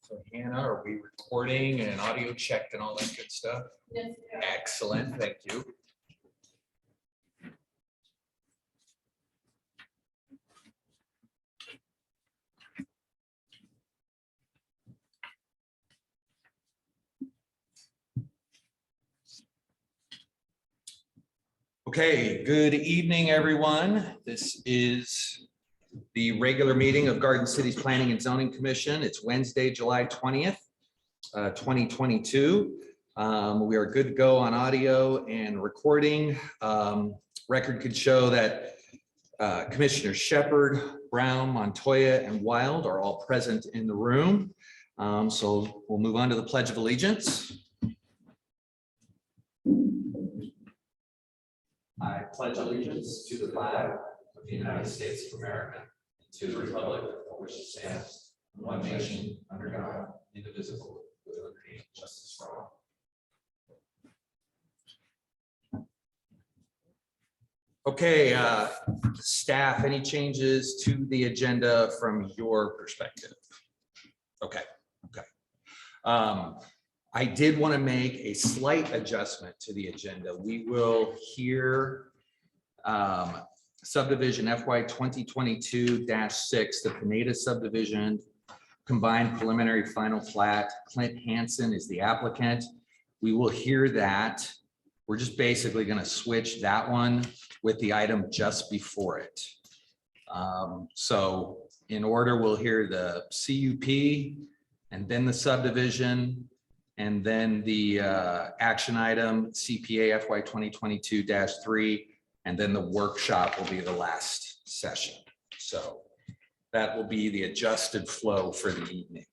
So Hannah, are we recording and audio checked and all that good stuff? Yes. Excellent, thank you. Okay, good evening, everyone. This is the regular meeting of Garden City's Planning and Zoning Commission. It's Wednesday, July 20th, 2022. We are good to go on audio and recording. Record could show that Commissioners Shepherd, Brown, Montoya, and Wild are all present in the room. So we'll move on to the Pledge of Allegiance. I pledge allegiance to the flag of the United States of America, and to the republic for which it stands, one nation, under God, indivisible, with liberty and justice for all. Okay, staff, any changes to the agenda from your perspective? Okay. I did want to make a slight adjustment to the agenda. We will hear subdivision FY 2022-6, the Pineda subdivision, combined preliminary final plat. Clint Hansen is the applicant. We will hear that. We're just basically going to switch that one with the item just before it. So in order, we'll hear the CUP and then the subdivision, and then the action item CPA FY 2022-3, and then the workshop will be the last session. So that will be the adjusted flow for the evening.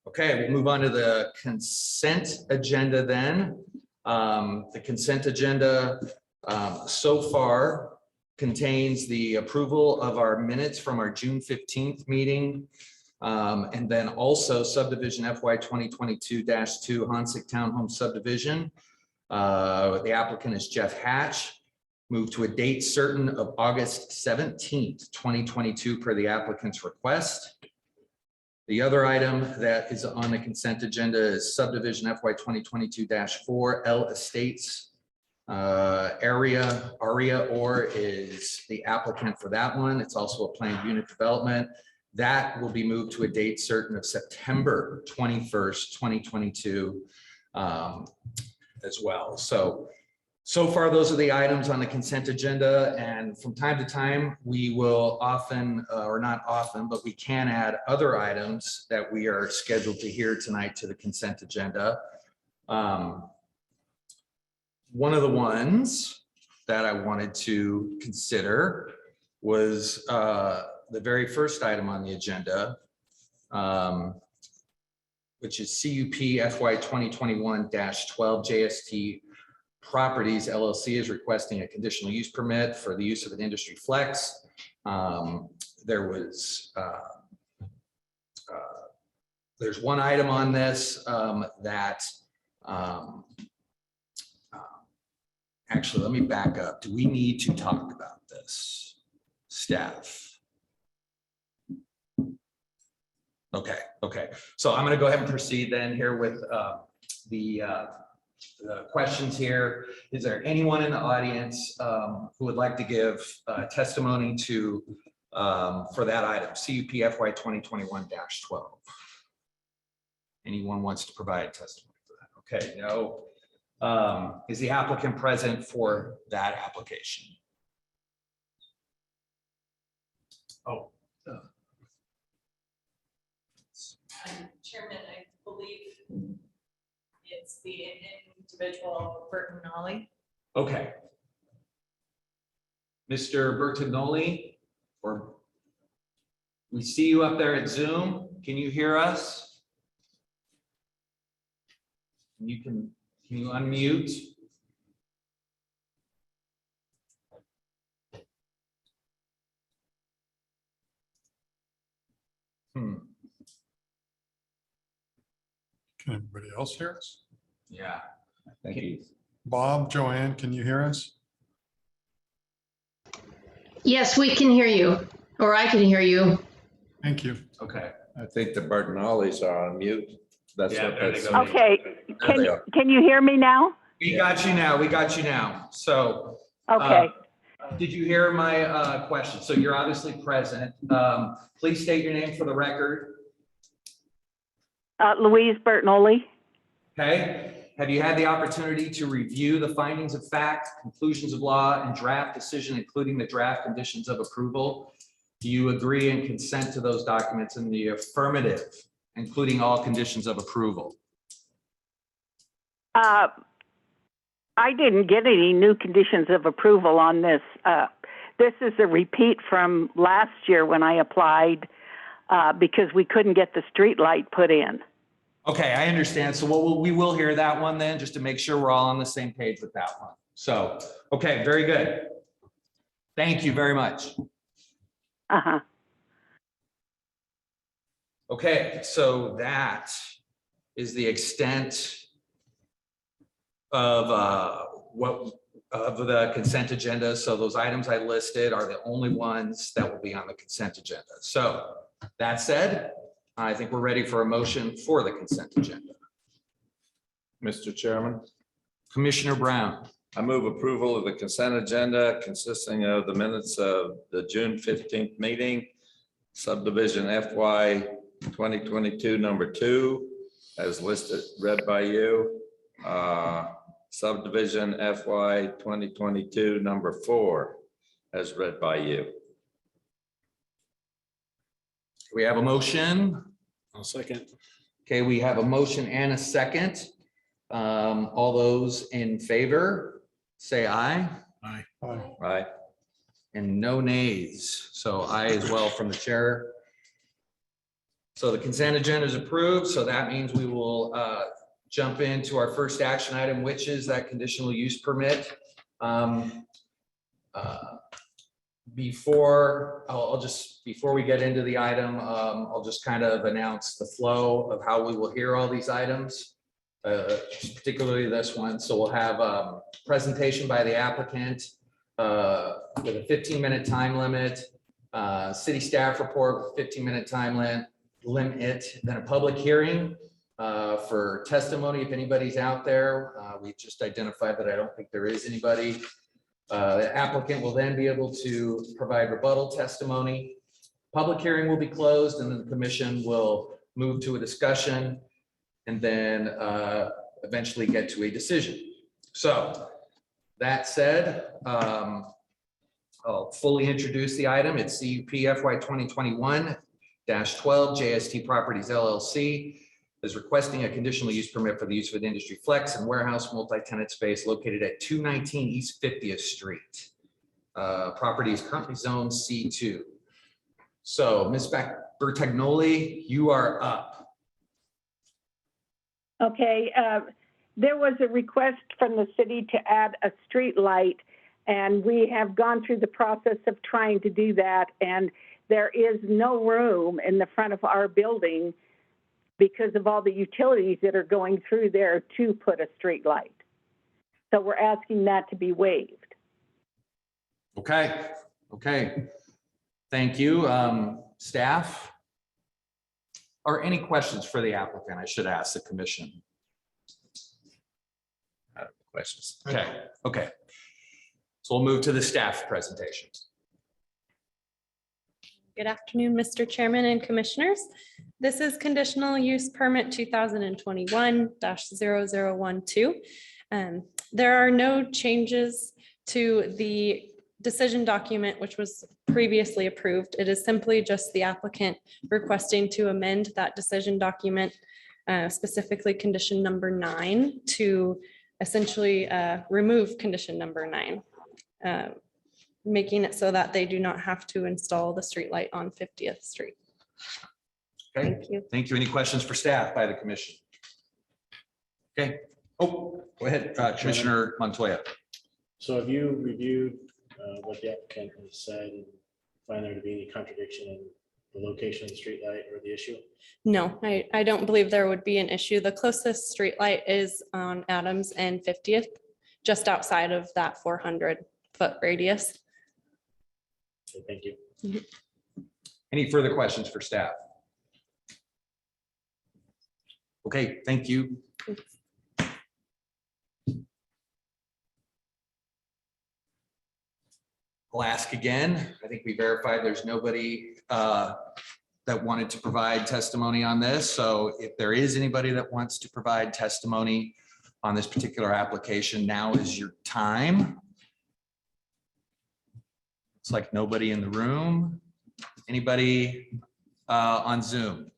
Okay, we'll move on to the consent agenda then. The consent agenda so far contains the approval of our minutes from our June 15th meeting. And then also subdivision FY 2022-2 Honcik Townhomes Subdivision. The applicant is Jeff Hatch. Moved to a date certain of August 17th, 2022 per the applicant's request. The other item that is on the consent agenda is subdivision FY 2022-4 Elle Estates. Ariah Orr is the applicant for that one. It's also a planned unit development. That will be moved to a date certain of September 21st, 2022 as well. So far, those are the items on the consent agenda. And from time to time, we will often, or not often, but we can add other items that we are scheduled to hear tonight to the consent agenda. One of the ones that I wanted to consider was the very first item on the agenda, which is CUP FY 2021-12 JST Properties LLC is requesting a conditional use permit for the use of an industry flex. There's one item on this that actually, let me back up. Do we need to talk about this, staff? Okay. So I'm going to go ahead and proceed then here with the questions here. Is there anyone in the audience who would like to give testimony to for that item, CUP FY 2021-12? Anyone wants to provide testimony for that? Okay, no. Is the applicant present for that application? Oh. Chairman, I believe it's the individual Bertagnolli. Okay. Mr. Bertagnolli, or we see you up there at Zoom. Can you hear us? Can you unmute? Can everybody else hear us? Yeah. Thank you. Bob, Joanne, can you hear us? Yes, we can hear you, or I can hear you. Thank you. Okay. I think the Bertinellis are on mute. That's Yeah, what there they that's. go. Okay, There they are. can you hear me now? We got you now. We got you now. So. Okay, Did you hear my question? So you're obviously present. Please state your name for the record. Louise Bertinoli. Okay. Have you had the opportunity to review the findings of fact, conclusions of law, and draft decision, including the draft conditions of approval? Do you agree and consent to those documents in the affirmative, including all conditions of approval? I didn't get any new conditions of approval on this. This is a repeat from last year when I applied because we couldn't get the street light put in. Okay, I understand. So we will hear that one then, just to make sure we're all on the same page with that one. So, okay, very good. Thank you very much. Uh-huh. Okay, so that is the extent of the consent agenda. So those items I listed are the only ones that will be on the consent agenda. So that said, I think we're ready for a motion for the consent agenda. Mr. Chairman, Commissioner Brown. I move approval of the consent agenda consisting of the minutes of the June 15th meeting, subdivision FY 2022 #2, as listed, read by you. Subdivision FY 2022 #4, as read by you. We have a motion. I'll second. Okay, we have a motion and a second. All those in favor, say aye. Aye. Right? And no nays. So aye as well from the chair. So the consent agenda is approved. So that means we will jump into our first action item, which is that conditional use permit. Before we get into the item, I'll just kind of announce the flow of how we will hear all these items, particularly this one. So we'll have a presentation by the applicant with a 15-minute time limit, city staff report with 15-minute time limit, then a public hearing for testimony if anybody's out there. We just identified that I don't think there is anybody. The applicant will then be able to provide rebuttal testimony. Public hearing will be closed, and then the commission will move to a discussion and then eventually get to a decision. So that said, I'll fully introduce the item. It's CUP FY 2021-12 JST Properties LLC is requesting a conditional use permit for the use of an industry flex and warehouse multi-tenant space located at 219 East 50th Street. Property is currently zoned C2. So Ms. Bertagnoli, you are up. Okay, there was a request from the city to add a street light, and we have gone through the process of trying to do that, and there is no room in the front of our building because of all the utilities that are going through there to put a street light. So we're asking that to be waived. Okay, thank you. Staff? Are any questions for the applicant? I should ask the commission. Questions? Okay. So we'll move to the staff presentation. Good afternoon, Mr. Chairman and Commissioners. This is conditional use permit 2021-0012. There are no changes to the decision document, which was previously approved. It is simply just the applicant requesting to amend that decision document, specifically condition number 9, to essentially remove condition number 9. Making it so that they do not have to install the street light on 50th Street. Okay, Thank you. thank you. Any questions for staff by the commission? Okay, go ahead, Commissioner Montoya. So have you reviewed what the applicant has said and find there to be any contradiction in the location of the street light or the issue? No, I don't believe there would be an issue. The closest street light is on Adams and 50th, just outside of that 400-foot radius. Okay, thank you. Any further questions for staff? Okay, thank you. I'll ask again. I think we verified there's nobody that wanted to provide testimony on this. So if there is anybody that wants to provide testimony on this particular application, now is your time. It's like nobody in the room. Anybody on Zoom?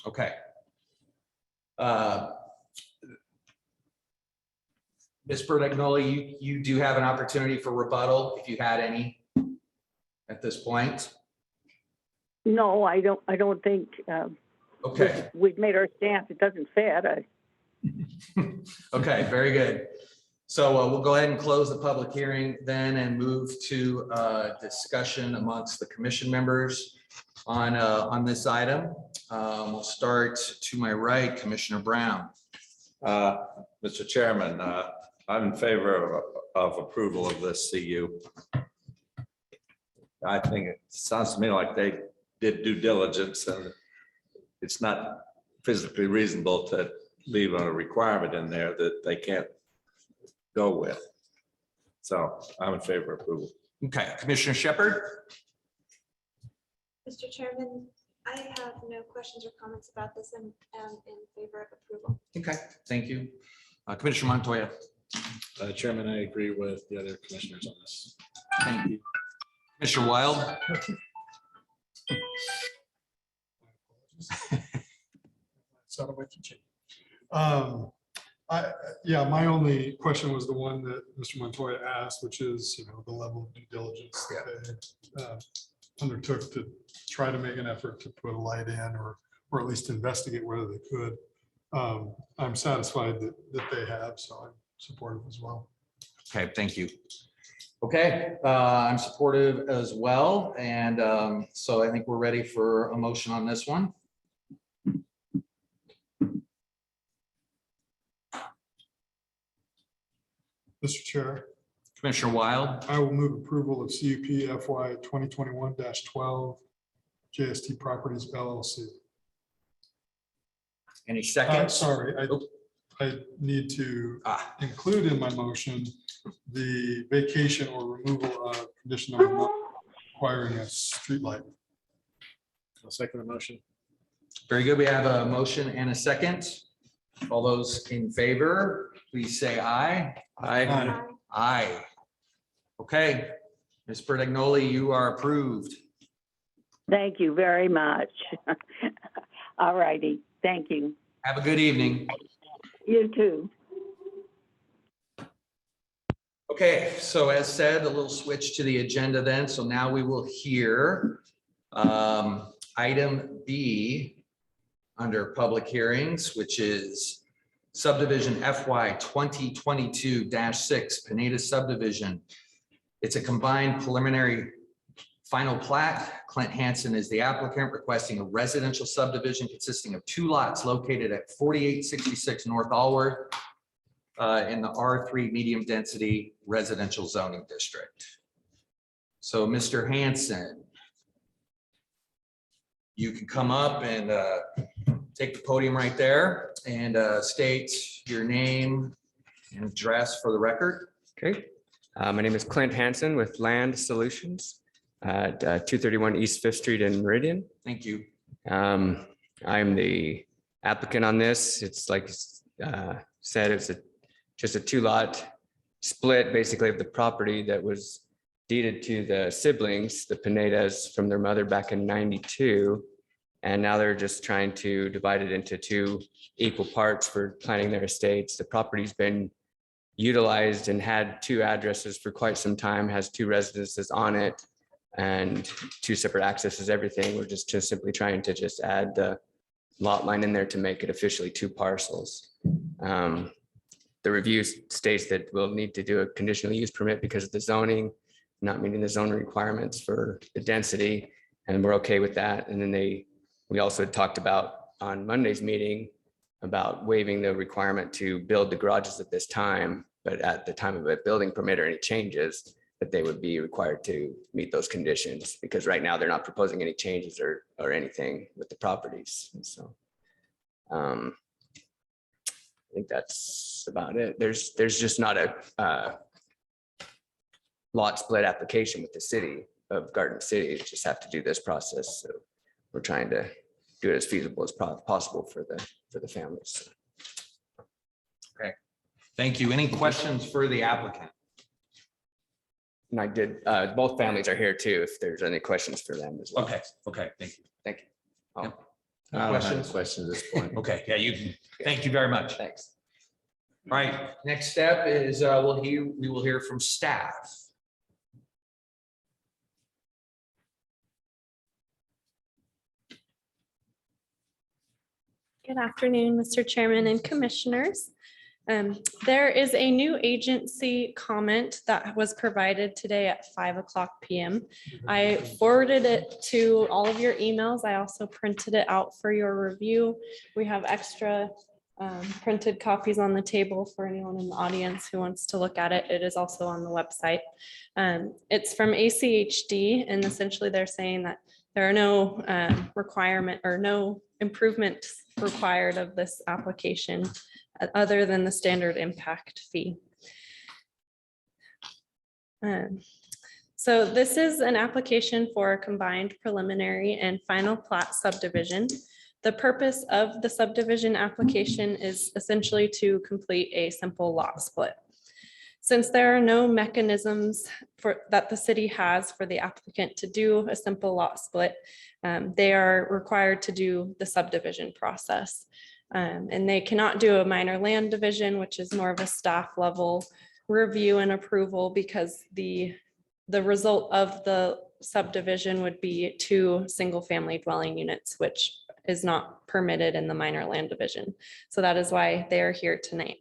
Okay. Ms. Bertagnoli, you do have an opportunity for rebuttal if you had any at this point. No, I don't think, Okay, we've made our stance. It doesn't fit. okay, very good. So we'll go ahead and close the public hearing then and move to discussion amongst the commission members on this item. We'll start to my right, Commissioner Brown. Mr. Chairman, I'm in favor of approval of this CU. I think it sounds to me like they did due diligence, and it's not physically reasonable to leave a requirement in there that they can't go with. So I'm in favor of approval. Okay, Commissioner Shepherd. Mr. Chairman, I have no questions or comments about this and am in favor of approval. Okay, thank you. Commissioner Montoya. Chairman, I agree with the other commissioners on this. Thank you. Commissioner Wild. Sounded like you changed. Yeah, my only question was the one that Mr. Montoya asked, which is, the level of due diligence that they undertook to try to make an effort to put a light in or at least investigate whether they could. I'm satisfied that they have, so I'm supportive as well. Okay, thank you. Okay, I'm supportive as well. And so I think we're ready for a motion on this one. Mr. Chair, Commissioner Wild. I will move approval of CUP FY 2021-12 JST Properties LLC. Any seconds? Sorry, I need to include in my motion the vacation or removal of condition number 1 requiring a street light. I'll second the motion. Very good. We have a motion and a second. All those in favor, please say aye. Aye. Aye. Okay, Ms. Bertagnoli, you are approved. Thank you very much. All righty. Thank you. Have a good evening. You too. Okay, so as said, a little switch to the agenda then. So now we will hear item B under public hearings, which is subdivision FY 2022-6 Pineda subdivision. It's a combined preliminary final plat. Clint Hansen is the applicant, requesting a residential subdivision consisting of 2 lots located at 4866 North Allworth in the R3 medium density residential zoning district. So Mr. Hansen, you can come up and take the podium right there and state your name and address for the record. Okay, my name is Clint Hansen with Land Solutions at 231 East 5th Street in Meridian. Thank you. I'm the applicant on this. It's like said, it's just a 2-lot split basically of the property that was deeded to the siblings, the Pinedas, from their mother back in '92. And now they're just trying to divide it into 2 equal parts for planning their estates. The property's been utilized and had 2 addresses for quite some time, has 2 residences on it and 2 separate accesses, everything. We're just simply trying to just add the lot line in there to make it officially 2 parcels. The review states that we'll need to do a conditional use permit because of the zoning, not meeting the zoning requirements for the density, and we're okay with that. And then we also talked about on Monday's meeting about waiving the requirement to build the garages at this time, but at the time of a building permit or any changes, that they would be required to meet those conditions, because right now they're not proposing any changes or anything with the properties. And so I think that's about it. There's just not a lot split application with the city of Garden City. You just have to do this process. So we're trying to do it as feasible as possible for the families. Thank you. Any questions for the applicant? And I did, both families are here too, if there's any questions for them as well. Okay, thank you. Thank you. Oh, Yep. I don't have any Questions? questions at this point. Okay, yeah, you can. Thank you very much. Thanks. All right, next step is we will hear from staff. Good afternoon, Mr. Chairman and Commissioners. There is a new agency comment that was provided today at 5:00 PM. I forwarded it to all of your emails. I also printed it out for your review. We have extra printed copies on the table for anyone in the audience who wants to look at it. It is also on the website. It's from ACHD, and essentially they're saying that there are no requirement or no improvements required of this application other than the standard impact fee. So this is an application for a combined preliminary and final plat subdivision. The purpose of the subdivision application is essentially to complete a simple lot split. Since there are no mechanisms that the city has for the applicant to do a simple lot split, they are required to do the subdivision process. And they cannot do a minor land division, which is more of a staff level review and approval, because the result of the subdivision would be 2 single-family dwelling units, which is not permitted in the minor land division. So that is why they are here tonight.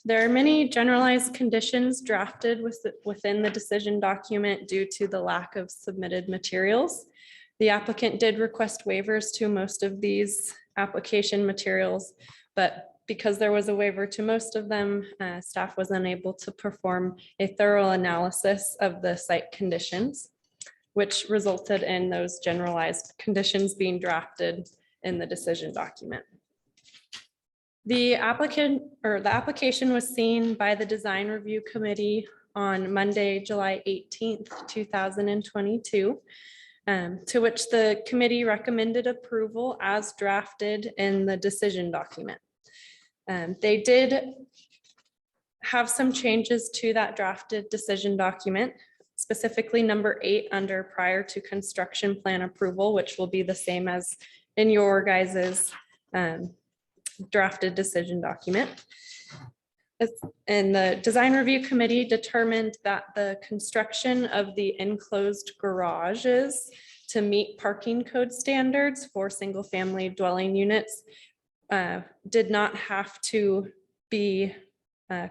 There are many generalized conditions drafted within the decision document due to the lack of submitted materials. The applicant did request waivers to most of these application materials, but because there was a waiver to most of them, staff was unable to perform a thorough analysis of the site conditions, which resulted in those generalized conditions being drafted in the decision document. The application was seen by the Design Review Committee on Monday, July 18th, 2022. To which the committee recommended approval as drafted in the decision document. They did have some changes to that drafted decision document, specifically number 8 under prior to construction plan approval, which will be the same as in your guys's drafted decision document. And the Design Review Committee determined that the construction of the enclosed garages to meet parking code standards for single-family dwelling units did not have to be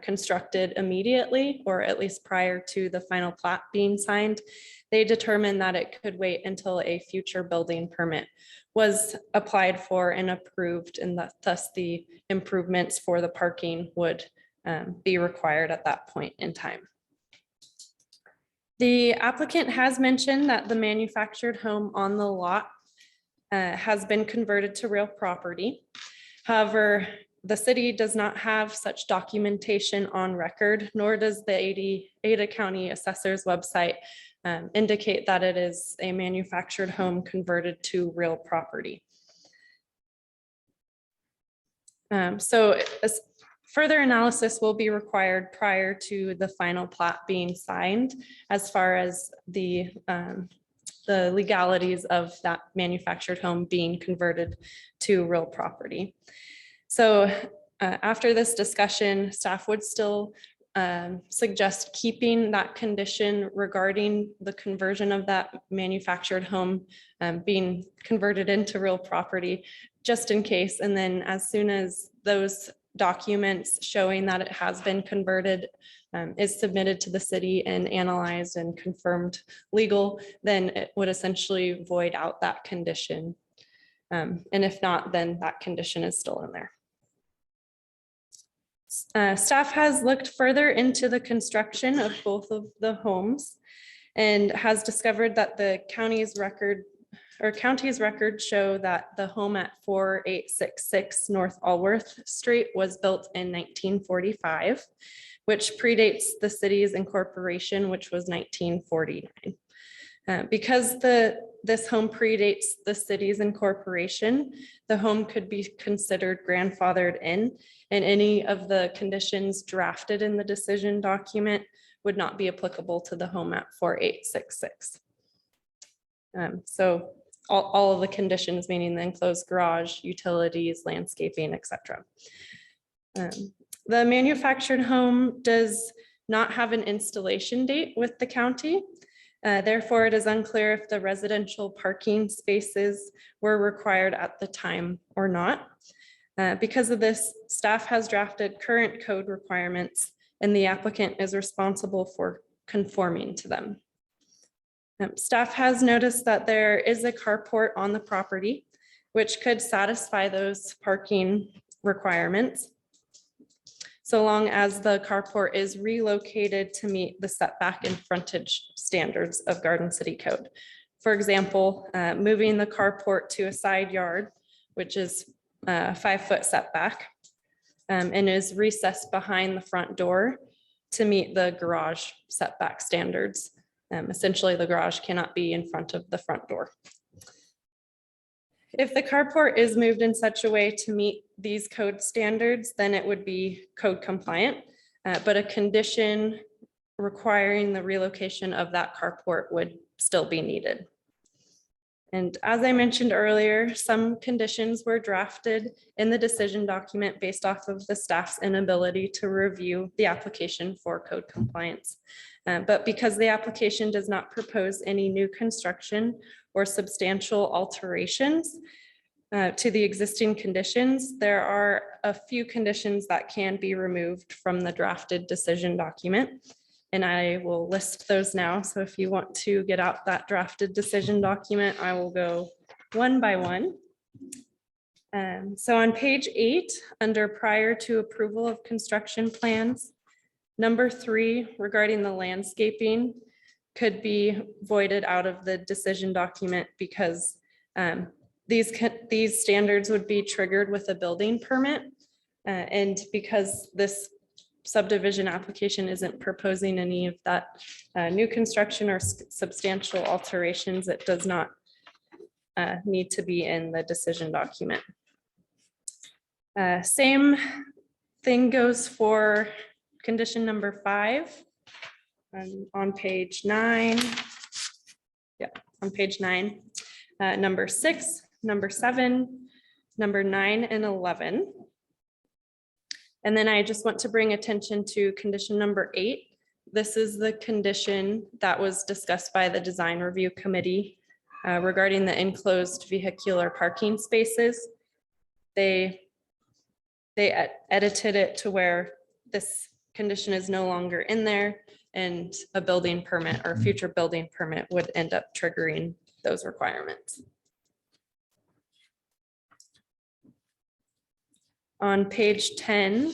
constructed immediately, or at least prior to the final plat being signed. They determined that it could wait until a future building permit was applied for and approved, and that thus the improvements for the parking would be required at that point in time. The applicant has mentioned that the manufactured home on the lot has been converted to real property. However, the city does not have such documentation on record, nor does the Ada County Assessor's website indicate that it is a manufactured home converted to real property. So further analysis will be required prior to the final plat being signed, as far as the legalities of that manufactured home being converted to real property. So after this discussion, staff would still suggest keeping that condition regarding the conversion of that manufactured home being converted into real property, just in case. And then as soon as those documents showing that it has been converted is submitted to the city and analyzed and confirmed legal, then it would essentially void out that condition. And if not, then that condition is still in there. Staff has looked further into the construction of both of the homes and has discovered that the county's records show that the home at 4866 North Allworth Street was built in 1945, which predates the city's incorporation, which was 1949. Because this home predates the city's incorporation, the home could be considered grandfathered in, and any of the conditions drafted in the decision document would not be applicable to the home at 4866. So all of the conditions, meaning the enclosed garage, utilities, landscaping, etc. The manufactured home does not have an installation date with the county. Therefore, it is unclear if the residential parking spaces were required at the time or not. Because of this, staff has drafted current code requirements and the applicant is responsible for conforming to them. Staff has noticed that there is a carport on the property, which could satisfy those parking requirements, so long as the carport is relocated to meet the setback and frontage standards of Garden City Code. For example, moving the carport to a side yard, which is a 5-foot setback, and is recessed behind the front door to meet the garage setback standards. Essentially, the garage cannot be in front of the front door. If the carport is moved in such a way to meet these code standards, then it would be code compliant, but a condition requiring the relocation of that carport would still be needed. And as I mentioned earlier, some conditions were drafted in the decision document based off of the staff's inability to review the application for code compliance. But because the application does not propose any new construction or substantial alterations to the existing conditions, there are a few conditions that can be removed from the drafted decision document. And I will list those now. So if you want to get out that drafted decision document, I will go one by one. So on page 8, under prior to approval of construction plans, number 3 regarding the landscaping could be voided out of the decision document because these standards would be triggered with a building permit. And because this subdivision application isn't proposing any of that new construction or substantial alterations, it does not need to be in the decision document. Same thing goes for condition number 5 on page 9. Yeah, on page 9, number 6, number 7, number 9, and 11. And then I just want to bring attention to condition number 8. This is the condition that was discussed by the design review committee regarding the enclosed vehicular parking spaces. They edited it to where this condition is no longer in there and a building permit or future building permit would end up triggering those requirements. On page 10,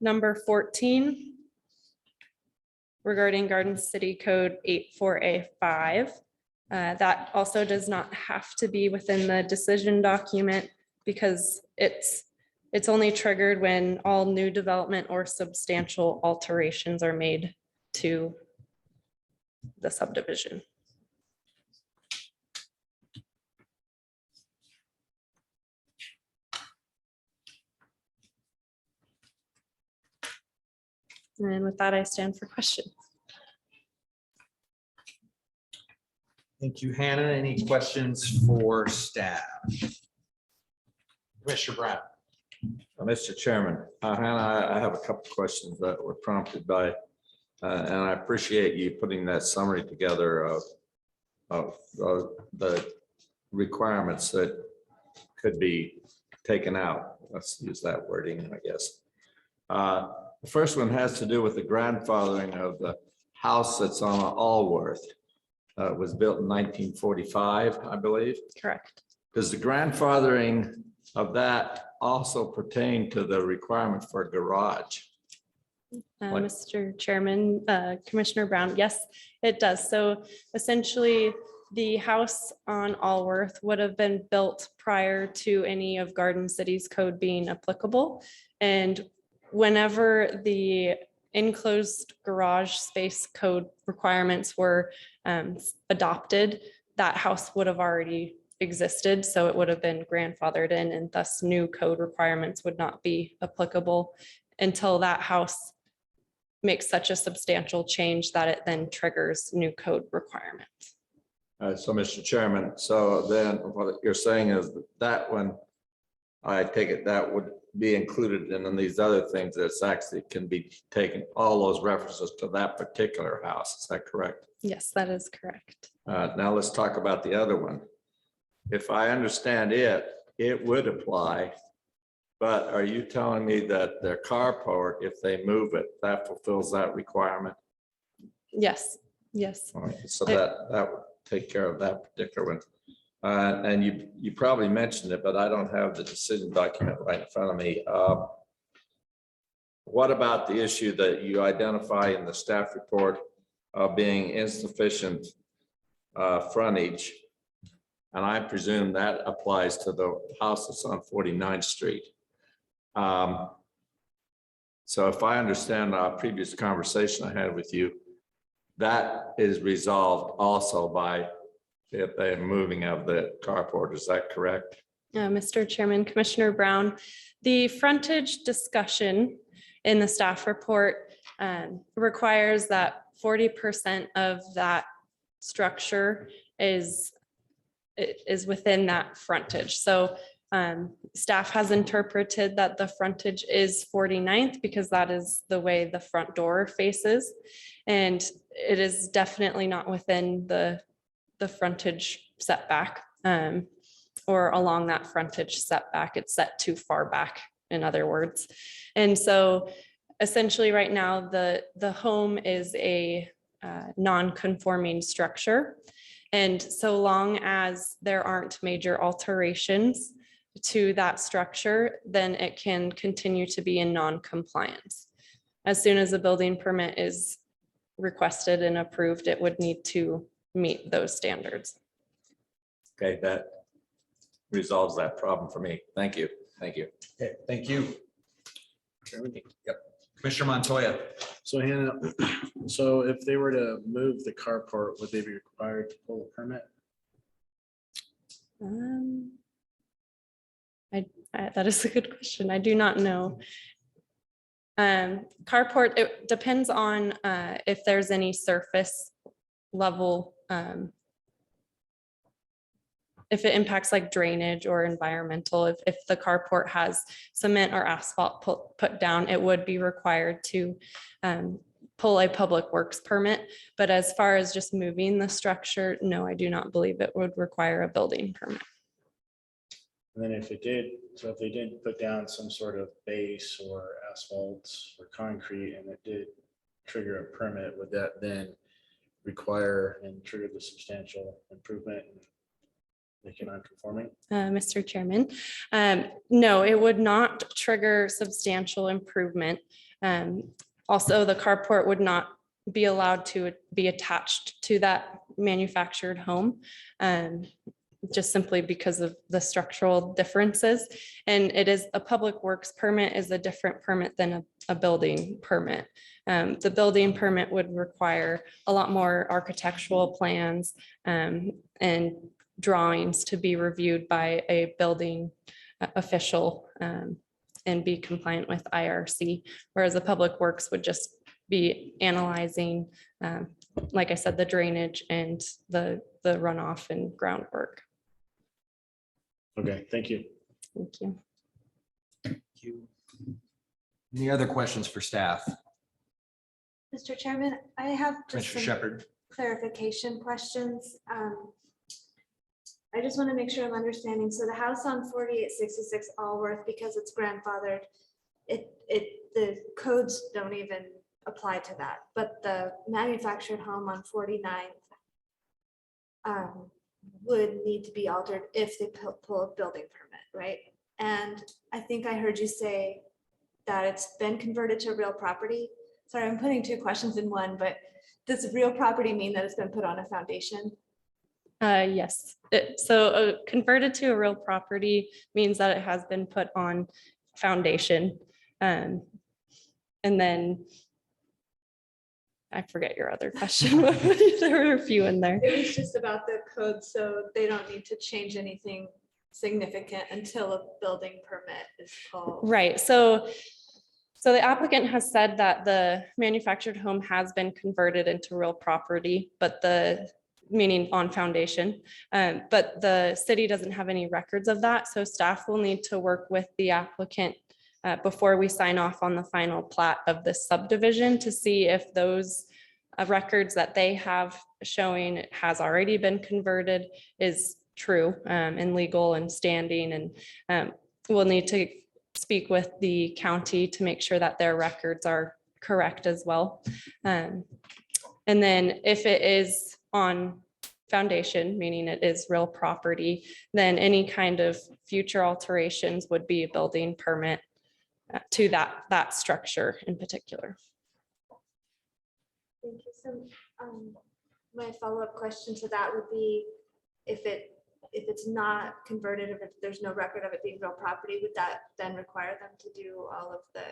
number 14, regarding Garden City Code 84A5, that also does not have to be within the decision document because it's only triggered when all new development or substantial alterations are made to the subdivision. And with that, I stand for questions. Thank you, Hannah. Any questions for staff? Commissioner Brown. Mr. Chairman, Hannah, I have a couple of questions that were prompted by, and I appreciate you putting that summary together of the requirements that could be taken out. Let's use that wording, I guess. The first one has to do with the grandfathering of the house that's on Allworth. It was built in 1945, I believe. Correct. Does the grandfathering of that also pertain to the requirement for a garage? Like- Mr. Chairman, Commissioner Brown, yes, it does. So essentially, the house on Allworth would have been built prior to any of Garden City's code being applicable. And whenever the enclosed garage space code requirements were adopted, that house would have already existed. So it would have been grandfathered in, and thus new code requirements would not be applicable until that house makes such a substantial change that it then triggers new code requirements. So, Mr. Chairman, so then what you're saying is that when I take it, that would be included in these other things, that's actually can be taken, all those references to that particular house. Is that correct? Yes, that is correct. Now let's talk about the other one. If I understand it, it would apply. But are you telling me that their carport, if they move it, that fulfills that requirement? Yes, yes. All right, so that would take care of that particular one. And you probably mentioned it, but I don't have the decision document right in front of me. What about the issue that you identify in the staff report of being insufficient frontage? And I presume that applies to the house that's on 49th Street. So if I understand our previous conversation I had with you, that is resolved also by the moving of the carport. Is that correct? Mr. Chairman, Commissioner Brown, the frontage discussion in the staff report requires that 40% of that structure is within that frontage. So staff has interpreted that the frontage is 49th because that is the way the front door faces. And it is definitely not within the frontage setback or along that frontage setback. It's set too far back, in other words. And so essentially right now, the home is a non-conforming structure. And so long as there aren't major alterations to that structure, then it can continue to be in non-compliance. As soon as a building permit is requested and approved, it would need to meet those standards. Okay, that resolves that problem for me. Thank you. Thank you. Okay, thank you. Yep. Commissioner Montoya. So Hannah, so if they were to move the carport, would they be required to pull a permit? That is a good question. I do not know. Carport, it depends on if there's any surface level, if it impacts like drainage or environmental. If the carport has cement or asphalt put down, it would be required to pull a public works permit. But as far as just moving the structure, no, I do not believe it would require a building permit. And then if it did, so if they did put down some sort of base or asphalt or concrete and it did trigger a permit, would that then require and trigger the substantial improvement and make it non-conforming? Mr. Chairman, no, it would not trigger substantial improvement. Also, the carport would not be allowed to be attached to that manufactured home. Just simply because of the structural differences. And it is a public works permit is a different permit than a building permit. The building permit would require a lot more architectural plans and drawings to be reviewed by a building official and be compliant with IRC, whereas a public works would just be analyzing, like I said, the drainage and the runoff and groundwork. Okay, thank you. Thank you. Thank you. Any other questions for staff? Mr. Chairman, I have just Commissioner some Shepherd. clarification questions. I just want to make sure I'm understanding. So the house on 4866 Allworth, because it's grandfathered, the codes don't even apply to that, but the manufactured home on 49th would need to be altered if they pull a building permit, right? And I think I heard you say that it's been converted to real property. Sorry, I'm putting two questions in one, but does real property mean that it's been put on a foundation? Yes, so converted to a real property means that it has been put on foundation. And then I forget your other question. There were a few in there. It was just about the code, so they don't need to change anything significant until a building permit is called. Right, so the applicant has said that the manufactured home has been converted into real property, but meaning on foundation. But the city doesn't have any records of that, so staff will need to work with the applicant before we sign off on the final plat of the subdivision to see if those records that they have showing it has already been converted is true and legal and standing. And we'll need to speak with the county to make sure that their records are correct as well. And then if it is on foundation, meaning it is real property, then any kind of future alterations would be a building permit to that structure in particular. Thank you. So my follow-up question to that would be if it's not converted, if there's no record of it being real property, would that then require them to do all of the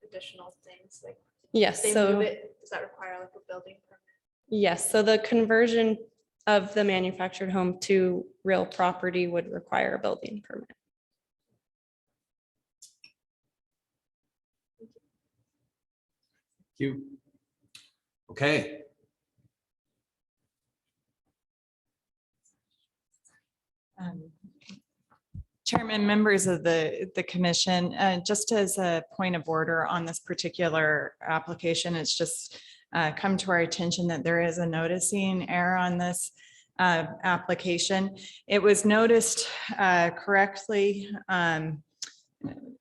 additional things? Like Yes, they so move it, does that require like a building permit? yes, so the conversion of the manufactured home to real property would require a building permit. You. Okay. Chairman, members of the commission, just as a point of order on this particular application, it's just come to our attention that there is a noticing error on this application. It was noticed correctly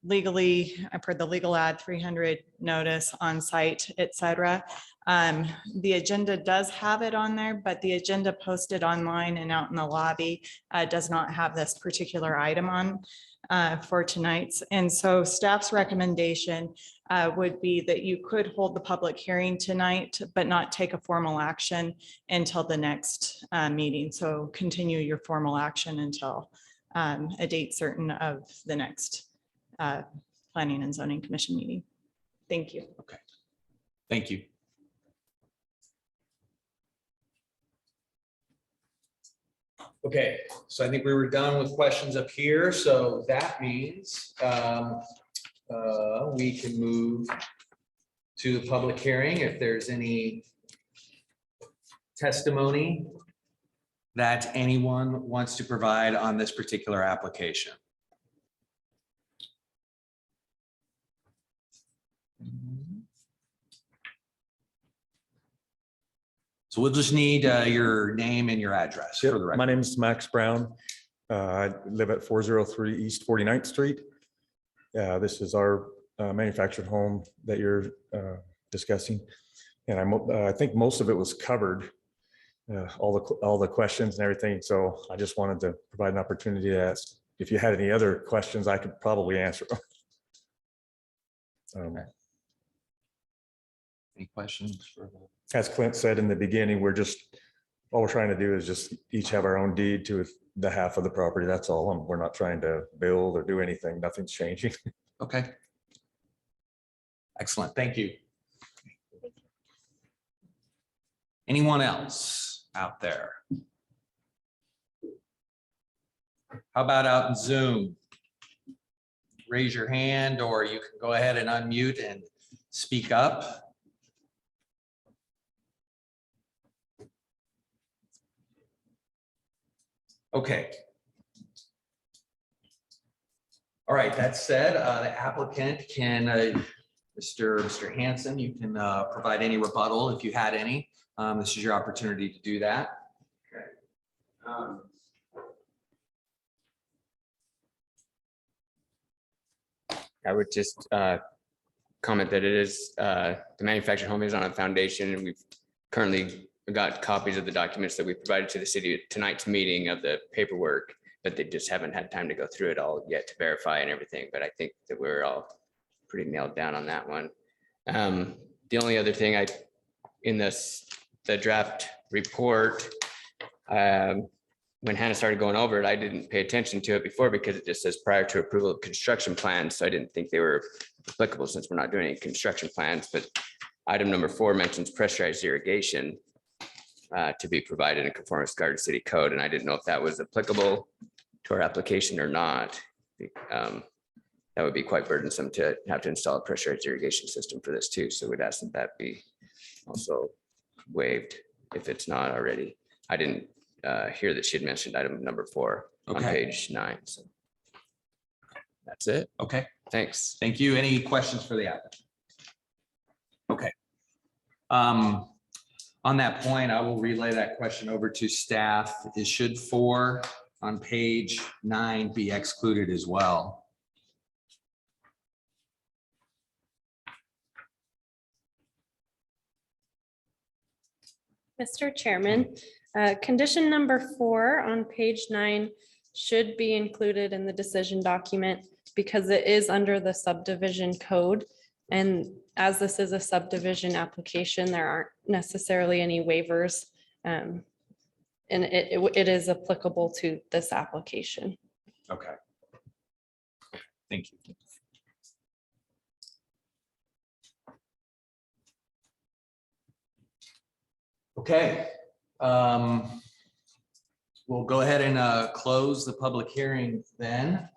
legally per the legal ad 300 notice on site, etc. The agenda does have it on there, but the agenda posted online and out in the lobby does not have this particular item on for tonight's. And so staff's recommendation would be that you could hold the public hearing tonight, but not take a formal action until the next meeting. So continue your formal action until a date certain of the next Planning and Zoning Commission meeting. Thank you. Okay. Thank you. Okay, so I think we were done with questions up here. So that means we can move to the public hearing if there's any testimony that anyone wants to provide on this particular application. So we'll just need your name and your address for the record. My name is Max Brown. I live at 403 East 49th Street. This is our manufactured home that you're discussing. And I think most of it was covered, all the questions and everything. So I just wanted to provide an opportunity to ask if you had any other questions, I could probably answer them. Okay. Any questions for the? As Clint said in the beginning, all we're trying to do is just each have our own deed to the half of the property. That's all. We're not trying to build or do anything. Nothing's changing. Okay. Excellent. Thank you. Anyone else out there? How about out in Zoom? Raise your hand, or you can go ahead and unmute and speak up. Okay. All right, that said, the applicant can, Mr. Hanson, you can provide any rebuttal if you had any. This is your opportunity to do that. Okay. I would just comment that it is, the manufactured home is on a foundation, and we've currently got copies of the documents that we provided to the city at tonight's meeting of the paperwork but they just haven't had time to go through it all yet to verify and everything. But I think that we're all pretty nailed down on that one. The only other thing in the draft report, when Hannah started going over it, I didn't pay attention to it before because it just says prior to approval of construction plans. So I didn't think they were applicable since we're not doing any construction plans. But item number 4 mentions pressurized irrigation to be provided in conformance with Garden City Code. And I didn't know if that was applicable to our application or not. That would be quite burdensome to have to install a pressurized irrigation system for this too. So we'd ask that that be also waived if it's not already. I didn't hear that she had mentioned item number 4 on Okay. page 9. So that's it. Okay, Thanks. thank you. Any questions for the applicant? Okay. On that point, I will relay that question over to staff. Should 4 on page 9 be excluded as well? Mr. Chairman, condition number 4 on page 9 should be included in the decision document because it is under the subdivision code. And as this is a subdivision application, there aren't necessarily any waivers. And it is applicable to this application. Okay. Thank you. Okay. We'll go ahead and close the public hearing then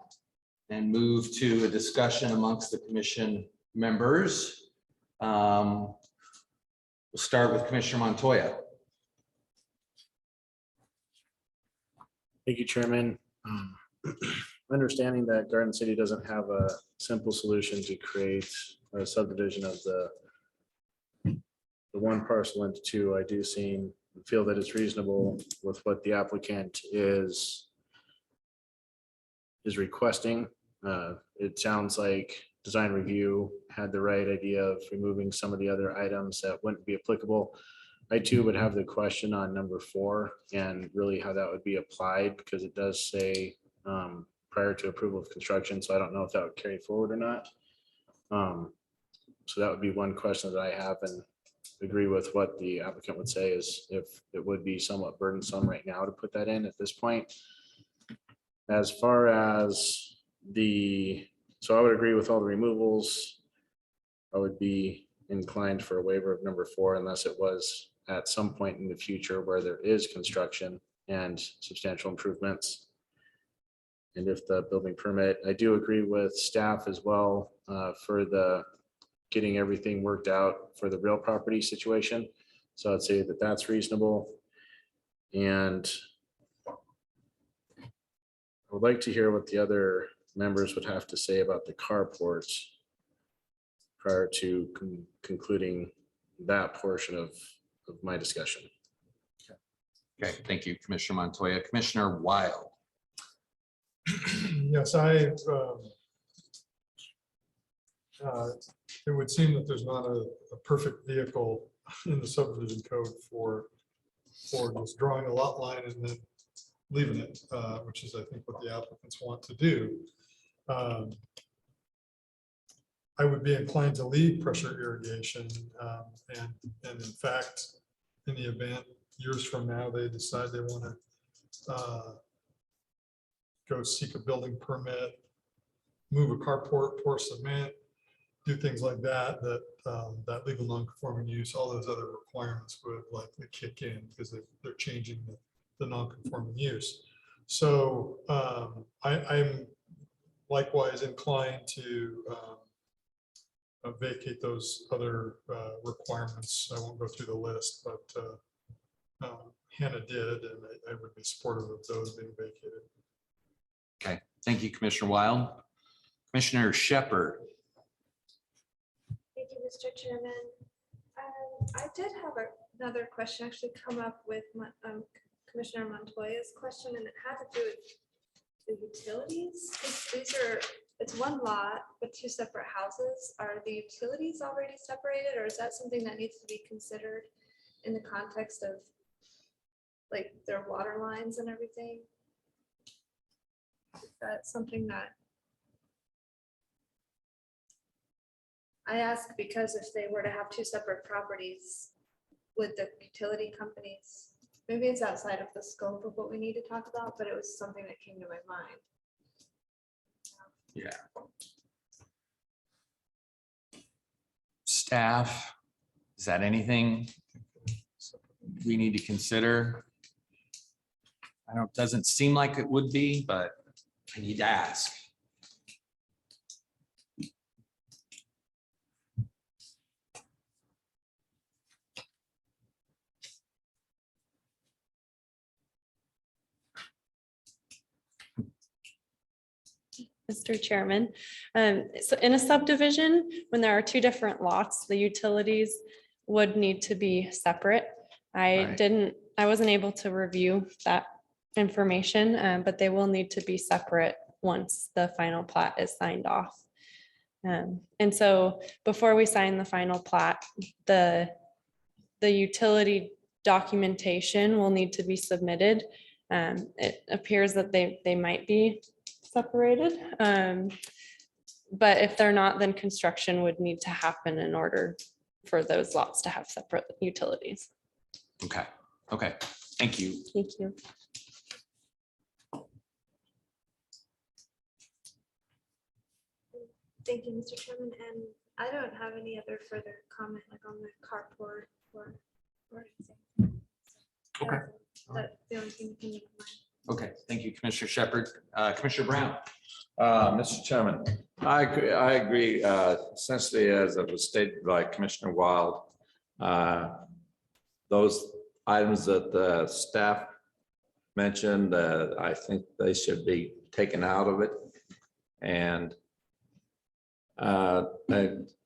and move to a discussion amongst the commission members. We'll start with Commissioner Montoya. Thank you, Chairman. Understanding that Garden City doesn't have a simple solution to create a subdivision of the one parcel into 2, I do feel that it's reasonable with what the applicant is requesting. It sounds like design review had the right idea of removing some of the other items that wouldn't be applicable. I too would have the question on number 4 and really how that would be applied, because it does say prior to approval of construction. So I don't know if that would carry forward or not. So that would be one question that I have, and agree with what the applicant would say is if it would be somewhat burdensome right now to put that in at this point. As far as so I would agree with all the removals. I would be inclined for a waiver of number 4 unless it was at some point in the future where there is construction and substantial improvements. And if the building permit, I do agree with staff as well for the getting everything worked out for the real property situation. So I'd say that that's reasonable. And I would like to hear what the other members would have to say about the carports prior to concluding that portion of my discussion. Okay, thank you, Commissioner Montoya. Commissioner Wild. Yes, it would seem that there's not a perfect vehicle in the subdivision code for just drawing a lot line and then leaving it, which is, I think, what the applicants want to do. I would be inclined to leave pressure irrigation, and in fact, in the event years from now they decide they want to go seek a building permit, move a carport, pour cement, do things like that, that legal non-conforming use, all those other requirements would likely kick in because they're changing the non-conforming use. So I'm likewise inclined to vacate those other requirements. I won't go through the list, but Hannah did, and I would be supportive of those being vacated. Okay, thank you, Commissioner Wild. Commissioner Shepherd. Thank you, Mr. Chairman. I did have another question actually come up with Commissioner Montoya's question, and it had to do with the utilities. It's one lot with 2 separate houses. Are the utilities already separated, or is that something that needs to be considered in the context of like their water lines and everything? that something that I ask because if they were to have two separate properties, would the utility companies, maybe it's outside of the scope of what we need to talk about, but it was something that came to my mind. Yeah. Staff, is that anything we need to consider? I don't, doesn't seem like it would be, but I need to ask. Mr. Chairman, so in a subdivision, when there are two different lots, the utilities would need to be separate. Right. I wasn't able to review that information, but they will need to be separate once the final plat is signed off. And so before we sign the final plat, the utility documentation will need to be submitted. It appears that they might be separated. But if they're not, then construction would need to happen in order for those lots to have separate utilities. Okay, okay, thank you. Thank you. Thank you, Mr. Chairman, and I don't have any other further comment like on the carport or anything. Okay. That's the only thing that came to mind. Okay, thank you, Commissioner Shepherd. Commissioner Brown. Mr. Chairman, I agree essentially as it was stated by Commissioner Wild. Those items that the staff mentioned, I think they should be taken out of it. And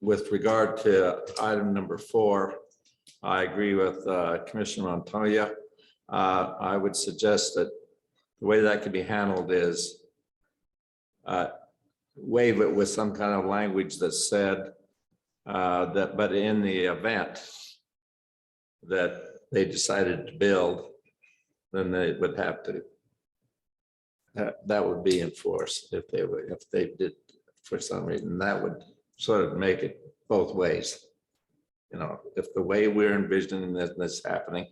with regard to item number 4, I agree with Commissioner Montoya. I would suggest that the way that could be handled is waive it with some kind of language that said that, but in the event that they decided to build, then they would have to, that would be enforced if they did for some reason. That would sort of make it both ways. You know, if the way we're envisioning this happening,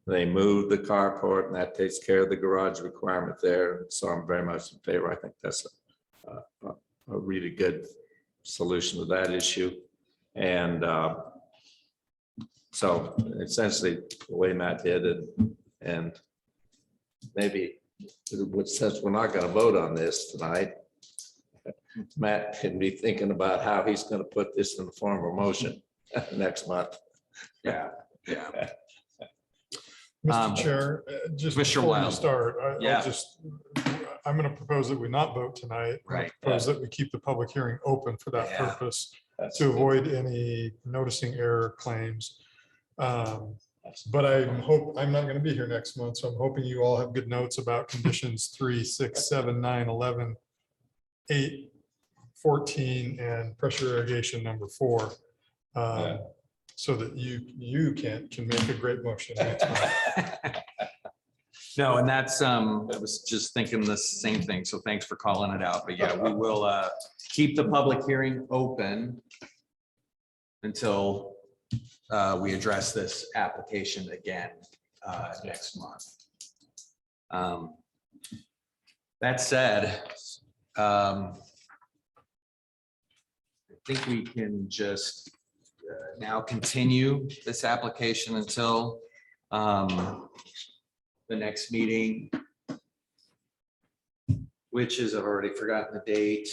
they move the carport and that takes care of the garage requirement there. So I'm very much in favor. I think that's a really good solution to that issue. And so essentially the way Matt did it, and maybe since we're not going to vote on this tonight, Matt can be thinking about how he's going to put this in the form of a motion next month. Yeah, yeah. Mr. Chair, just Commissioner before you Wild. start, Yeah. I'm going to propose that we not vote tonight. I'm gonna Right. Propose that we keep the public hearing open for that Yeah. purpose, That's to avoid any noticing error claims. But I'm not going to be here next month, so I'm hoping you all have good notes about conditions 3, 6, 7, 9, 11, 8, 14, and pressure irrigation number 4. So that you can make a great motion next month. No, and that's, I was just thinking the same thing, so thanks for calling it out. But yeah, we will keep the public hearing open until we address this application again next month. That said, I think we can just now continue this application until the next meeting, which is, I've already forgotten the date,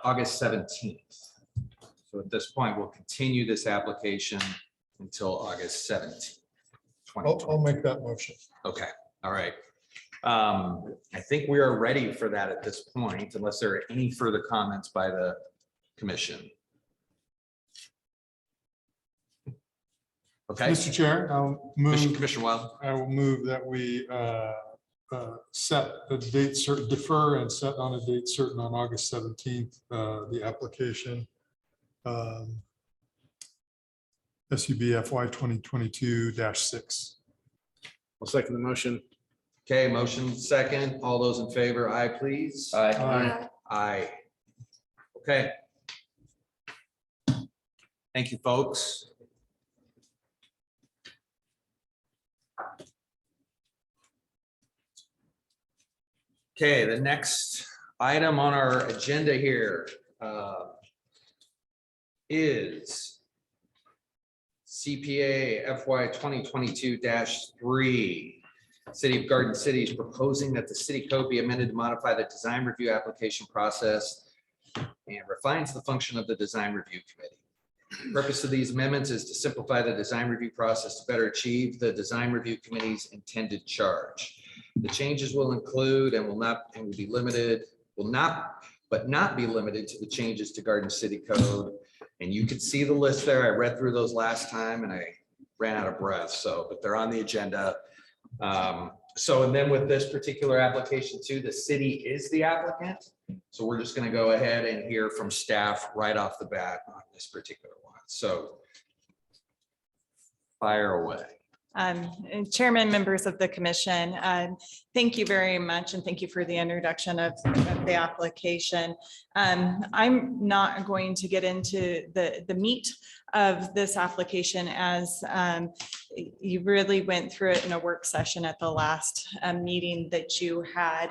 August 17th. So at this point, we'll continue this application until August 17th. I'll make that motion. Okay, all right. I think we are ready for that at this point, unless there are any further comments by the commission. Okay. Mr. Chair, I'll move. Commissioner Wild. I will move that we set a date certain, defer and set on a date certain on August 17th, the application. SUB FY 2022-6. I'll second the motion. Okay, motion second. All those in favor, aye, please. Aye. Aye. Okay. Thank you, folks. Okay, the next item on our agenda here is CPA FY 2022-3. City of Garden City is proposing that the city code be amended to modify the design review application process and refines the function of the design review committee. The purpose of these amendments is to simplify the design review process to better achieve the design review committee's intended charge. The changes will include and will not be limited to the changes to Garden City Code. And you can see the list there. I read through those last time and I ran out of breath. So, but they're on the agenda. And then with this particular application too, the city is the applicant. So we're just going to go ahead and hear from staff right off the bat on this particular one. So fire away. And Chairman, members of the commission, thank you very much and thank you for the introduction of the application. I'm not going to get into the meat of this application as you really went through it in a work session at the last meeting that you had.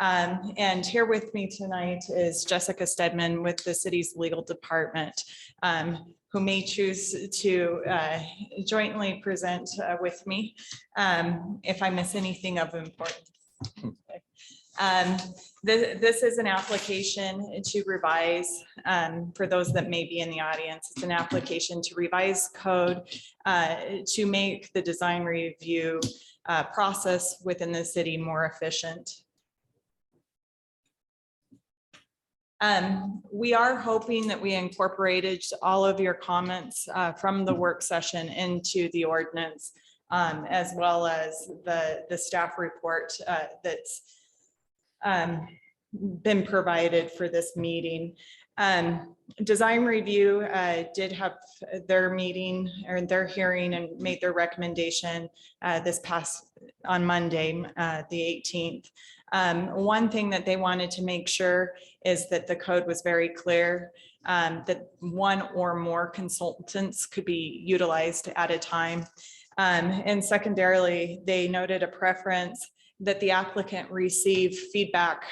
And here with me tonight is Jessica Stedman with the city's legal department, who may choose to jointly present with me if I miss anything of importance. This is an application to revise, for those that may be in the audience, it's an application to revise code to make the design review process within the city more efficient. We are hoping that we incorporated all of your comments from the work session into the ordinance, as well as the staff report that's been provided for this meeting. Design review did have their meeting or their hearing and made their recommendation this past on Monday, the 18th. One thing that they wanted to make sure is that the code was very clear, that one or more consultants could be utilized at a time. And secondarily, they noted a preference that the applicant receive feedback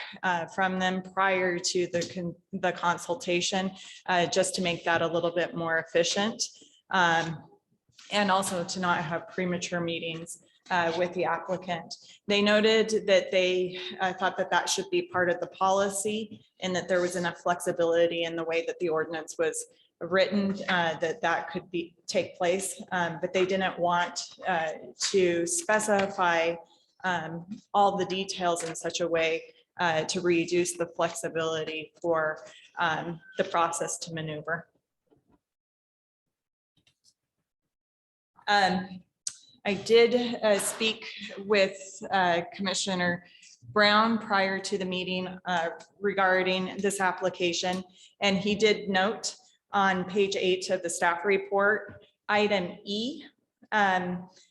from them prior to the consultation, just to make that a little bit more efficient. And also to not have premature meetings with the applicant. They noted that they thought that that should be part of the policy and that there was enough flexibility in the way that the ordinance was written that could take place, but they didn't want to specify all the details in such a way to reduce the flexibility for the process to maneuver. I did speak with Commissioner Brown prior to the meeting regarding this application, and he did note on page 8 of the staff report, item E,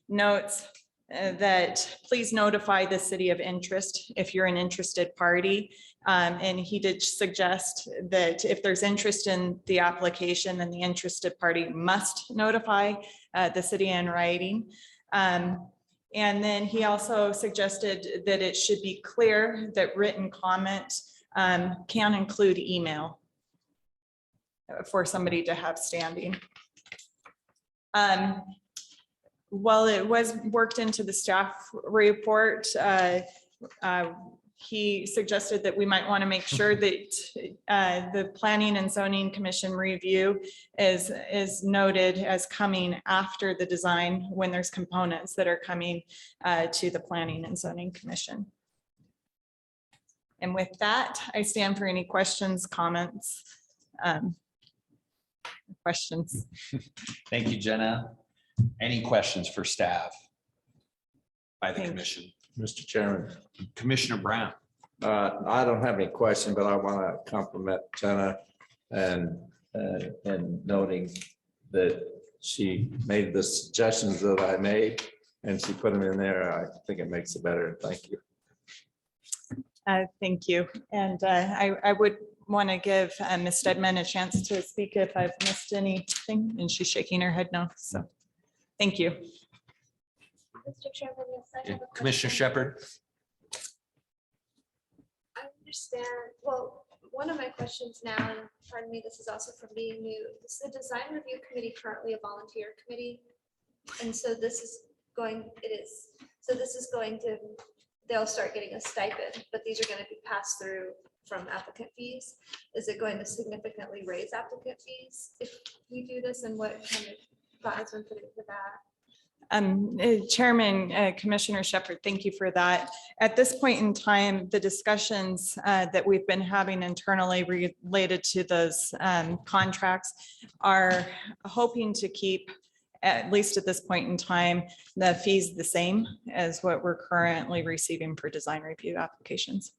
notes that please notify the city of interest if you're an interested party. And he did suggest that if there's interest in the application, then the interested party must notify the city in writing. And then he also suggested that it should be clear that written comment can include email for somebody to have standing. While it was worked into the staff report, he suggested that we might want to make sure that the Planning and Zoning Commission review is noted as coming after the design when there's components that are coming to the Planning and Zoning Commission. And with that, I stand for any questions, comments, questions. Thank you, Jenna. Any questions for staff by the commission? Mr. Chairman, Commissioner Brown. I don't have any question, but I want to compliment Jenna and noting that she made the suggestions that I made and she put them in there. I think it makes it better. Thank you. Thank you. And I would want to give Ms. Stedman a chance to speak if I've missed anything, and she's shaking her head no. So, thank you. Mr. Chairman, yes, I have a Commissioner question. Shepherd. I understand, well, one of my questions now, and pardon me, this is also from being new, is the design review committee currently a volunteer committee? And so this is going, to, they'll start getting a stipend, but these are going to be passed through from applicant fees. Is it going to significantly raise applicant fees if we do this, and what kind of thought has been put into that? Chairman, Commissioner Shepherd, thank you for that. At this point in time, the discussions that we've been having internally related to those contracts are hoping to keep, at least at this point in time, the fees the same as what we're currently receiving for design review applications.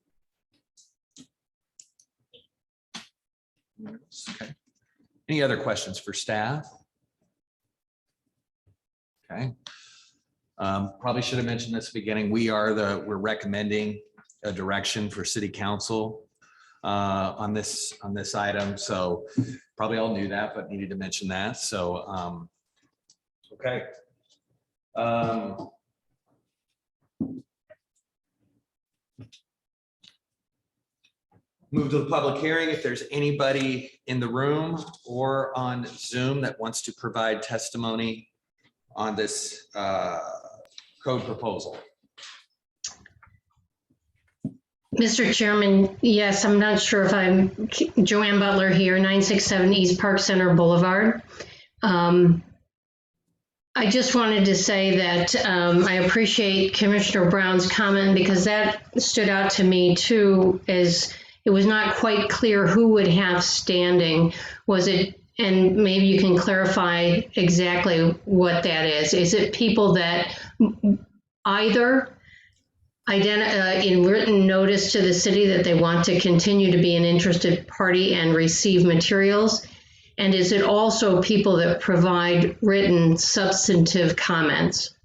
Okay. Any other questions for staff? Okay. Probably should have mentioned this at the beginning. We're recommending a direction for city council on this item. So probably all knew that, but needed to mention that. So, okay. Move to the public hearing. If there's anybody in the room or on Zoom that wants to provide testimony on this code proposal. Mr. Chairman, yes, I'm not sure if I'm Joanne Butler here, 967 East Park Center Boulevard. I just wanted to say that I appreciate Commissioner Brown's comment, because that stood out to me too, as it was not quite clear who would have standing. Was it, and maybe you can clarify exactly what that is. Is it people that either in written notice to the city that they want to continue to be an interested party and receive materials? And is it also people that provide written substantive comments?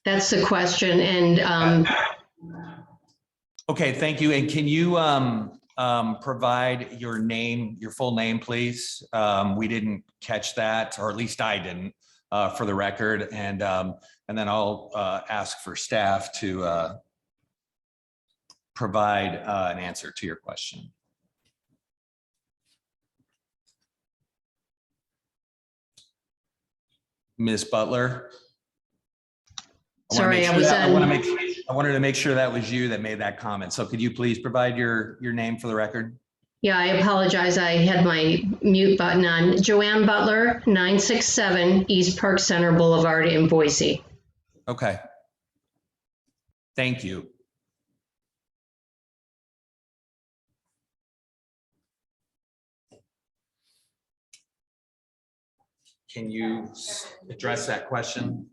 That's the question. And Okay, thank you. And can you provide your name, your full name, please? We didn't catch that, or at least I didn't, for the record. And then I'll ask for staff to provide an answer to your question. Ms. Butler. sorry, I wanted to make sure that was you that made that comment. So could you please provide your name for the record? yeah, I apologize. I had my mute button on. Joanne Butler, 967 East Park Center Boulevard in Boise. Okay. Thank you. Can you address that question?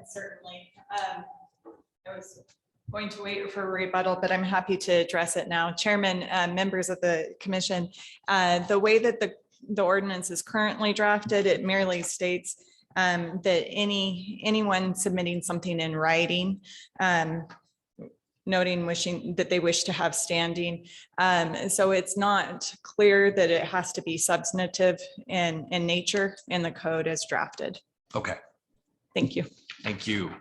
Certainly. I was going to wait for a rebuttal, but I'm happy to address it now. Chairman, members of the commission, the way that the ordinance is currently drafted, it merely states that anyone submitting something in writing, wishing that they wish to have standing. So it's not clear that it has to be substantive in nature in the code as drafted. Okay. Thank you. Thank you.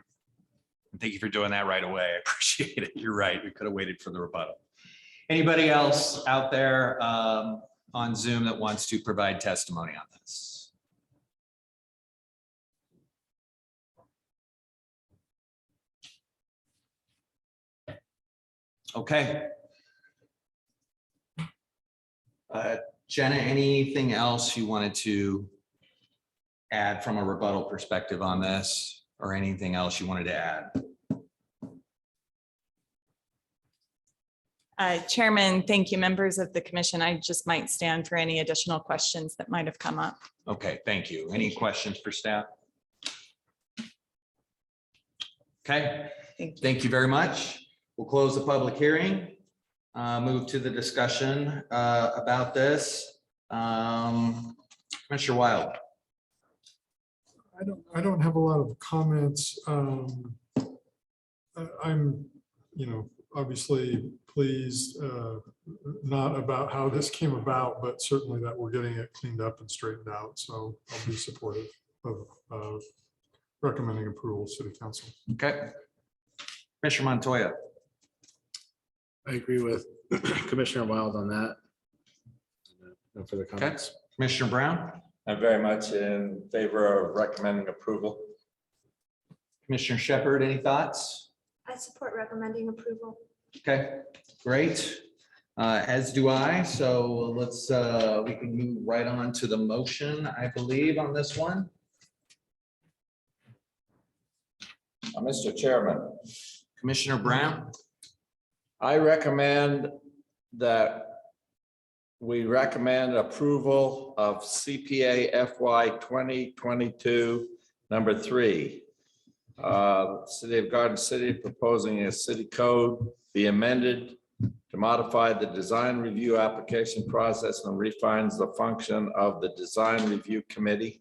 And thank you for doing that right away. I appreciate it. You're right. We could have waited for the rebuttal. Anybody else out there on Zoom that wants to provide testimony on this? Okay. Jenna, anything else you wanted to add from a rebuttal perspective on this, or anything else you wanted to add? Chairman, thank you. Members of the commission, I just might stand for any additional questions that might have come up. Okay, thank you. Any questions for staff? Okay, thank you very much. We'll close the public hearing, move to the discussion about this. Commissioner Wild. I don't have a lot of comments. I'm, obviously pleased, not about how this came about, but certainly that we're getting it cleaned up and straightened out. So I'll be supportive of recommending approval, City Council. Okay. Commissioner Montoya. I agree with Commissioner Wild on that. No further comments. Commissioner Brown. I'm very much in favor of recommending approval. Commissioner Shepherd, any thoughts? I support recommending approval. Okay, great. As do I. So let's, we can move right on to the motion, I believe, on this one. Mr. Chairman, Commissioner Brown. I recommend that we recommend approval of CPA FY 2022 #3. City of Garden City proposing a city code be amended to modify the design review application process and refines the function of the design review committee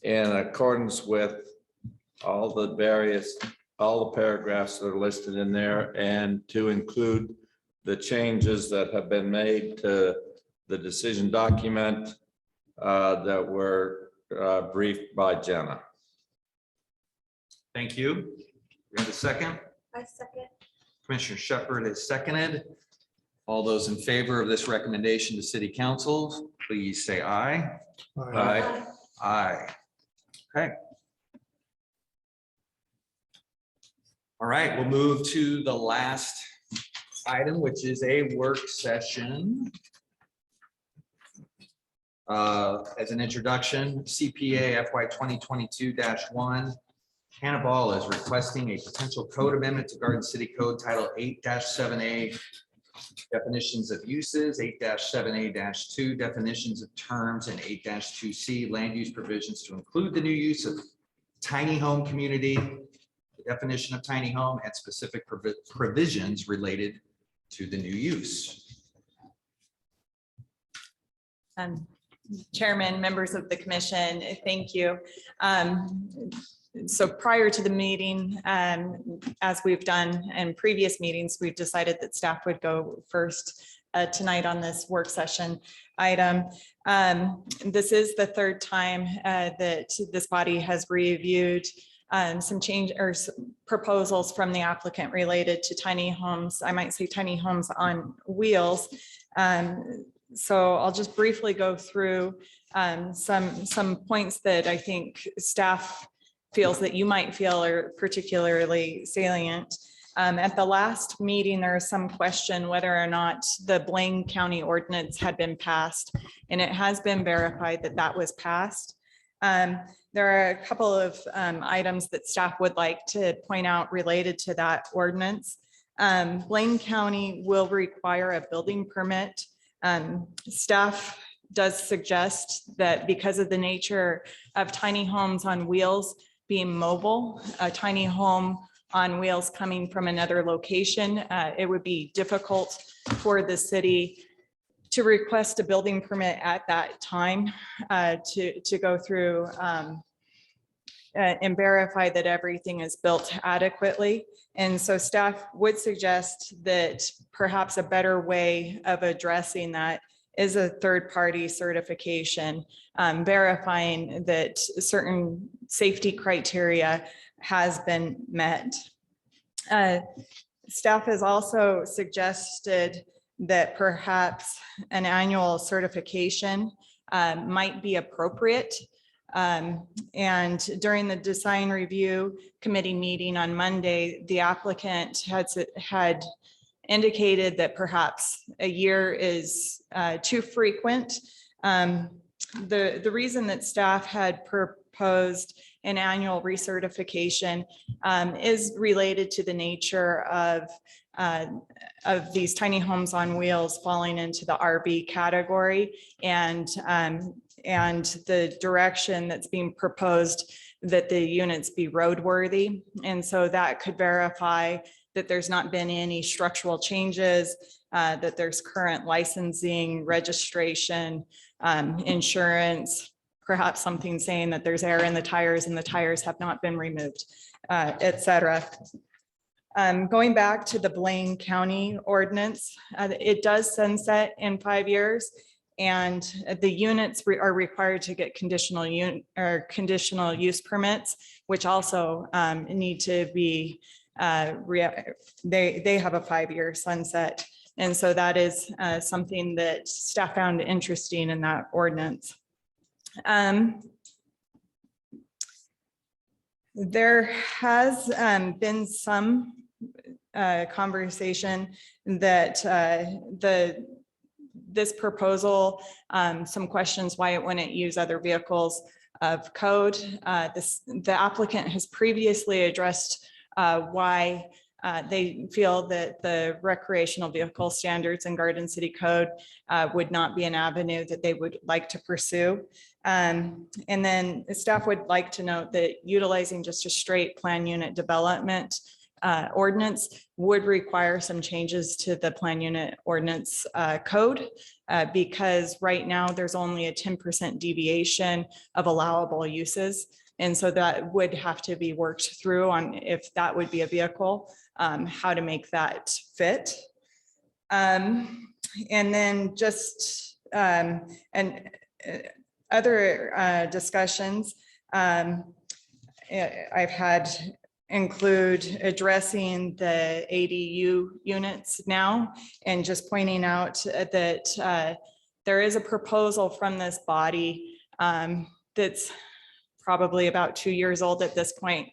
in accordance with all the paragraphs that are listed in there, and to include the changes that have been made to the decision document that were briefed by Jenna. Thank you. We have a second. I second. Commissioner Shepherd is seconded. All those in favor of this recommendation to City Council, please say aye. Aye. Aye. Okay. All right, we'll move to the last item, which is a work session. As an introduction, CPA FY 2022-1. Hannibal is requesting a potential code amendment to Garden City Code Title 8-7A, definitions of uses, 8-7A-2, definitions of terms, and 8-2C, land use provisions to include the new use of tiny home community, the definition of tiny home, and specific provisions related to the new use. Chairman, members of the commission, thank you. So prior to the meeting, as we've done in previous meetings, we've decided that staff would go first tonight on this work session item. This is the third time that this body has reviewed some change or proposals from the applicant related to tiny homes. I might say tiny homes on wheels. So I'll just briefly go through some points that I think staff feels that you might feel are particularly salient. At the last meeting, there was some question whether or not the Blaine County ordinance had been passed, and it has been verified that that was passed. There are a couple of items that staff would like to point out related to that ordinance. Blaine County will require a building permit. Staff does suggest that because of the nature of tiny homes on wheels being mobile, a tiny home on wheels coming from another location, it would be difficult for the city to request a building permit at that time to go through and verify that everything is built adequately. And so staff would suggest that perhaps a better way of addressing that is a third-party certification, verifying that certain safety criteria has been met. Staff has also suggested that perhaps an annual certification might be appropriate. And during the design review committee meeting on Monday, the applicant had indicated that perhaps a year is too frequent. The reason that staff had proposed an annual recertification is related to the nature of these tiny homes on wheels falling into the RV category, and the direction that's being proposed that the units be roadworthy. And so that could verify that there's not been any structural changes, that there's current licensing, registration, insurance, perhaps something saying that there's air in the tires and the tires have not been removed, et cetera. Going back to the Blaine County ordinance, it does sunset in 5 years. And the units are required to get conditional use permits, which also need to be, they have a 5-year sunset. And so that is something that staff found interesting in that ordinance. There has been some conversation that this proposal, some questions why it wouldn't use other vehicles of code. The applicant has previously addressed why they feel that the recreational vehicle standards and Garden City Code would not be an avenue that they would like to pursue. And then the staff would like to note that utilizing just a straight plan unit development ordinance would require some changes to the plan unit ordinance code because right now there's only a 10% deviation of allowable uses. And so that would have to be worked through on if that would be a vehicle, how to make that fit. And then just other discussions I've had include addressing the ADU units now and just pointing out that there is a proposal from this body that's probably about 2 years old at this point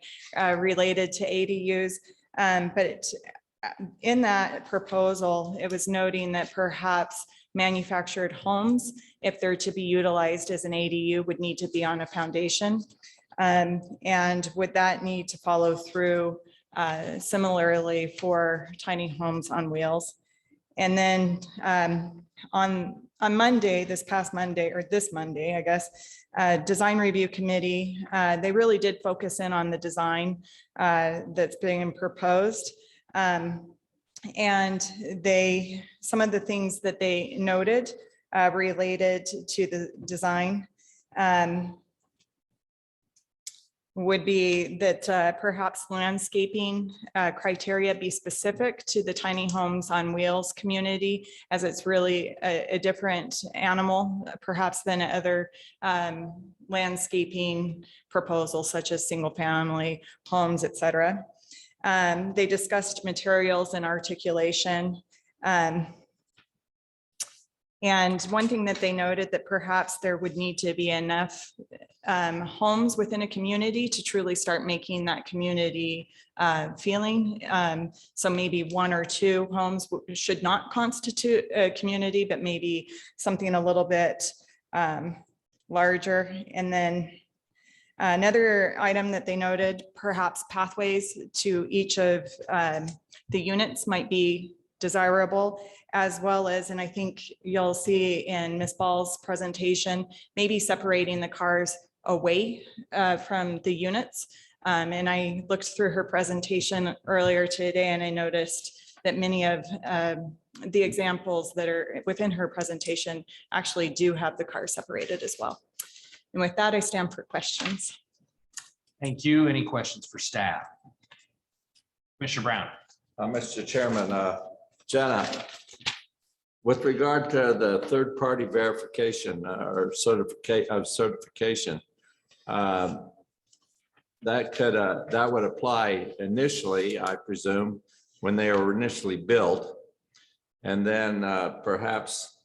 related to ADUs. But in that proposal, it was noting that perhaps manufactured homes, if they're to be utilized as an ADU, would need to be on a foundation. And would that need to follow through similarly for tiny homes on wheels? And then on Monday, this past Monday, or this Monday, I guess, Design Review Committee, they really did focus in on the design that's being proposed. And some of the things that they noted related to the design would be that perhaps landscaping criteria be specific to the tiny homes on wheels community, as it's really a different animal, perhaps than other landscaping proposals such as single family homes, et cetera. They discussed materials and articulation. And one thing that they noted that perhaps there would need to be enough homes within a community to truly start making that community feeling. So maybe 1 or 2 homes should not constitute a community, but maybe something a little bit larger. And then another item that they noted, perhaps pathways to each of the units might be desirable, as well as, and I think you'll see in Ms. Ball's presentation, maybe separating the cars away from the units. And I looked through her presentation earlier today and I noticed that many of the examples that are within her presentation actually do have the cars separated as well. And with that, I stand for questions. Thank you. Any questions for staff? Commissioner Brown. Mr. Chairman, Jenna, with regard to the third-party verification or certification, that would apply initially, I presume, when they were initially built. And then perhaps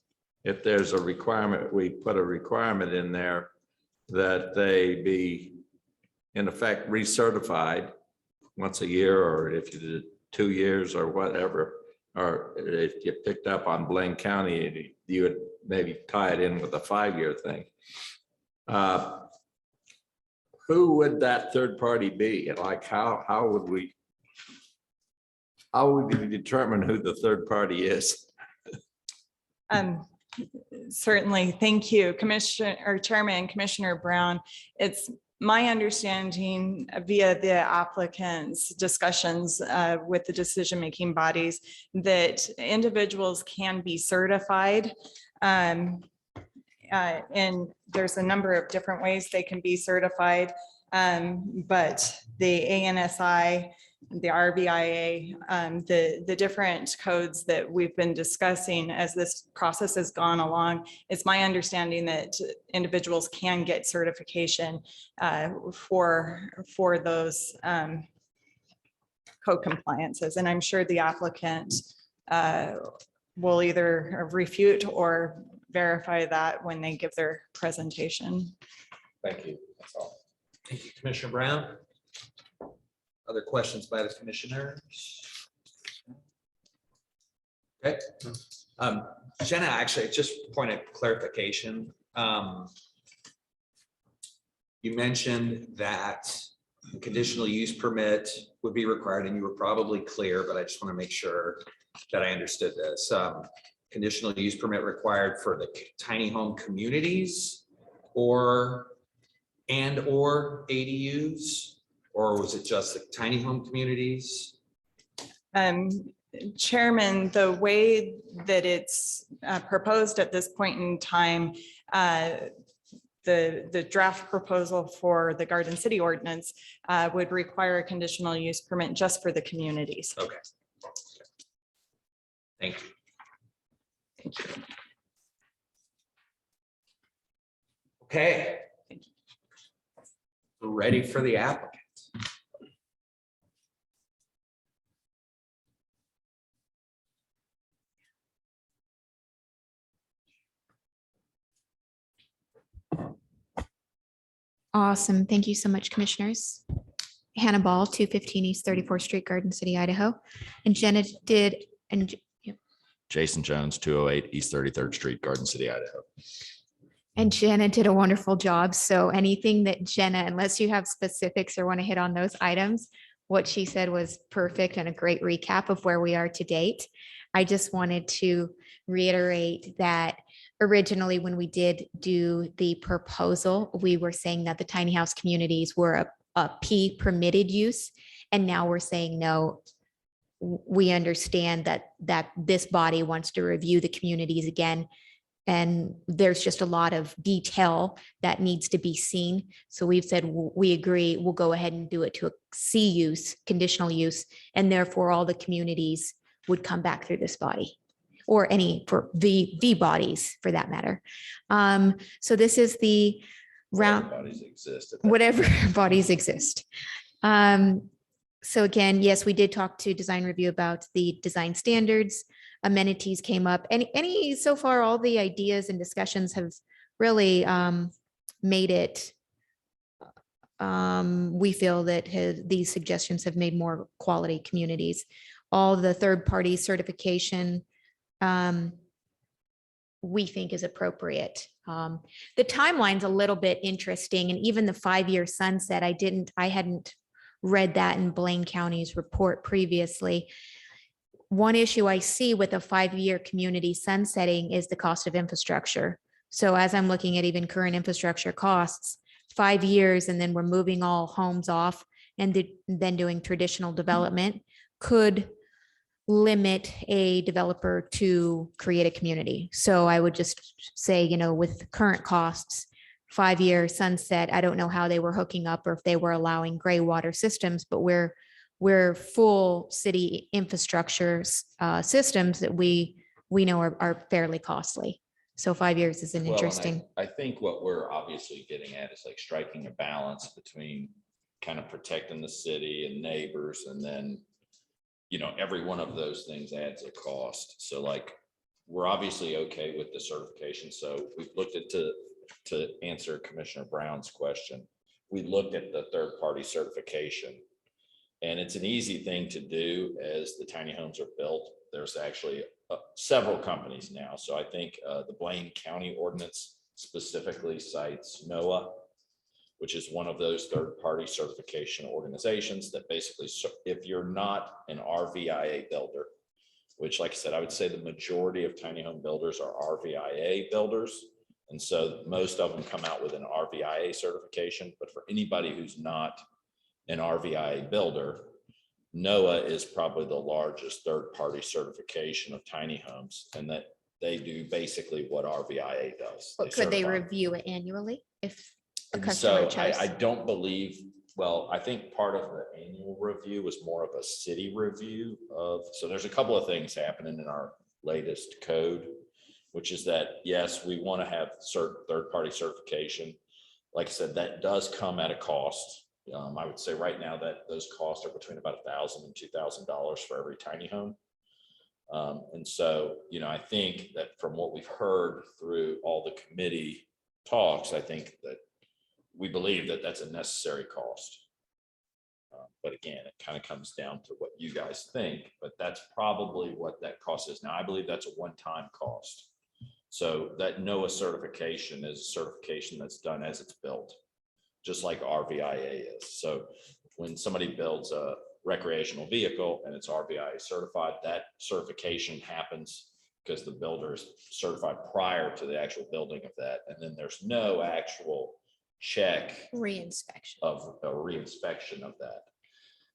if there's a requirement, we put a requirement in there that they be in effect recertified once a year, or if you did 2 years or whatever, or if you picked up on Blaine County, you would maybe tie it in with a 5-year thing. Who would that third party be? Like how would we determine who the third party is? Certainly, thank you, Commissioner or Chairman, Commissioner Brown. It's my understanding via the applicant's discussions with the decision-making bodies that individuals can be certified And there's a number of different ways they can be certified. But the ANSI, the RVIA, the different codes that we've been discussing as this process has gone along, it's my understanding that individuals can get certification for those code compliances. And I'm sure the applicant will either refute or verify that when they give their presentation. Thank you. That's all. Thank you, Commissioner Brown. Other questions by the commissioners? Okay. Jenna, actually, just point of clarification. You mentioned that a conditional use permit would be required, and you were probably clear, but I just want to make sure that I understood this. Conditional use permit required for the tiny home communities or ADUs, or was it just the tiny home communities? Chairman, the way that it's proposed at this point in time, the draft proposal for the Garden City ordinance would require a conditional use permit just for the communities. Okay. Thank you. Thank you. Okay. We're ready for the applicant. Awesome. Thank you so much, commissioners. Hannah Ball, 215 East 34th Street, Garden City, Idaho. And Jenna did, and Jason Jones, 208 East 33rd Street, Garden City, Idaho. And Jenna did a wonderful job. So anything that Jenna, unless you have specifics or want to hit on those items, what she said was perfect and a great recap of where we are to date. I just wanted to reiterate that originally when we did do the proposal, we were saying that the tiny house communities were a P permitted use. And now we're saying, no, we understand that this body wants to review the communities again. And there's just a lot of detail that needs to be seen. So we've said, we agree, we'll go ahead and do it to a C use, conditional use, and therefore all the communities would come back through this body or any for V bodies for that matter. So this is the round, Bodies exist. whatever bodies exist. So again, yes, we did talk to design review about the design standards. Amenities came up. Any so far, all the ideas and discussions have really made it. We feel that these suggestions have made more quality communities. All the third-party certification we think is appropriate. The timeline's a little bit interesting, and even the 5-year sunset, I hadn't read that in Blaine County's report previously. One issue I see with a 5-year community sunsetting is the cost of infrastructure. So as I'm looking at even current infrastructure costs, 5 years, and then we're moving all homes off and then doing traditional development could limit a developer to create a community. So I would just say, with current costs, 5-year sunset, I don't know how they were hooking up or if they were allowing gray water systems, but we're full city infrastructure systems that we know are fairly costly. So 5 years is an interesting. I think what we're obviously getting at is like striking a balance between kind of protecting the city and neighbors, and then, every one of those things adds a cost. So like, we're obviously okay with the certification. So we've looked at to answer Commissioner Brown's question, we looked at the third-party certification. And it's an easy thing to do as the tiny homes are built. There's actually several companies now. So I think the Blaine County ordinance specifically cites NOAA, which is one of those third-party certification organizations that basically, if you're not an RVIA builder, which like I said, I would say the majority of tiny home builders are RVIA builders. And so most of them come out with an RVIA certification, but for anybody who's not an RVIA builder, NOAA is probably the largest third-party certification of tiny homes, and that They do basically what RVIA does. But could they certify. review it annually if a And customer so I chose? don't believe, well, I think part of the annual review was more of a city review of, so there's a couple of things happening in our latest code, which is that, yes, we want to have certain third-party certification. Like I said, that does come at a cost. I would say right now that those costs are between about $1,000 and $2,000 for every tiny home. And so, I think that from what we've heard through all the committee talks, I think that we believe that that's a necessary cost. But again, it kind of comes down to what you guys think, but that's probably what that cost is. Now, I believe that's a one-time cost. So that NOAA certification is a certification that's done as it's built, just like RVIA is. So when somebody builds a recreational vehicle and it's RVIA certified, that certification happens because the builder is certified prior to the actual building of that. And then there's no actual check Reinspection. of a reinspection of that.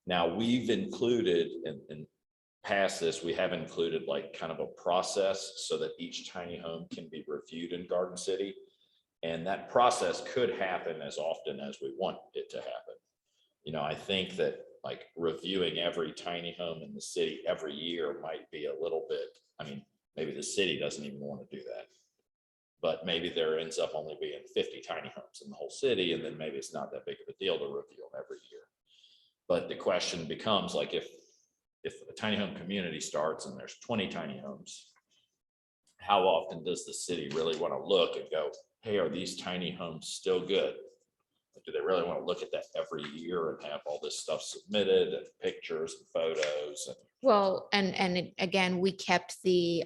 Now, we've included in past this, we have included like kind of a process so that each tiny home can be reviewed in Garden City. And that process could happen as often as we want it to happen. I think that like reviewing every tiny home in the city every year might be a little bit, maybe the city doesn't even want to do that. But maybe there ends up only being 50 tiny homes in the whole city, and then maybe it's not that big of a deal to review them every year. But the question becomes like, if a tiny home community starts and there's 20 tiny homes, how often does the city really want to look and go, hey, are these tiny homes still good? Do they really want to look at that every year and have all this stuff submitted and pictures and photos? Well, and again, we kept the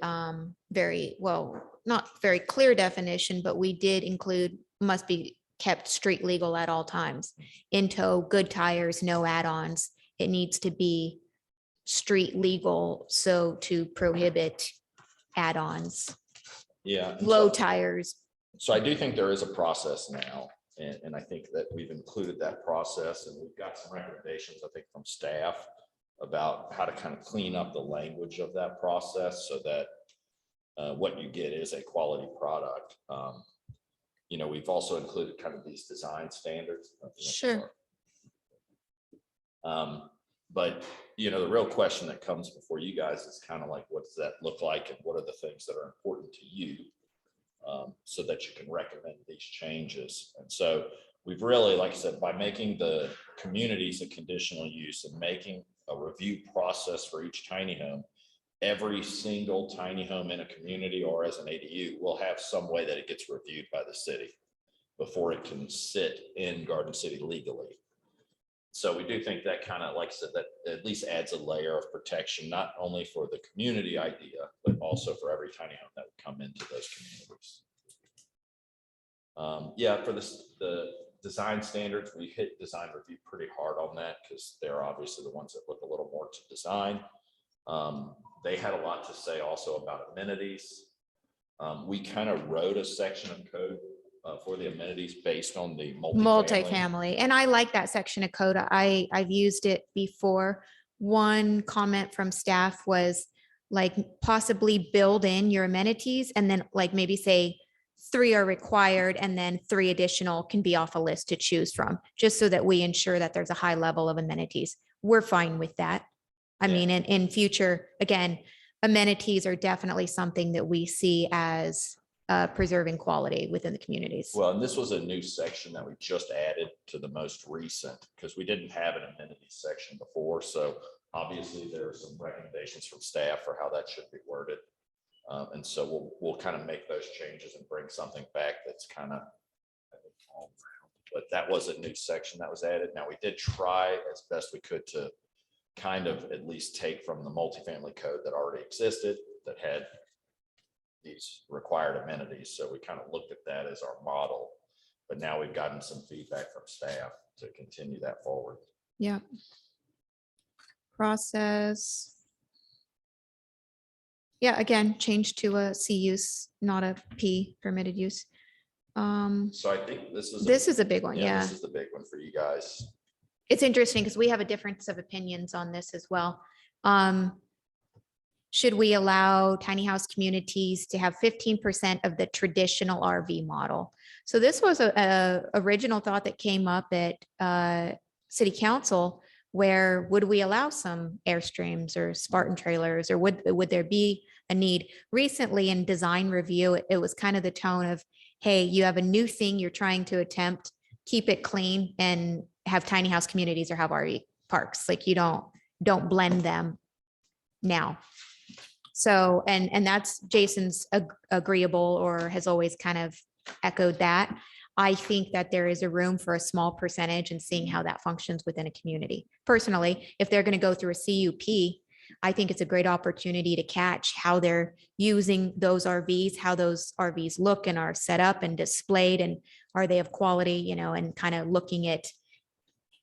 not very clear definition, but we did include must be kept street legal at all times. In tow, good tires, no add-ons. It needs to be street legal, so to prohibit add-ons, Yeah. low tires. So I do think there is a process now, and I think that we've included that process, and we've got some recommendations, I think, from staff about how to kind of clean up the language of that process so that what you get is a quality product. We've also included kind of these design standards. Sure. But the real question that comes before you guys is kind of like, what does that look like, and what are the things that are important to you, so that you can recommend these changes? And so we've really, like I said, by making the communities a conditional use and making a review process for each tiny home, every single tiny home in a community or as an ADU will have some way that it gets reviewed by the city before it can sit in Garden City legally. So we do think that kind of, like I said, that at least adds a layer of protection, not only for the community idea, but also for every tiny home that would come into those communities. For the design standards, we hit design review pretty hard on that because they're obviously the ones that look a little more to design. They had a lot to say also about amenities. We kind of wrote a section of code for the amenities based on the Multifamily. And I like that section of code. I've used it before. One comment from staff was like possibly build in your amenities and then like maybe say 3 are required and then 3 additional can be off a list to choose from, just so that we ensure that there's a high level of amenities. We're fine with that. I mean, in future, again, amenities are definitely something that we see as preserving quality within the communities. Well, and this was a new section that we just added to the most recent because we didn't have an amenities section before. So obviously there are some recommendations from staff for how that should be worded. And so we'll kind of make those changes and bring something back that's kind of, but that was a new section that was added. Now we did try as best we could to kind of at least take from the multifamily code that already existed that had these required amenities. So we kind of looked at that as our model, but now we've gotten some feedback from staff to continue that forward. Yeah. Process. Yeah, again, change to a C use, not a P permitted use. So I think this is a big one. Yeah. This is the big one for you guys. It's interesting because we have a difference of opinions on this as well. should we allow tiny house communities to have 15% of the traditional RV model? So this was a original thought that came up at city council, where would we allow some Airstreams or Spartan trailers, or would there be a need? Recently in design review, it was kind of the tone of, hey, you have a new thing you're trying to attempt, keep it clean and have tiny house communities or have RV parks. Like you don't blend them now. So, and that's Jason's agreeable, or has always kind of echoed that. I think that there is a room for a small percentage and seeing how that functions within a community. Personally, if they're going to go through a CUP, I think it's a great opportunity to catch how they're using those RVs, how those RVs look and are set up and displayed, and are they of quality, you know, and kind of looking at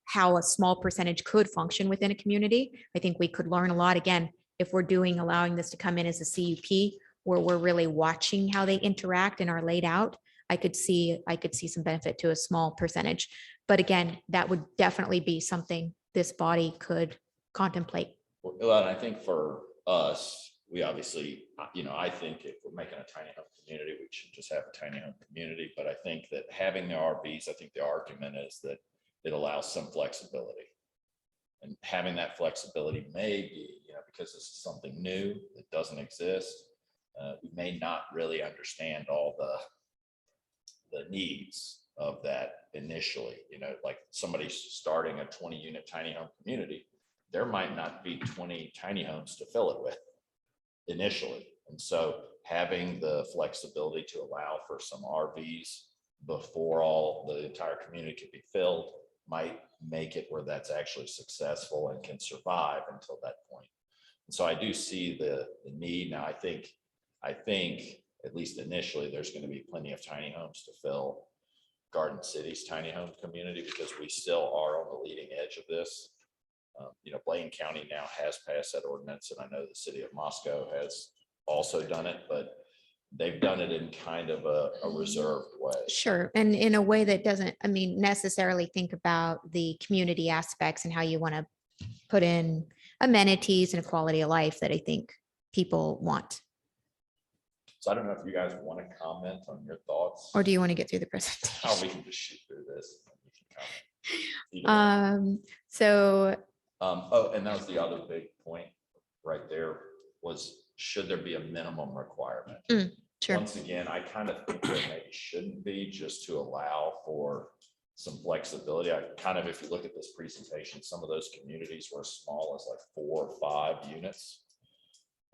how a small percentage could function within a community. I think we could learn a lot, again, if we're allowing this to come in as a CUP, where we're really watching how they interact and are laid out. I could see some benefit to a small percentage. But again, that would definitely be something this body could contemplate. Well, and I think for us, we obviously, you know, I think if we're making a tiny home community, we should just have a tiny home community. But I think that having the RVs, I think the argument is that it allows some flexibility. And having that flexibility may be, you know, because this is something new that doesn't exist, we may not really understand all the needs of that initially. You know, like somebody starting a 20-unit tiny home community, there might not be 20 tiny homes to fill it with initially. And so having the flexibility to allow for some RVs before the entire community can be filled might make it where that's actually successful and can survive until that point. And so I do see the need. Now, I think at least initially, there's going to be plenty of tiny homes to fill Garden City's tiny home community, because we still are on the leading edge of this. You know, Blaine County now has passed that ordinance, and I know the city of Moscow has also done it, but they've done it in kind of a reserved way. Sure. And in a way that doesn't, I mean, necessarily think about the community aspects and how you want to put in amenities and a quality of life that I think people want. So I don't know if you guys want to comment on your thoughts. Or do you want to get through the presentation? How we can just shoot through this. Oh, and that was the other big point right there, was should there be a minimum requirement? Sure. Once again, I kind of think there maybe shouldn't be, just to allow for some flexibility. I kind of, if you look at this presentation, some of those communities were as small as like 4 or 5 units.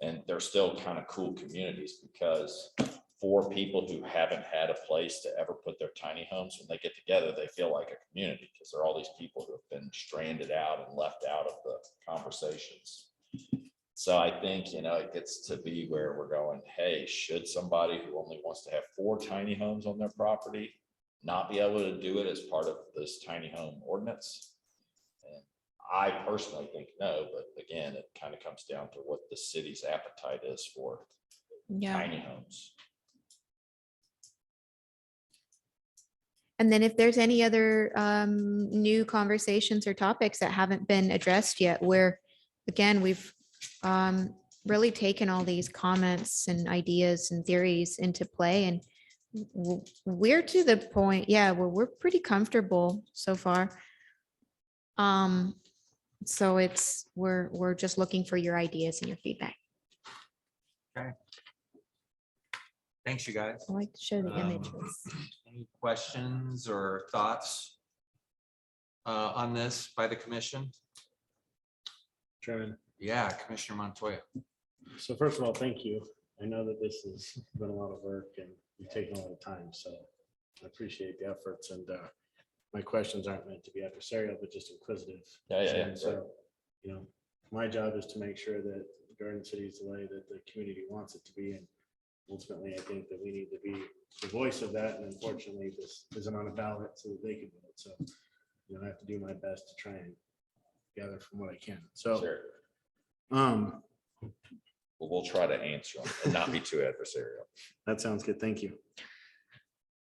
And they're still kind of cool communities, because for people who haven't had a place to ever put their tiny homes, when they get together, they feel like a community, because there are all these people who have been stranded out and left out of the conversations. So I think, you know, it gets to be where we're going, hey, should somebody who only wants to have 4 tiny homes on their property not be able to do it as part of this tiny home ordinance? And I personally think no, but again, it kind of comes down to what the city's appetite is for tiny homes. And then if there's any other new conversations or topics that haven't been addressed yet, where, again, we've really taken all these comments and ideas and theories into play, and we're to the point, where we're pretty comfortable so far. So we're just looking for your ideas and your feedback. Okay. Thanks, you guys. I like to show the images. Any questions or thoughts on this by the commission? Chairman. Yeah, Commissioner Montoya. So first of all, thank you. I know that this has been a lot of work and you've taken a lot of time, so I appreciate the efforts, and my questions aren't meant to be adversarial, but just inquisitive. Yeah. So, you know, my job is to make sure that Garden City is the way that the community wants it to be, and ultimately, I think that we need to be the voice of that, and unfortunately, this isn't on a ballot so that they can vote. So, you know, I have to do my best to try and gather from what I can. So, Sure. Well, we'll try to answer them and not be too adversarial. That sounds good. Thank you.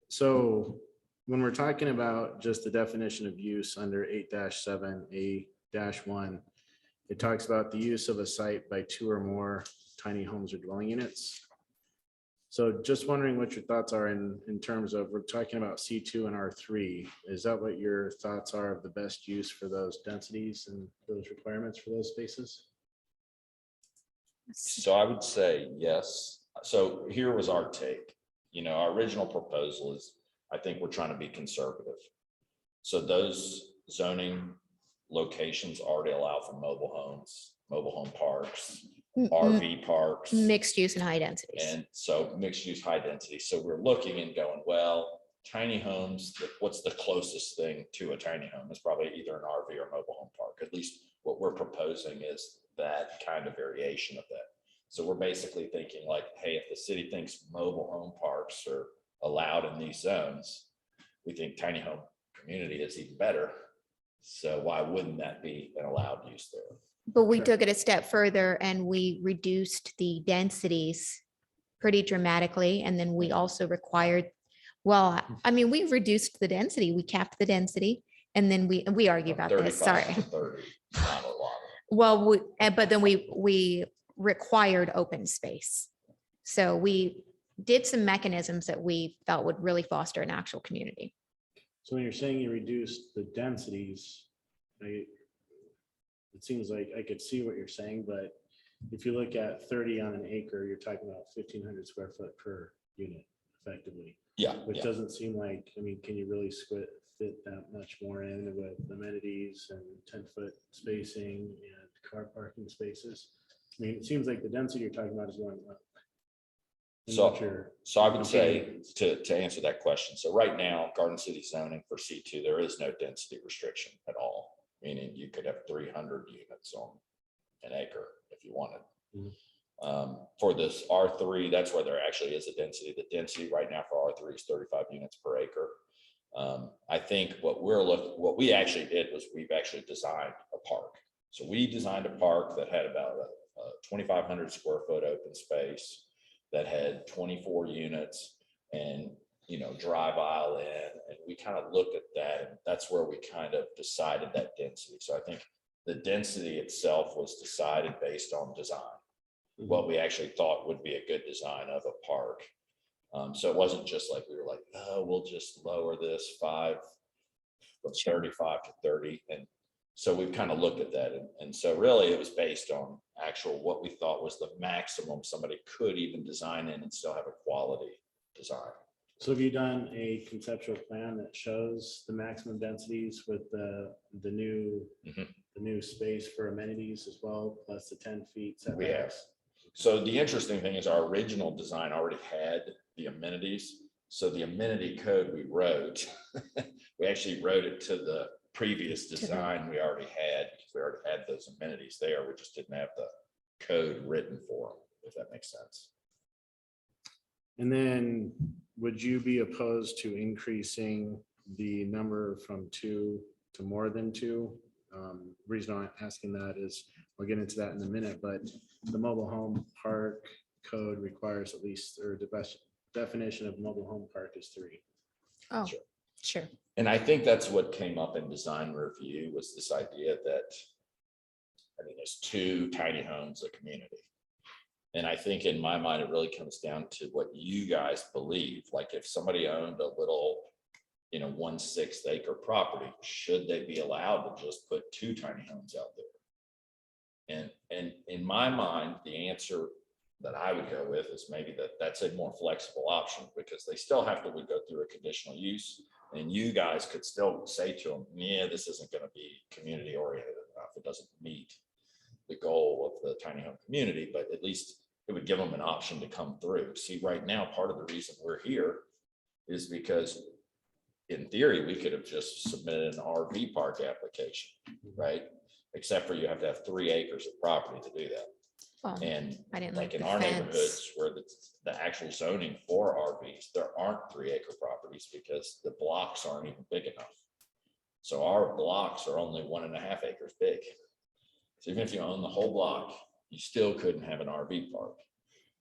So when we're talking about just the definition of use under 8-7A-1, it talks about the use of a site by 2 or more tiny homes or dwelling units. So just wondering what your thoughts are in terms of, we're talking about C2 and R3. Is that what your thoughts are of the best use for those densities and those requirements for those spaces? So I would say yes. So here was our take. You know, our original proposal is, I think we're trying to be conservative. So those zoning locations already allow for mobile homes, mobile home parks, RV parks. Mixed use and high densities. And so mixed use, high density. So we're looking and going, well, tiny homes, what's the closest thing to a tiny home? It's probably either an RV or mobile home park. At least what we're proposing is that kind of variation of that. So we're basically thinking like, hey, if the city thinks mobile home parks are allowed in these zones, we think tiny home community is even better. So why wouldn't that be an allowed use there? But we took it a step further and we reduced the densities pretty dramatically. And then we also required, well, I mean, we reduced the density, we capped the density. And then we argue about this, sorry. 35 to 30, not a lot. Well, but then we required open space. So we did some mechanisms that we felt would really foster an actual community. So when you're saying you reduced the densities, it seems like I could see what you're saying, but if you look at 30 on an acre, you're talking about 1,500 square foot per unit effectively. Yeah. Which yeah. doesn't seem like, I mean, can you really fit that much more in with amenities and 10-foot spacing and car parking spaces? I mean, it seems like the density you're talking about is going up. So I would say to answer that question. So right now, Garden City zoning for C2, there is no density restriction at all. Meaning you could have 300 units on an acre if you wanted. For this R3, that's where there actually is a density. The density right now for R3 is 35 units per acre. I think what we actually did was we've actually designed a park. So we designed a park that had about a 2,500 square foot open space that had 24 units and, you know, drive aisle in, and we kind of looked at that, and that's where we kind of decided that density. So I think the density itself was decided based on design, what we actually thought would be a good design of a park. So it wasn't just like we were like, oh, we'll just lower this 5 from 35 to 30. And so we've kind of looked at that. And so really it was based on actual what we thought was the maximum somebody could even design in and still have a quality design. So have you done a conceptual plan that shows the maximum densities with the new space for amenities as well, plus the 10 feet setbacks? We have. So the interesting thing is our original design already had the amenities. So the amenity code we wrote, we actually wrote it to the previous design we already had, because we already had those amenities there. We just didn't have the code written for them, if that makes sense. And then would you be opposed to increasing the number from 2 to more than 2? Reason I'm asking that is, we'll get into that in a minute, but the mobile home park code requires at least, or the best definition of mobile home park is 3. Oh, sure. And I think that's what came up in design review, was this idea that, I mean, there's 2 tiny homes, a community. And I think in my mind, it really comes down to what you guys believe. Like if somebody owned a little, 1/6 acre property, should they be allowed to just put 2 tiny homes out there? And in my mind, the answer that I would go with is maybe that's a more flexible option, because they still have to go through a conditional use. And you guys could still say to them, yeah, this isn't going to be community oriented enough. It doesn't meet the goal of the tiny home community, but at least it would give them an option to come through. See, right now, part of the reason we're here is because in theory, we could have just submitted an RV park application, right? Except for you have to have 3 acres of property to do that. Well, And I didn't like in the our fence. neighborhoods where the actual zoning for RVs, there aren't 3 acre properties because the blocks aren't even big enough. So our blocks are only 1.5 acres big. So even if you own the whole block, you still couldn't have an RV park.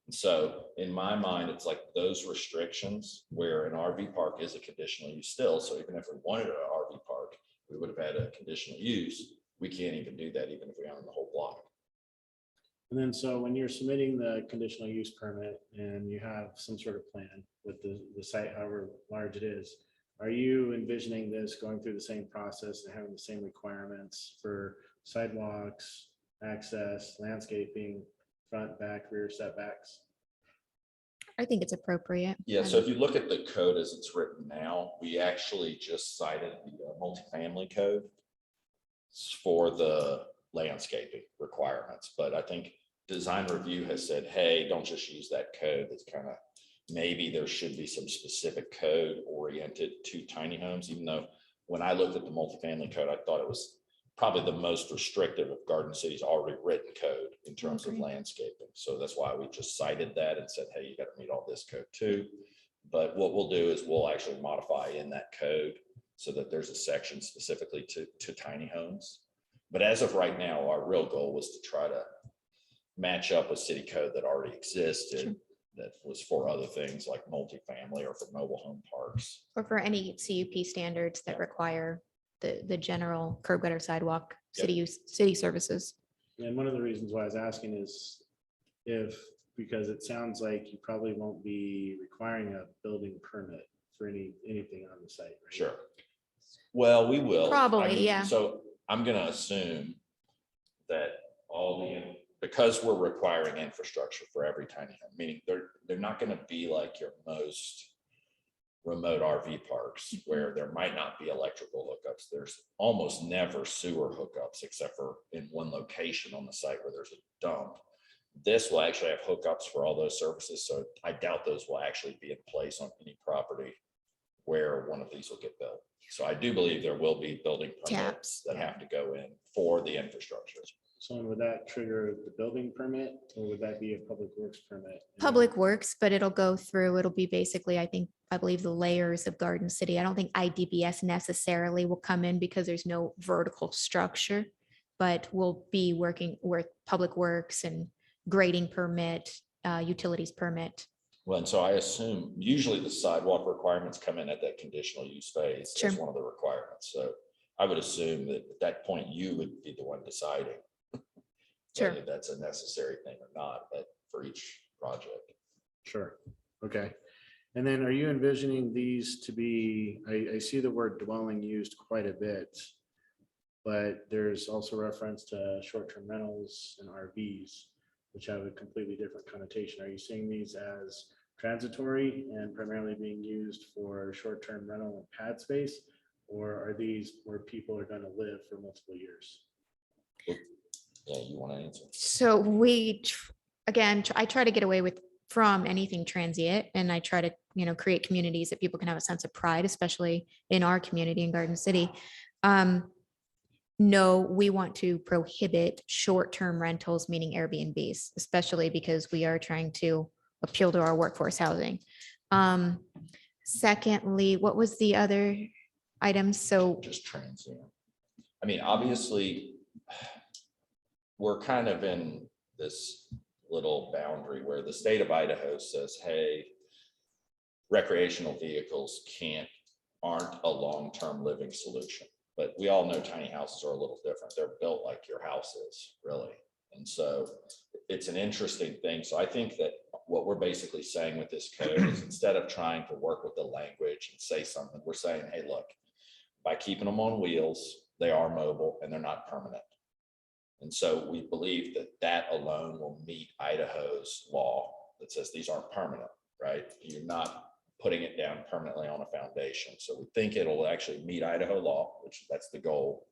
And so in my mind, it's like those restrictions where an RV park is a conditional use still. So even if we wanted an RV park, we would have had a conditional use. we can't even do that even if we own the whole block. And then, so when you're submitting the conditional use permit and you have some sort of plan with the site, however large it is, are you envisioning this going through the same process and having the same requirements for sidewalks, access, landscaping, front, back, rear setbacks? I think it's appropriate. Yeah, so if you look at the code as it's written now, we actually just cited the multifamily code for the landscaping requirements, but I think design review has said, hey, don't just use that code. It's kind of, maybe there should be some specific code oriented to tiny homes, even though when I looked at the multifamily code, I thought it was probably the most restrictive of Garden City's already written code in terms of landscaping. So that's why we just cited that and said, hey, you got to meet all this code too. But what we'll do is we'll actually modify in that code so that there's a section specifically to tiny homes. But as of right now, our real goal was to try to match up with city code that already existed. Sure. That was for other things like multifamily or for mobile home parks. Or for any CUP standards that require the general curb gutter sidewalk, city use, city services. And one of the reasons why I was asking is because it sounds like you probably won't be requiring a building permit for anything on the site, right? Sure. Well, we will. Probably, yeah. So I'm going to assume that because we're requiring infrastructure for every tiny home, meaning they're not going to be like your most remote RV parks where there might not be electrical hookups. There's almost never sewer hookups except for in one location on the site where there's a dump. This will actually have hookups for all those services. So I doubt those will actually be in place on any property where one of these will get built. So I do believe there will be building permits that have to go in for the infrastructure. So would that trigger the building permit or would that be a public works permit? Public works, but it'll go through, it'll be basically, I believe the layers of Garden City. I don't think IDBS necessarily will come in because there's no vertical structure, but we'll be working with public works and grading permit, utilities permit. Well, and so I assume usually the sidewalk requirements come in at that conditional use phase. Sure. As one of the requirements. So I would assume that at that point you would be the one deciding Sure. whether that's a necessary thing or not, but for each project. Sure. Okay. And then are you envisioning these to be, I see the word dwelling used quite a bit, but there's also reference to short-term rentals and RVs, which have a completely different connotation. Are you seeing these as transitory and primarily being used for short-term rental and pad space? Or are these where people are going to live for multiple years? Yeah, you want to answer? So again, I try to get away from anything transient, and I try to, create communities that people can have a sense of pride, especially in our community in Garden City. No, we want to prohibit short-term rentals, meaning Airbnbs, especially because we are trying to appeal to our workforce housing. Secondly, what was the other item? So just transient. I mean, obviously, we're kind of in this little boundary where the state of Idaho says, hey, recreational vehicles aren't a long-term living solution. But we all know tiny houses are a little different. They're built like your house is, really. And so it's an interesting thing. So I think that what we're basically saying with this code is instead of trying to work with the language and say something, we're saying, hey, look, by keeping them on wheels, they are mobile and they're not permanent. And so we believe that alone will meet Idaho's law that says these aren't permanent, right? You're not putting it down permanently on a foundation. So we think it'll actually meet Idaho law, which that's the goal.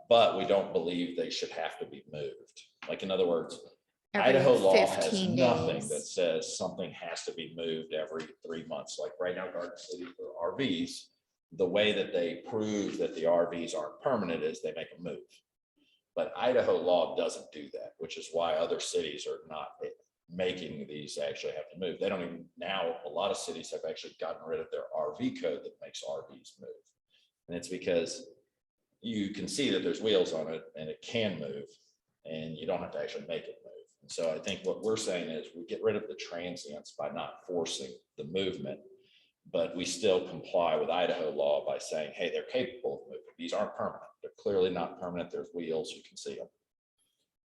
But we don't believe they should have to be moved. Like, in other words, Idaho law has nothing that says something has to be moved every 3 months. Like right now, Garden City for RVs, the way that they prove that the RVs aren't permanent is they make a move. But Idaho law doesn't do that, which is why other cities are not making these actually have to move. They don't even, now a lot of cities have actually gotten rid of their RV code that makes RVs move. And it's because you can see that there's wheels on it and it can move and you don't have to actually make it move. And so I think what we're saying is we get rid of the transients by not forcing the movement, but we still comply with Idaho law by saying, hey, they're capable of moving. These aren't permanent. They're clearly not permanent. There's wheels, you can see them.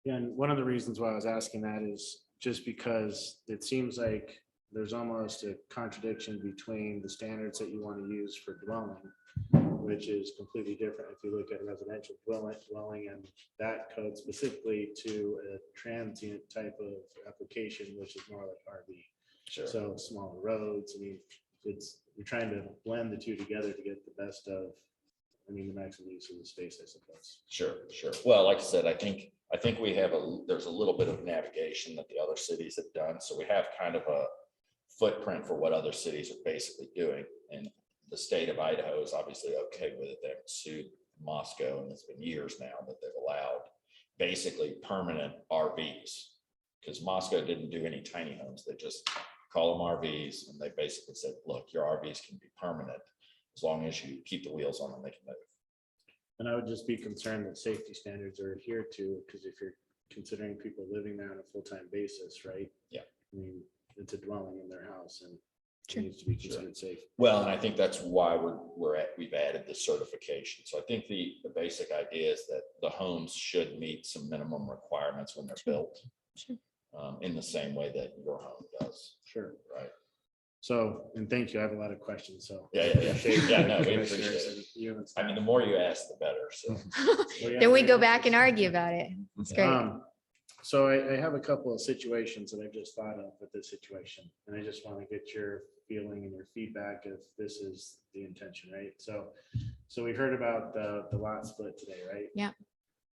Yeah, and one of the reasons why I was asking that is just because it seems like there's almost a contradiction between the standards that you want to use for dwelling, which is completely different if you look at residential dwelling and that code specifically to a transient type of application, which is more like RV. Sure. So smaller roads, I mean, you're trying to blend the two together to get the best of, the maximum use of the space, I suppose. Sure. Well, like I said, I think we have there's a little bit of navigation that the other cities have done. So we have kind of a footprint for what other cities are basically doing. And the state of Idaho is obviously okay with it. They haven't sued Moscow, and it's been years now that they've allowed basically permanent RVs. Because Moscow didn't do any tiny homes. They just call them RVs, and they basically said, look, your RVs can be permanent as long as you keep the wheels on them, they can move. And I would just be concerned that safety standards are adhered to, because if you're considering people living there on a full-time basis, right? Yeah. It's a dwelling in their house and Sure. it needs to be considered safe. Well, and I think that's why we've added the certification. So I think the basic idea is that the homes should meet some minimum requirements when they're built. Sure. In the same way that your home does. Sure. Right. So, and thank you. I have a lot of questions, so. Yeah. Yeah, no, we appreciate it. I mean, the more you ask, the better, so. Then we go back and argue about it. It's great. So I have a couple of situations that I've just thought of with this situation, and I just want to get your feeling and your feedback if this is the intention, right? So we heard about the lot split today, right? Yeah.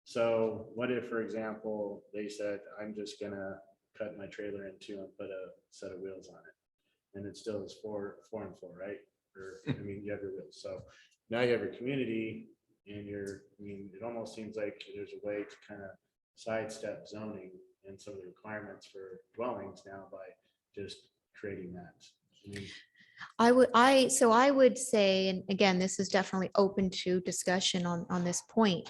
So what if, for example, they said, I'm just gonna cut my trailer in two and put a set of wheels on it, and it still is four and four, right? Or, you have your wheels. So now you have your community and it almost seems like there's a way to kind of sidestep zoning and some of the requirements for dwellings now by just creating that. I would say, and again, this is definitely open to discussion on this point.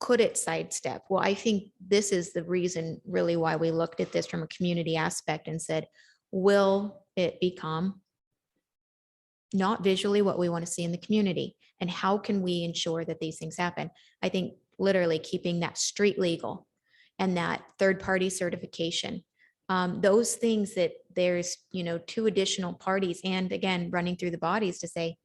Could it sidestep? Well, I think this is the reason really why we looked at this from a community aspect and said, will it become not visually what we want to see in the community? And how can we ensure that these things happen? I think literally keeping that street legal and that third-party certification, those things that there's, two additional parties, and again, running through the bodies to say,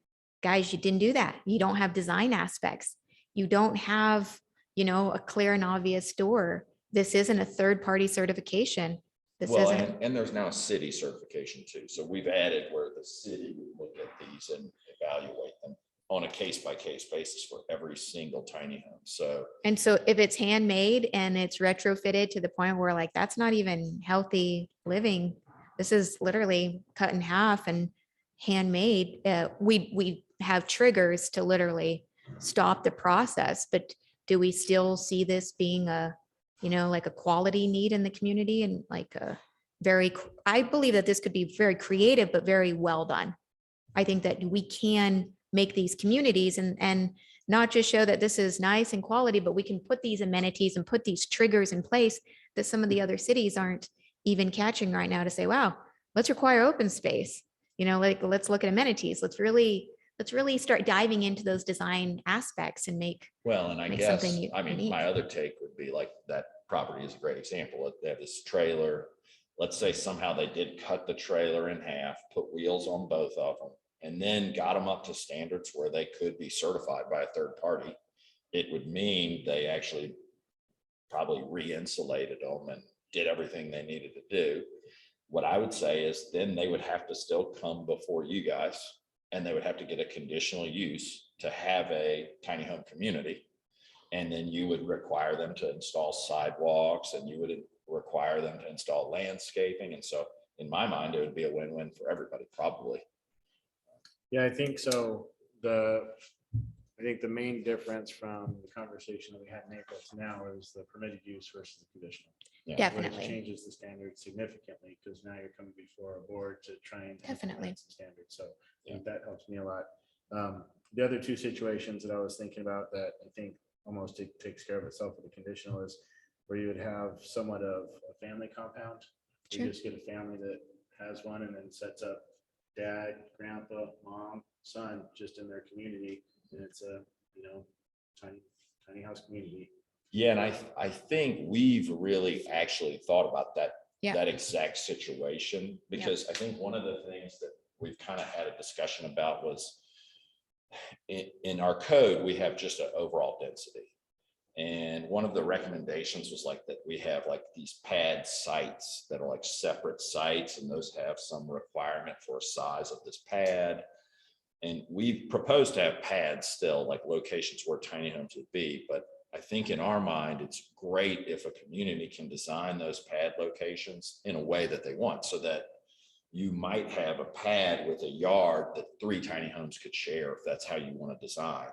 guys, you didn't do that. You don't have design aspects. You don't have, a clear and obvious door. This isn't a third-party certification. This Well, isn't. and there's now a city certification too. So we've added where the city would look at these and evaluate them on a case-by-case basis for every single tiny home. So. And so if it's handmade and it's retrofitted to the point where like, that's not even healthy living, this is literally cut in half and handmade, we have triggers to literally stop the process. But do we still see this being a, like a quality need in the community and like a I believe that this could be very creative, but very well done. I think that we can make these communities and not just show that this is nice and quality, but we can put these amenities and put these triggers in place that some of the other cities aren't even catching right now to say, wow, let's require open space. Let's look at amenities. Let's really start diving into those design aspects and make. Well, and I make guess, something unique. my other take would be like that property is a great example. They have this trailer. Let's say somehow they did cut the trailer in half, put wheels on both of them, and then got them up to standards where they could be certified by a third party. It would mean they actually probably re-insulated them and did everything they needed to do. What I would say is then they would have to still come before you guys, and they would have to get a conditional use to have a tiny home community. And then you would require them to install sidewalks, and you would require them to install landscaping. And so in my mind, it would be a win-win for everybody, probably. Yeah, I think so. I think the main difference from the conversation that we had in April to now is the permitted use versus the conditional. Yeah. Definitely. Which changes the standard significantly, because now you're coming before a board to try and Definitely. implement some standards. So I think that helps me a lot. The other two situations that I was thinking about that I think almost takes care of itself with the conditional is where you would have somewhat of a family compound. Sure. You just get a family that has one and then sets up dad, grandpa, mom, son, just in their community. And it's a, tiny house community. Yeah, and I think we've really actually thought about that, Yeah. that exact situation, because I think one of the things that we've kind of had a discussion about was in our code, we have just an overall density. And one of the recommendations was like that we have like these pad sites that are like separate sites, and those have some requirement for size of this pad. And we've proposed to have pads still, like locations where tiny homes would be, but I think in our mind, it's great if a community can design those pad locations in a way that they want, so that you might have a pad with a yard that 3 tiny homes could share if that's how you want to design,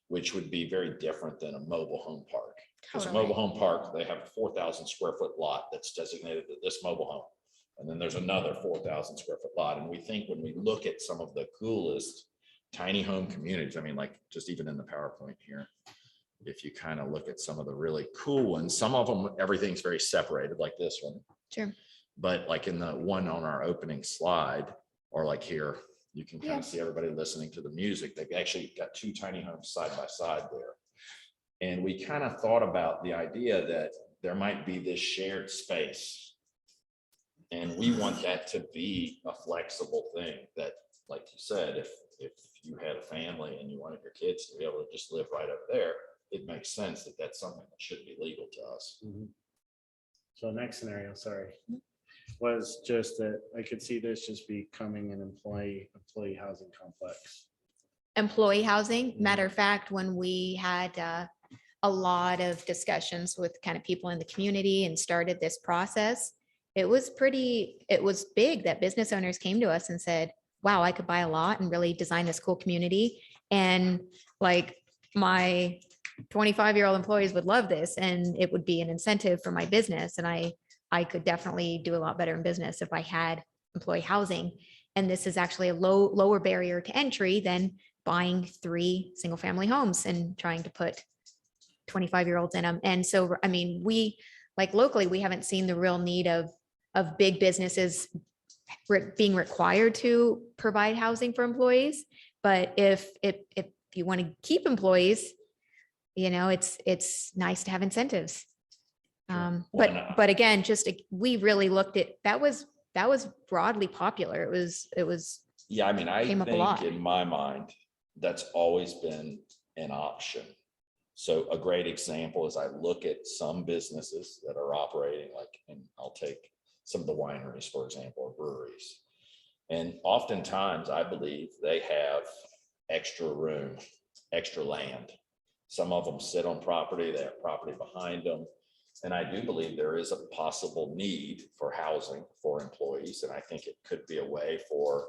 which would be very different than a mobile home park. Because a mobile home park, they have a 4,000 square foot lot that's designated to this mobile home. And then there's another 4,000 square foot lot. And we think when we look at some of the coolest tiny home communities, I mean, like just even in the PowerPoint here, if you kind of look at some of the really cool ones, some of them, everything's very separated like this one. Sure. But like in the one on our opening slide, or like here, you can kind of see everybody listening to the music. They've actually got 2 tiny homes side by side there. And we kind of thought about the idea that there might be this shared space. And we want that to be a flexible thing that, like you said, if you had a family and you wanted your kids to be able to just live right over there, it makes sense that that's something that should be legal to us. So next scenario, sorry, was just that I could see this just becoming an employee housing complex. Employee housing. Matter of fact, when we had a lot of discussions with kind of people in the community and started this process, it was big that business owners came to us and said, wow, I could buy a lot and really design this cool community. And like my 25-year-old employees would love this, and it would be an incentive for my business. And I could definitely do a lot better in business if I had employee housing. And this is actually a lower barrier to entry than buying 3 single family homes and trying to put 25-year-olds in them. And so, I mean, we like locally, we haven't seen the real need of big businesses being required to provide housing for employees. But if you want to keep employees, you know, it's nice to have incentives. But again, we really looked at, that was broadly popular. It was. Yeah, I mean, I came up a think lot. in my mind, that's always been an option. So a great example is I look at some businesses that are operating like, and I'll take some of the wineries, for example, or breweries. And oftentimes I believe they have extra room, extra land. Some of them sit on property, they have property behind them. And I do believe there is a possible need for housing for employees. And I think it could be a way for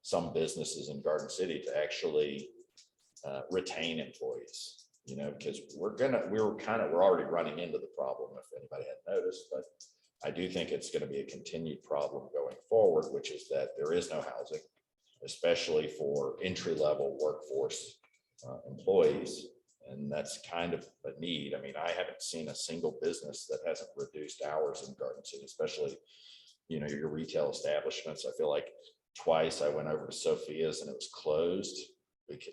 some businesses in Garden City to actually retain employees, you know, because we're already running into the problem, if anybody had noticed, but I do think it's going to be a continued problem going forward, which is that there is no housing, especially for entry-level workforce employees. And that's kind of a need. I mean, I haven't seen a single business that hasn't reduced hours in Garden City, especially, you know, your retail establishments. I feel like twice I went over to Sophia's and it was closed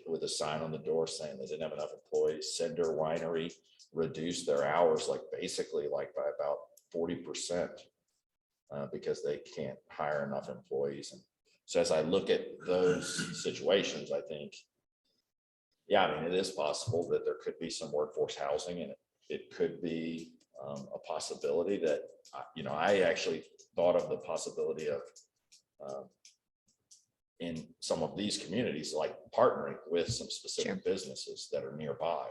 with a sign on the door saying they didn't have enough employees. Cinder Winery reduced their hours basically by about 40% because they can't hire enough employees. And so as I look at those situations, I think, yeah, I mean, it is possible that there could be some workforce housing, and it could be a possibility that, you know, I actually thought of the possibility of in some of these communities, like partnering with some specific businesses that are nearby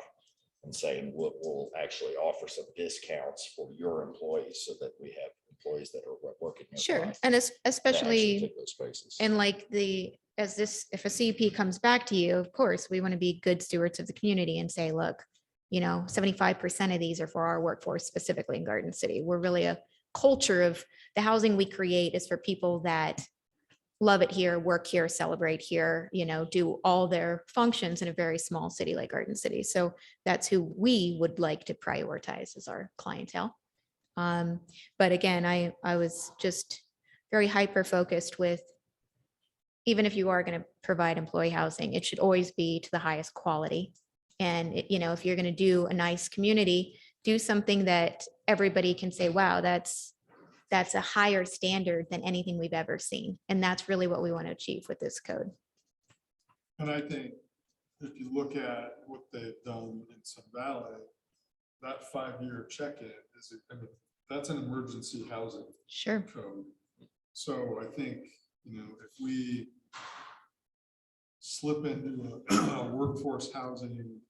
and saying, we'll actually offer some discounts for your employees so that we have employees that are working nearby. Sure. And especially take those spaces. and like if a CUP comes back to you, of course, we want to be good stewards of the community and say, look, you know, 75% of these are for our workforce, specifically in Garden City. We're really a culture of the housing we create is for people that love it here, work here, celebrate here, you know, do all their functions in a very small city like Garden City. So that's who we would like to prioritize as our clientele. But again, I was just very hyper focused with, even if you are going to provide employee housing, it should always be to the highest quality And, if you're going to do a nice community, do something that everybody can say, wow, that's a higher standard than anything we've ever seen. And that's really what we want to achieve with this code. And I think if you look at what they've done in Sun Valley, that 5-year check-in is, that's an emergency housing Sure. code. So I think, if we slip into a workforce housing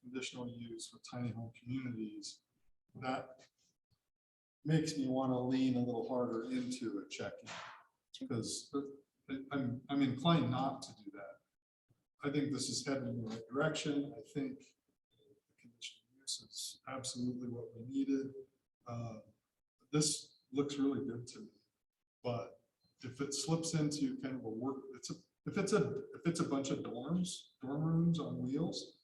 conditional use with tiny home communities, that makes me want to lean a little harder into a check-in, because I'm inclined not to do that. I think this is heading in the right direction. I think the conditional use is absolutely what we needed. This looks really good to me, but if it slips into kind of a work, if it's a bunch of dorm rooms on wheels,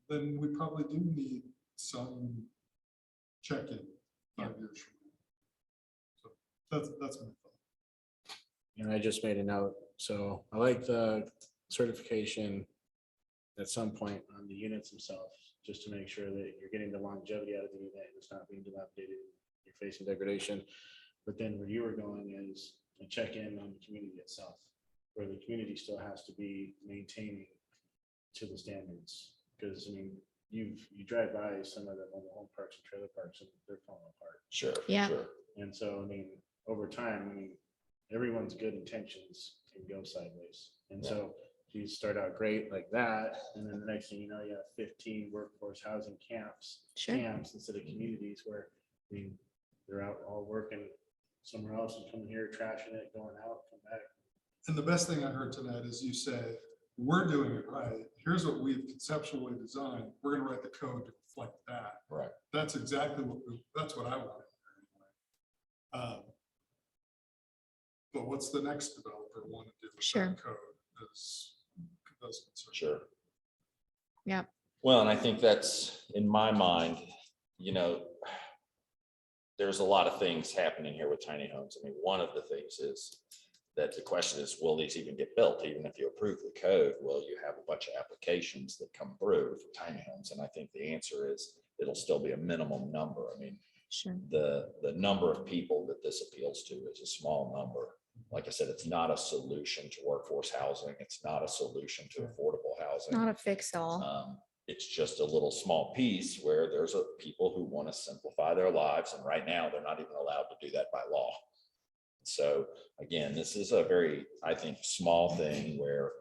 then we probably do need some check-in 5 years from now. So that's my thought. And I just made a note. So I like the certification at some point on the units themselves, just to make sure that you're getting the longevity out of the unit and it's not being dilapidated, you're facing degradation. But then where you were going is a check-in on the community itself, where the community still has to be maintaining to the standards. Because I mean, you drive by some of the mobile home parks and trailer parks and they're falling apart. Sure. Yeah. Sure. And so, I mean, over time, I mean, everyone's good intentions can go sideways. And so you start out great like that. And then the next thing you know, you have 15 workforce housing camps instead of communities where, I mean, they're out all working somewhere else and coming here, trashing it, going out, come back. And the best thing I heard tonight is you say, we're doing it right. Here's what we've conceptually designed. We're going to write the code to reflect that. Right. That's exactly that's what I want. But what's the next developer want to do with that code? Sure. Yeah. Well, and I think that's, in my mind, there's a lot of things happening here with tiny homes. I mean, one of the things is that the question is, will these even get built? Even if you approve the code, will you have a bunch of applications that come through for tiny homes? And I think the answer is it'll still be a minimum number. I mean, the number of people that this appeals to is a small number. Like I said, it's not a solution to workforce housing. It's not a solution to affordable housing. Not a fix-all. It's just a little small piece where there's people who want to simplify their lives. And right now they're not even allowed to do that by law. So again, this is a very, I think, small thing where,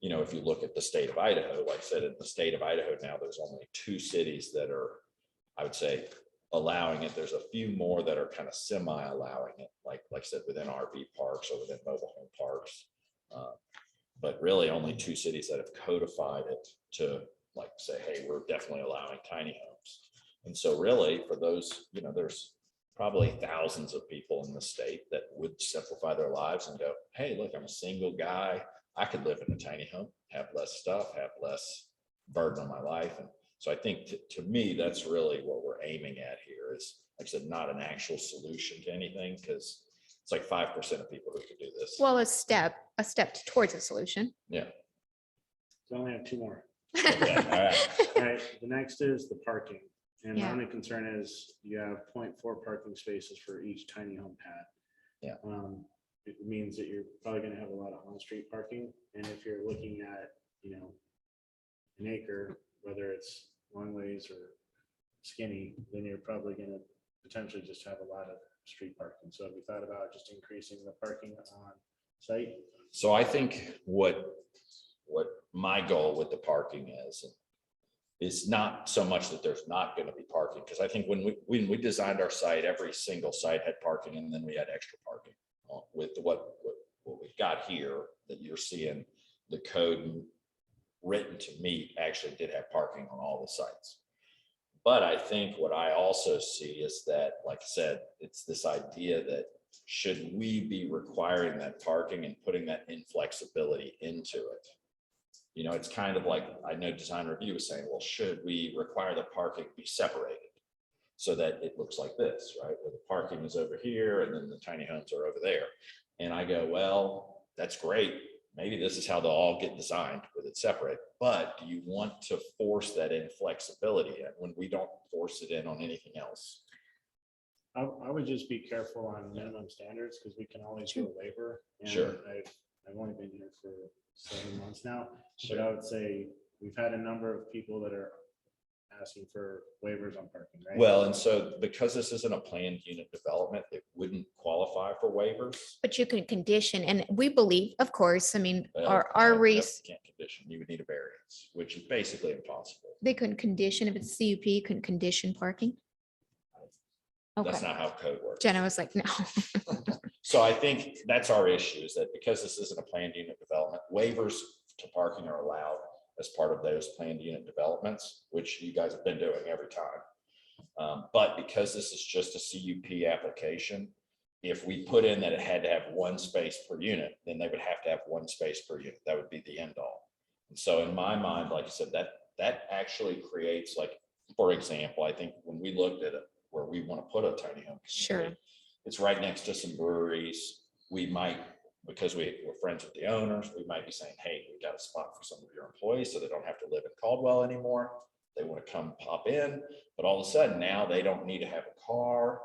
if you look at the state of Idaho, like I said, in the state of Idaho now, there's only 2 cities that are, I would say, allowing it. There's a few more that are kind of semi-allowing it, like I said, within RV parks or within mobile home parks. But really only 2 cities that have codified it to say, hey, we're definitely allowing tiny homes. And so really for those, there's probably thousands of people in the state that would simplify their lives and go, hey, look, I'm a single guy. I could live in a tiny home, have less stuff, have less burden on my life. And so I think to me, that's really what we're aiming at here is, like I said, not an actual solution to anything, because it's like 5% of people who could do this. Well, a step towards a solution. Yeah. So I only have 2 more. Okay, all right. All right, the next is the parking. And Yeah. my only concern is you have 0.4 parking spaces for each tiny home pad. Yeah. It means that you're probably going to have a lot of on-street parking. And if you're looking at, an acre, whether it's long ways or skinny, then you're probably going to potentially just have a lot of street parking. So have you thought about just increasing the parking on site? So I think what my goal with the parking is not so much that there's not going to be parking, because I think when we designed our site, every single site had parking, and then we had extra parking. With what we've got here that you're seeing, the code written to meet actually did have parking on all the sites. But I think what I also see is that, like I said, it's this idea that should we be requiring that parking and putting that inflexibility into it? It's kind of like, I know Design Review was saying, well, should we require the parking be separated so that it looks like this, right? Where the parking is over here and then the tiny homes are over there. And I go, well, that's great. Maybe this is how they'll all get designed with it separate. but do you want to force that in flexibility in when we don't force it in on anything else? I would just be careful on minimum standards because we can always do a waiver. And Sure. I've only been here for 7 months now, but I would say we've had a number of people that are asking for waivers on parking, right? Well, and so because this isn't a planned unit development, it wouldn't qualify for waivers. But you can condition, and we believe, of course, I mean, Well, our no, race, Can't condition, you would need a variance, which is basically impossible. they couldn't condition, if it's CUP, couldn't condition parking. That's Okay, not how code works. Jenna was like, no. So I think that's our issue, is that because this isn't a planned unit development, waivers to parking are allowed as part of those planned unit developments, which you guys have been doing every time. But because this is just a CUP application, if we put in that it had to have one space per unit, then they would have to have one space per unit. That would be the end all. And so in my mind, like I said, that actually creates, like, for example, I think when we looked at it, where we want to put a tiny home community, Sure. it's right next to some breweries. We might, because we're friends with the owners, we might be saying, hey, we got a spot for some of your employees so they don't have to live in Caldwell anymore. They want to come pop in, but all of a sudden now they don't need to have a car.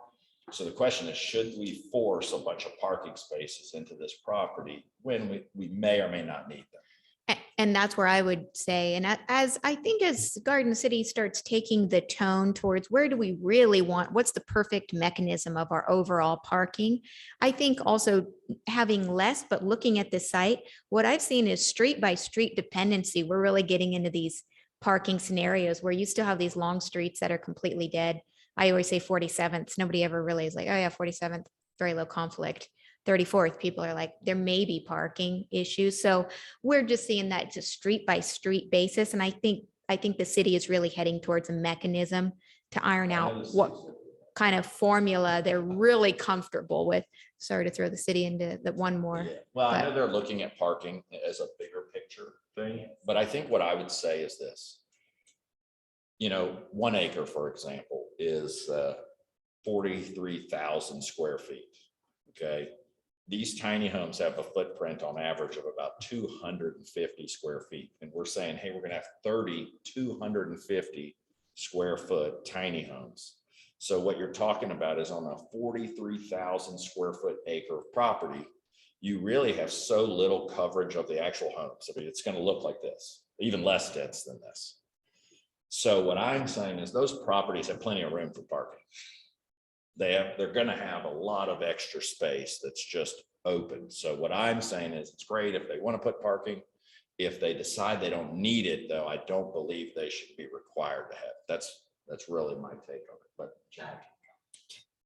So the question is, should we force a bunch of parking spaces into this property when we may or may not need them? And that's where I would say, and as I think as Garden City starts taking the tone towards where do we really want, what's the perfect mechanism of our overall parking? I think also having less, but looking at the site, what I've seen is street by street dependency. We're really getting into these parking scenarios where you still have these long streets that are completely dead. I always say 47th. Nobody ever really is like, oh yeah, 47th, very low conflict. 34th, people are like, there may be parking issues. So we're just seeing that just street by street basis. And I think the city is really heading towards a mechanism to iron out what kind of formula they're really comfortable with. Sorry to throw the city into the one more. Yeah. Well, I know but- they're looking at parking as a bigger picture thing, but I think what I would say is this. 1 acre, for example, is 43,000 square feet. Okay. These tiny homes have a footprint on average of about 250 square feet. And we're saying, hey, we're going to have 250 square foot tiny homes. So what you're talking about is on a 43,000 square foot acre of property, you really have so little coverage of the actual homes. I mean, it's going to look like this, even less dense than this. So what I'm saying is those properties have plenty of room for parking. They're going to have a lot of extra space that's just open. So what I'm saying is it's great if they want to put parking. If they decide they don't need it, though, I don't believe they should be required to have. That's really my take on it. But Jack.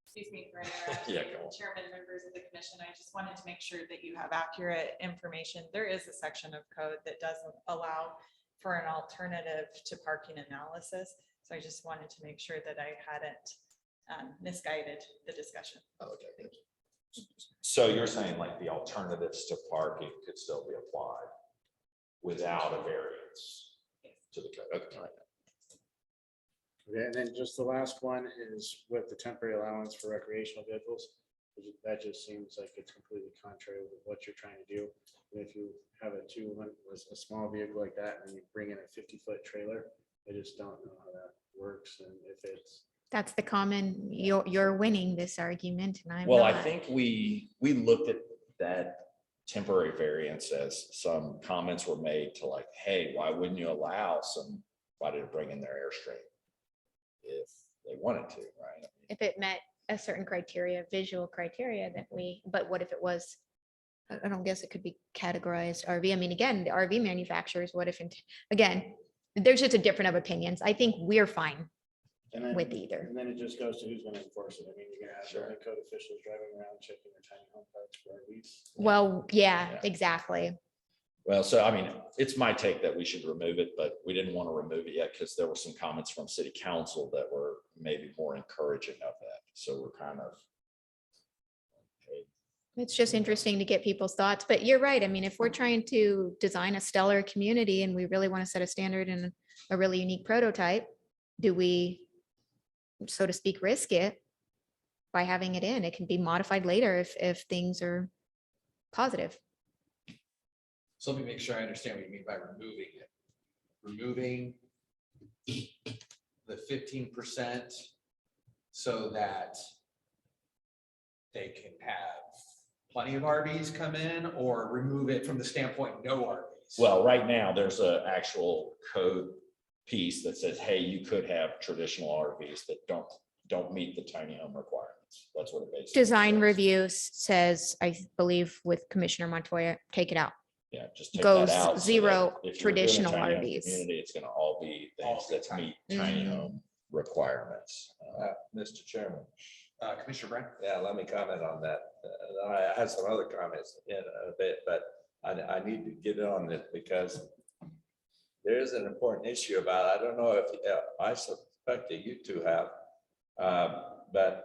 Excuse me for interrupting. Yeah, go on. Chairman, members of the commission, I just wanted to make sure that you have accurate information. There is a section of code that doesn't allow for an alternative to parking analysis. So I just wanted to make sure that I hadn't misguided the discussion. Okay. So you're saying like the alternatives to parking could still be applied without a variance to the code? Okay. Okay, and then just the last one is with the temporary allowance for recreational vehicles. That just seems like it's completely contrary with what you're trying to do. And if you have a small vehicle like that and you bring in a 50-foot trailer, I just don't know how that works. And if it's, That's the common, you're winning this argument and I'm Well, I not. think we looked at that temporary variance as some comments were made to like, hey, why wouldn't you allow somebody to bring in their Airstream if they wanted to, right? If it met a certain criteria, visual criteria but what if it was, I don't guess it could be categorized RV. I mean, again, the RV manufacturers, what if, again, there's just a different of opinions. I think we're fine and then, with either. and then it just goes to who's going to enforce it. I mean, you're going to have building code officials driving around checking their tiny home parks for RVs. Well, yeah, Yeah. exactly. Well, so I mean, it's my take that we should remove it, but we didn't want to remove it yet because there were some comments from city council that were maybe more encouraging of that. So we're kind of. It's just interesting to get people's thoughts, but you're right. I mean, if we're trying to design a stellar community and we really want to set a standard and a really unique prototype, do we, so to speak, risk it by having it in? It can be modified later if things are positive. So let me make sure I understand what you mean by removing it. removing the 15% so that they can have plenty of RVs come in, or remove it from the standpoint, no RVs? Well, right now, there's a actual code piece that says, hey, you could have traditional RVs that don't meet the tiny home requirements. That's what it basically Design says. review says, I believe with Commissioner Montoya, take it out. Yeah, just take Goes that out. so that zero if you're doing a traditional tiny home RVs. community, it's gonna all be things that meet tiny Mhm. home requirements. Mr. Chairman, Commissioner Brand? yeah, let me comment on that. I had some other comments in a bit, but I need to get on this because there is an important issue about, I don't know if, I suspect that you two have, but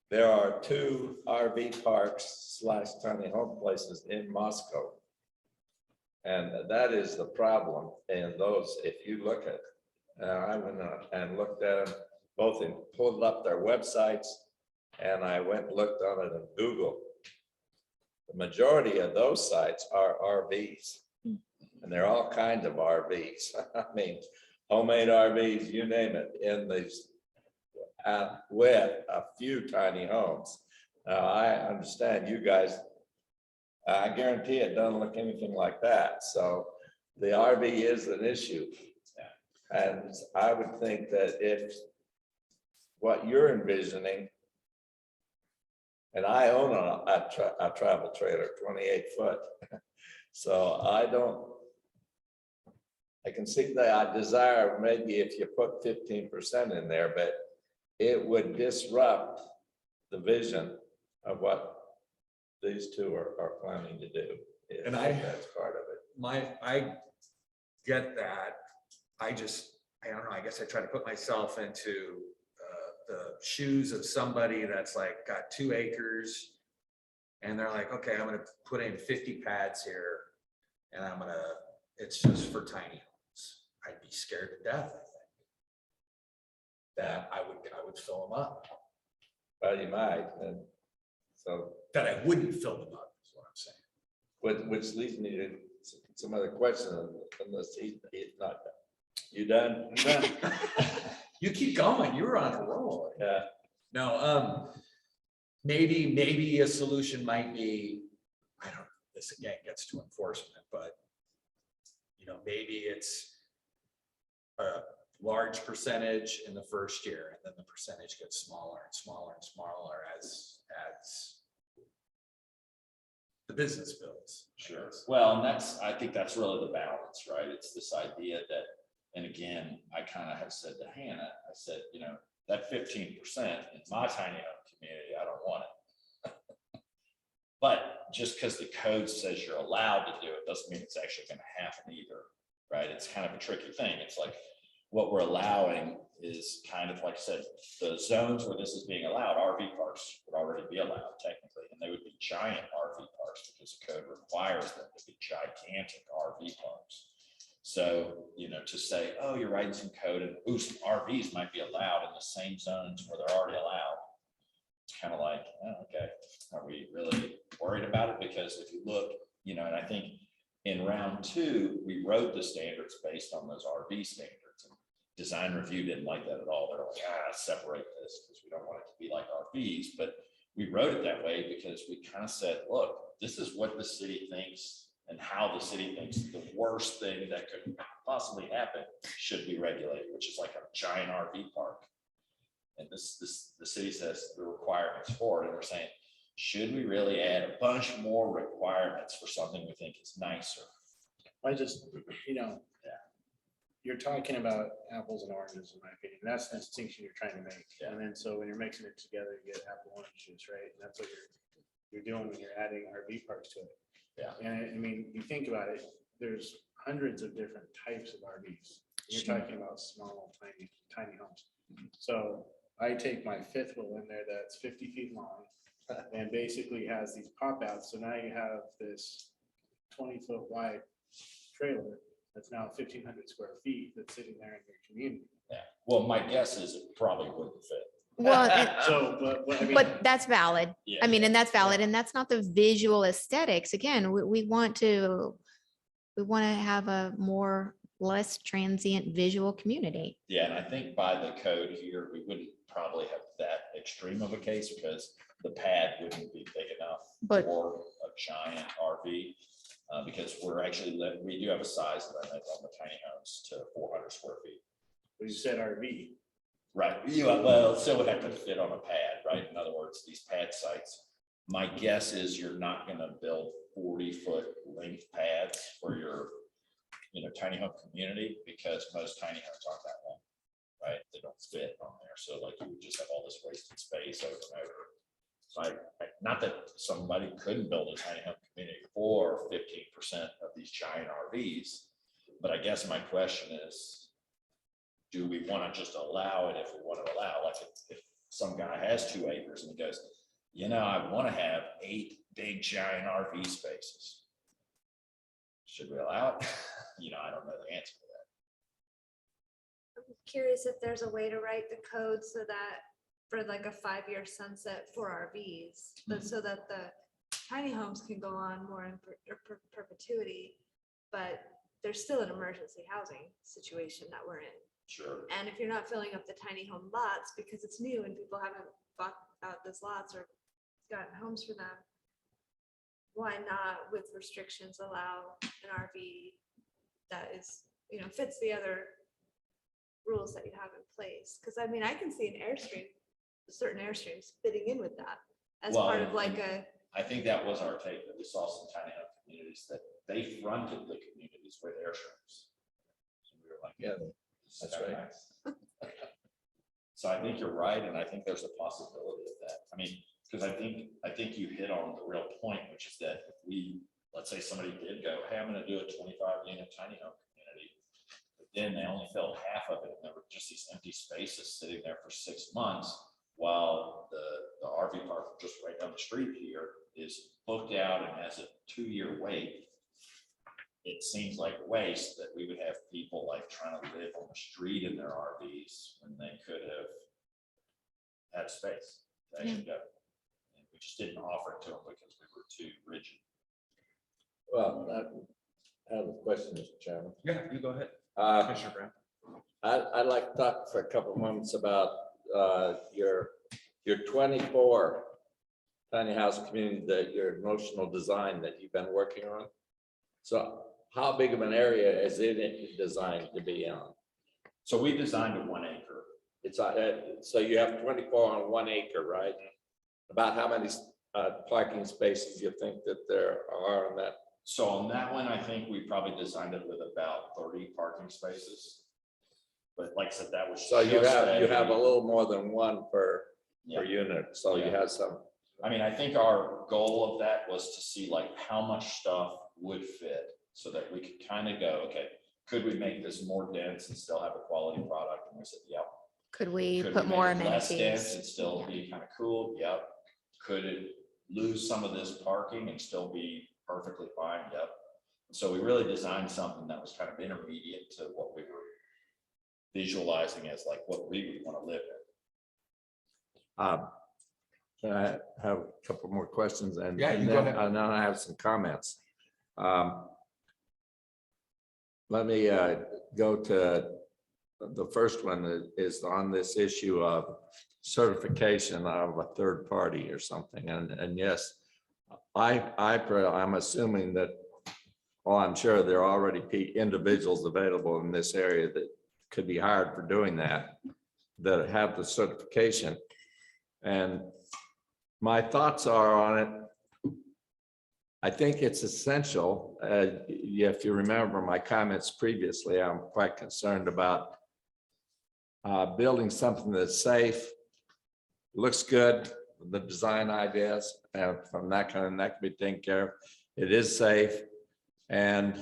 there are 2 RV parks / tiny home places in Moscow. And that is the problem. And those, if you look at, I went and looked at them both and pulled up their websites, and I went and looked on it in Google. The majority of those sites are RVs, and they're all kinds of RVs. I mean, homemade RVs, you name it, in these, with a few tiny homes. Now, I understand you guys, I guarantee it doesn't look anything like that. So the RV is an issue. And I would think that if what you're envisioning, and I own a travel trailer, 28 foot. So I can see that I desire maybe if you put 15% in there, but it would disrupt the vision of what these two are planning to do. And that's part of it. I get that. I don't know, I guess I try to put myself into the shoes of somebody that's like got 2 acres and they're like, okay, I'm gonna put in 50 pads here and it's just for tiny homes. I'd be scared to death, I think. That I would fill them up. Well, you might, and so. That I wouldn't fill them up, is what I'm saying. Which leads me to some other questions, unless he's not done. You done? I'm done. You keep going, you were on a roll. Yeah. No, maybe a solution might be, I don't know, this again gets to enforcement, but maybe it's a large percentage in the first year, and then the percentage gets smaller and smaller and smaller as the business builds. Sure. Well, and I think that's really the balance, right? It's this idea that, and again, I kind of have said to Hannah, I said, that 15% in my tiny home community, I don't want it. But just because the code says you're allowed to do it doesn't mean it's actually going to happen either, right? It's kind of a tricky thing. It's like what we're allowing is kind of like I said, the zones where this is being allowed, RV parks would already be allowed technically, and they would be giant RV parks because the code requires them to be gigantic RV parks. So, to say, oh, you're writing some code and ooh, some RVs might be allowed in the same zones where they're already allowed. It's kind of like, oh, okay, are we really worried about it? Because if you look, and I think in round 2, we wrote the standards based on those RV standards. And design review didn't like that at all. They're like, separate this because we don't want it to be like RVs. But we wrote it that way because we kind of said, look, this is what the city thinks and how the city thinks the worst thing that could possibly happen should be regulated, which is like a giant RV park. And the city says the requirements for it, and we're saying, should we really add a bunch more requirements for something we think is nicer? I just, you're talking about apples and oranges, in my opinion. That's the distinction you're trying to make. Yeah. And then so when you're mixing it together, you get apple orange juice, right? And that's what you're doing when you're adding RV parks to it. Yeah. And I mean, you think about it, there's hundreds of different types of RVs. You're talking about small, tiny homes. So I take my 5th wheel in there that's 50 feet long and basically has these pop outs. So now you have this 20-foot wide trailer that's now 1,500 square feet that's sitting there in your community. Yeah. Well, my guess is it probably wouldn't fit. Well, I mean, but that's valid. Yeah. I mean, and that's valid, and that's not the visual aesthetics. Again, we want to have a more less transient visual community. Yeah, and I think by the code here, we wouldn't probably have that extreme of a case because the pad wouldn't be big enough But- for a giant RV. Because we're actually, we do have a size limit on the tiny homes to 400 square feet. You said RV. Right, yeah, well, it still would have to fit on a pad, right? In other words, these pad sites. My guess is you're not gonna build 40-foot length pads for your, tiny home community because most tiny homes aren't that long, right? They don't fit on there. So like you would just have all this wasted space over and over. So not that somebody couldn't build a tiny home community for 15% of these giant RVs, but I guess my question is, do we want to just allow it if we want to allow, like if some guy has 2 acres and he goes, I want to have 8 big giant RV spaces. Should we allow it? I don't know the answer to that. I'm curious if there's a way to write the code so that for like a 5-year sunset for RVs, but so that the tiny homes can go on more in perpetuity, but there's still an emergency housing situation that we're in. Sure. And if you're not filling up the tiny home lots because it's new and people haven't bought out those lots or gotten homes for them, why not with restrictions allow an RV that is, fits the other rules that you have in place? Because I mean, I can see an Airstream, certain Airstreams fitting in with that as part of like I think that was our take, that we saw some tiny home communities that they fronted the communities with Airstreams. So we were like, yeah, that's right. Nice. So I think you're right, and I think there's a possibility of that. I mean, because I think you hit on the real point, which is that if we, let's say somebody did go, hey, I'm going to do a 25-unit tiny home community, but then they only filled half of it, and there were just these empty spaces sitting there for 6 months, while the RV park just right down the street here is booked out and has a 2-year wait. It seems like waste that we would have people like trying to live on the street in their RVs when they could have had space to actually go. And we just didn't offer it to them because we were too rigid. Well, I have a question, Mr. Chairman. Yeah, you go ahead. Commissioner Brown. I'd like to talk for a couple of moments about your 24 tiny house community, your notional design that you've been working on. So how big of an area is it designed to be on? So we designed a 1 acre. It's so you have 24 on 1 acre, right? About how many parking spaces you think that there are on that? So on that one, I think we probably designed it with about 30 parking spaces. But like I said, that was so you have a little more than one per unit. So Yeah. you have some. I mean, I think our goal of that was to see like how much stuff would fit so that we could kind of go, okay, could we make this more dense and still have a quality product? And we said, yep. Could we Could put we make more it less dense amenities? and still be kind of cool? Yep. Could it lose some of this parking and still be perfectly fine? Yep. So we really designed something that was kind of intermediate to what we were visualizing as like what we would want to live in. I have a couple more questions and Yeah, you and go then ahead. and then I have some comments. Let me go to the first one is on this issue of certification of a third party or something. And yes, I'm assuming that, well, I'm sure there are already individuals available in this area that could be hired for doing that have the certification. And my thoughts are on it. I think it's essential. If you remember my comments previously, I'm quite concerned about building something that's safe, looks good, the design ideas, and from that kind of, that can be taken care of. It is safe. And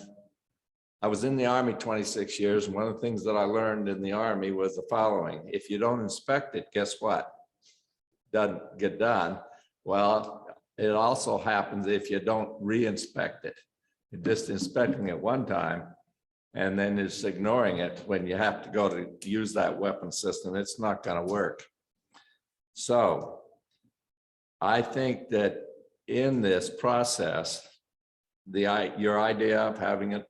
I was in the Army 26 years. And one of the things that I learned in the Army was the following: if you don't inspect it, guess what? Doesn't get done. Well, it also happens if you don't re-inspect it. You're just inspecting it one time and then it's ignoring it when you have to go to use that weapon system. It's not going to work. So I think that in this process, your idea of having it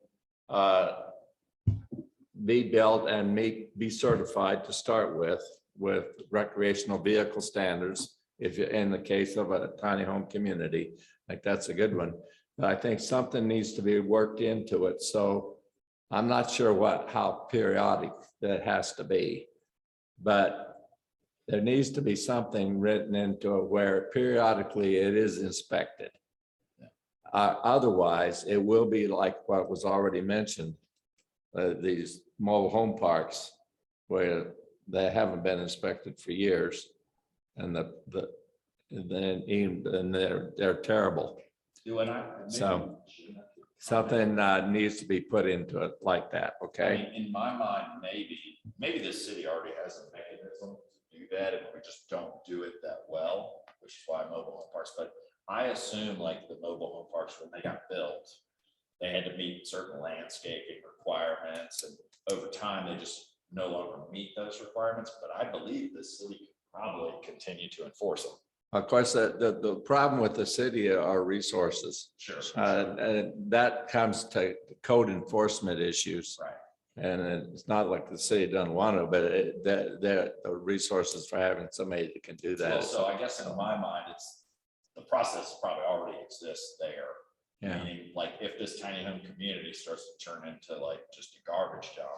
be built and be certified to start with recreational vehicle standards. If you're in the case of a tiny home community, like that's a good one. But I think something needs to be worked into it. So I'm not sure how periodic that has to be. But there needs to be something written into it where periodically it is inspected. Otherwise, it will be like what was already mentioned, these mobile home parks where they haven't been inspected for years, and they're terrible. So something needs to be put into it like that. I Okay. mean, in my mind, maybe the city already has a mechanism to do that, and we just don't do it that well, which is why mobile home parks, but I assume like the mobile home parks, when they got built, they had to meet certain landscaping requirements, and over time, they just no longer meet those requirements, but I believe the city could probably continue to enforce them. Of course, the problem with the city are resources. Sure. And that comes to code enforcement issues. Right. And it's not like the city doesn't want to, but the resources for having somebody that can do that. Well, so I guess in my mind, the process probably already exists there. Yeah. Meaning, like, if this tiny home community starts to turn into like just a garbage dump,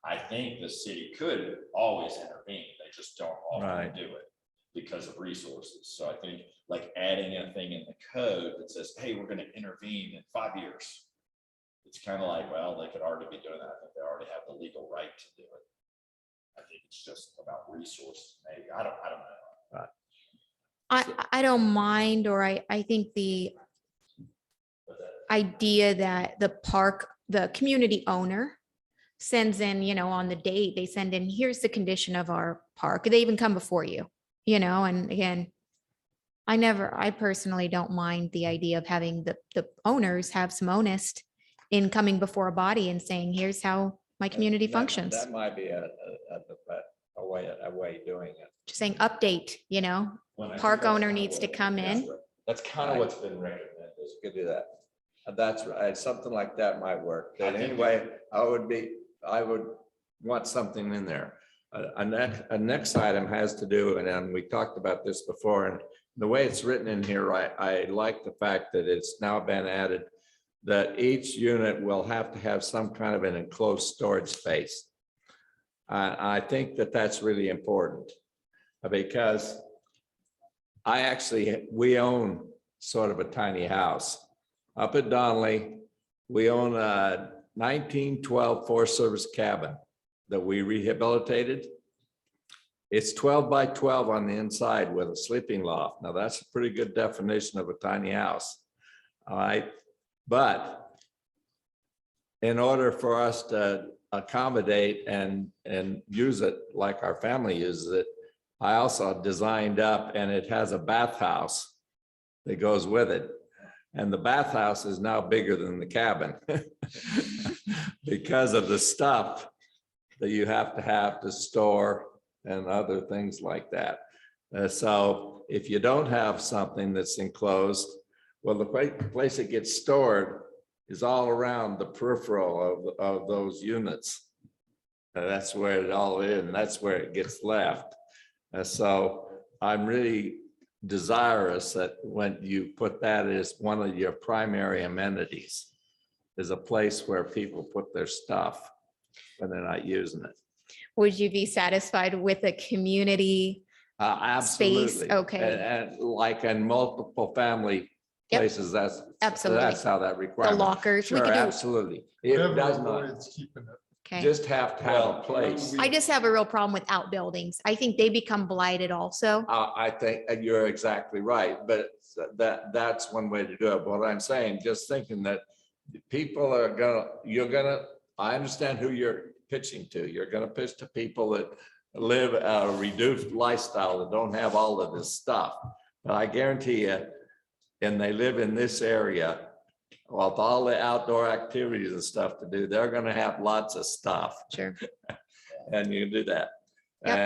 I think the city could always intervene. They just don't often do it because of resources. So I think like adding a thing in the code that says, hey, we're going to intervene in 5 years. It's kind of like, well, they could already be doing that. I think they already have the legal right to do it. I think it's just about resources, maybe. I don't know. I don't mind, or I think the idea that the community owner sends in, on the date, they send in, here's the condition of our park. They even come before you, and again, I personally don't mind the idea of having the owners have some onus in coming before a body and saying, here's how my community functions. That might be a way of doing it. Just saying update, park owner needs to come in. That's kind of what's been recommended. Is you could do that. That's right. Something like that might work. But anyway, I would want something in there. A next item has to do, and we talked about this before, and the way it's written in here, I like the fact that it's now been added that each unit will have to have some kind of an enclosed storage space. I think that that's really important because we own sort of a tiny house up at Donnelly. We own a 1912 Forest Service cabin that we rehabilitated. It's 12 by 12 on the inside with a sleeping loft. Now that's a pretty good definition of a tiny house. All right. But in order for us to accommodate and use it like our family uses it, I also designed up, and it has a bathhouse that goes with it. And the bathhouse is now bigger than the cabin because of the stuff that you have to store and other things like that. So if you don't have something that's enclosed, well, the place it gets stored is all around the peripheral of those units. That's where it all is, and that's where it gets left. So I'm really desirous that when you put that as one of your primary amenities, is a place where people put their stuff when they're not using it. Would you be satisfied with a community Absolutely. space? Okay. And like in multiple family Yep. places, that's Absolutely. That's how that requirement. The lockers. We Sure, could do- absolutely. It Whatever does not avoids keeping it. Okay. just have to have a place. I just have a real problem with outbuildings. I think they become blighted also. I think you're exactly right, but that's one way to do it. What I'm saying, just thinking that people I understand who you're pitching to. You're gonna pitch to people that live a reduced lifestyle that don't have all of this stuff. But I guarantee you, and they live in this area, with all the outdoor activities and stuff to do, they're gonna have lots of stuff. Sure. And you can do that. Yep.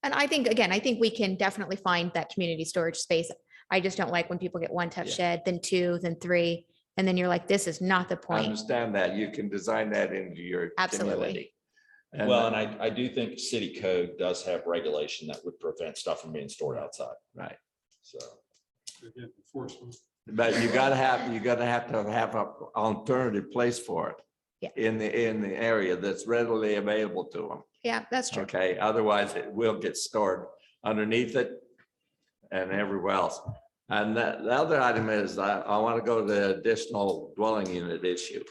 And I think we can definitely find that community storage space. I just don't like when people get one tough Yeah. shed, then two, then three. And then you're like, this is not the I point. understand that. You can design that into your Absolutely. community. And Well, and I do think city code does have regulation that would prevent stuff from being stored outside. right. So. Again, enforcement. But you gotta have an alternative place for it. Yeah. In the area that's readily available to them. Yeah, that's true. Okay, otherwise it will get stored underneath it and everywhere else. And the other item is, I want to go to the additional dwelling unit issue.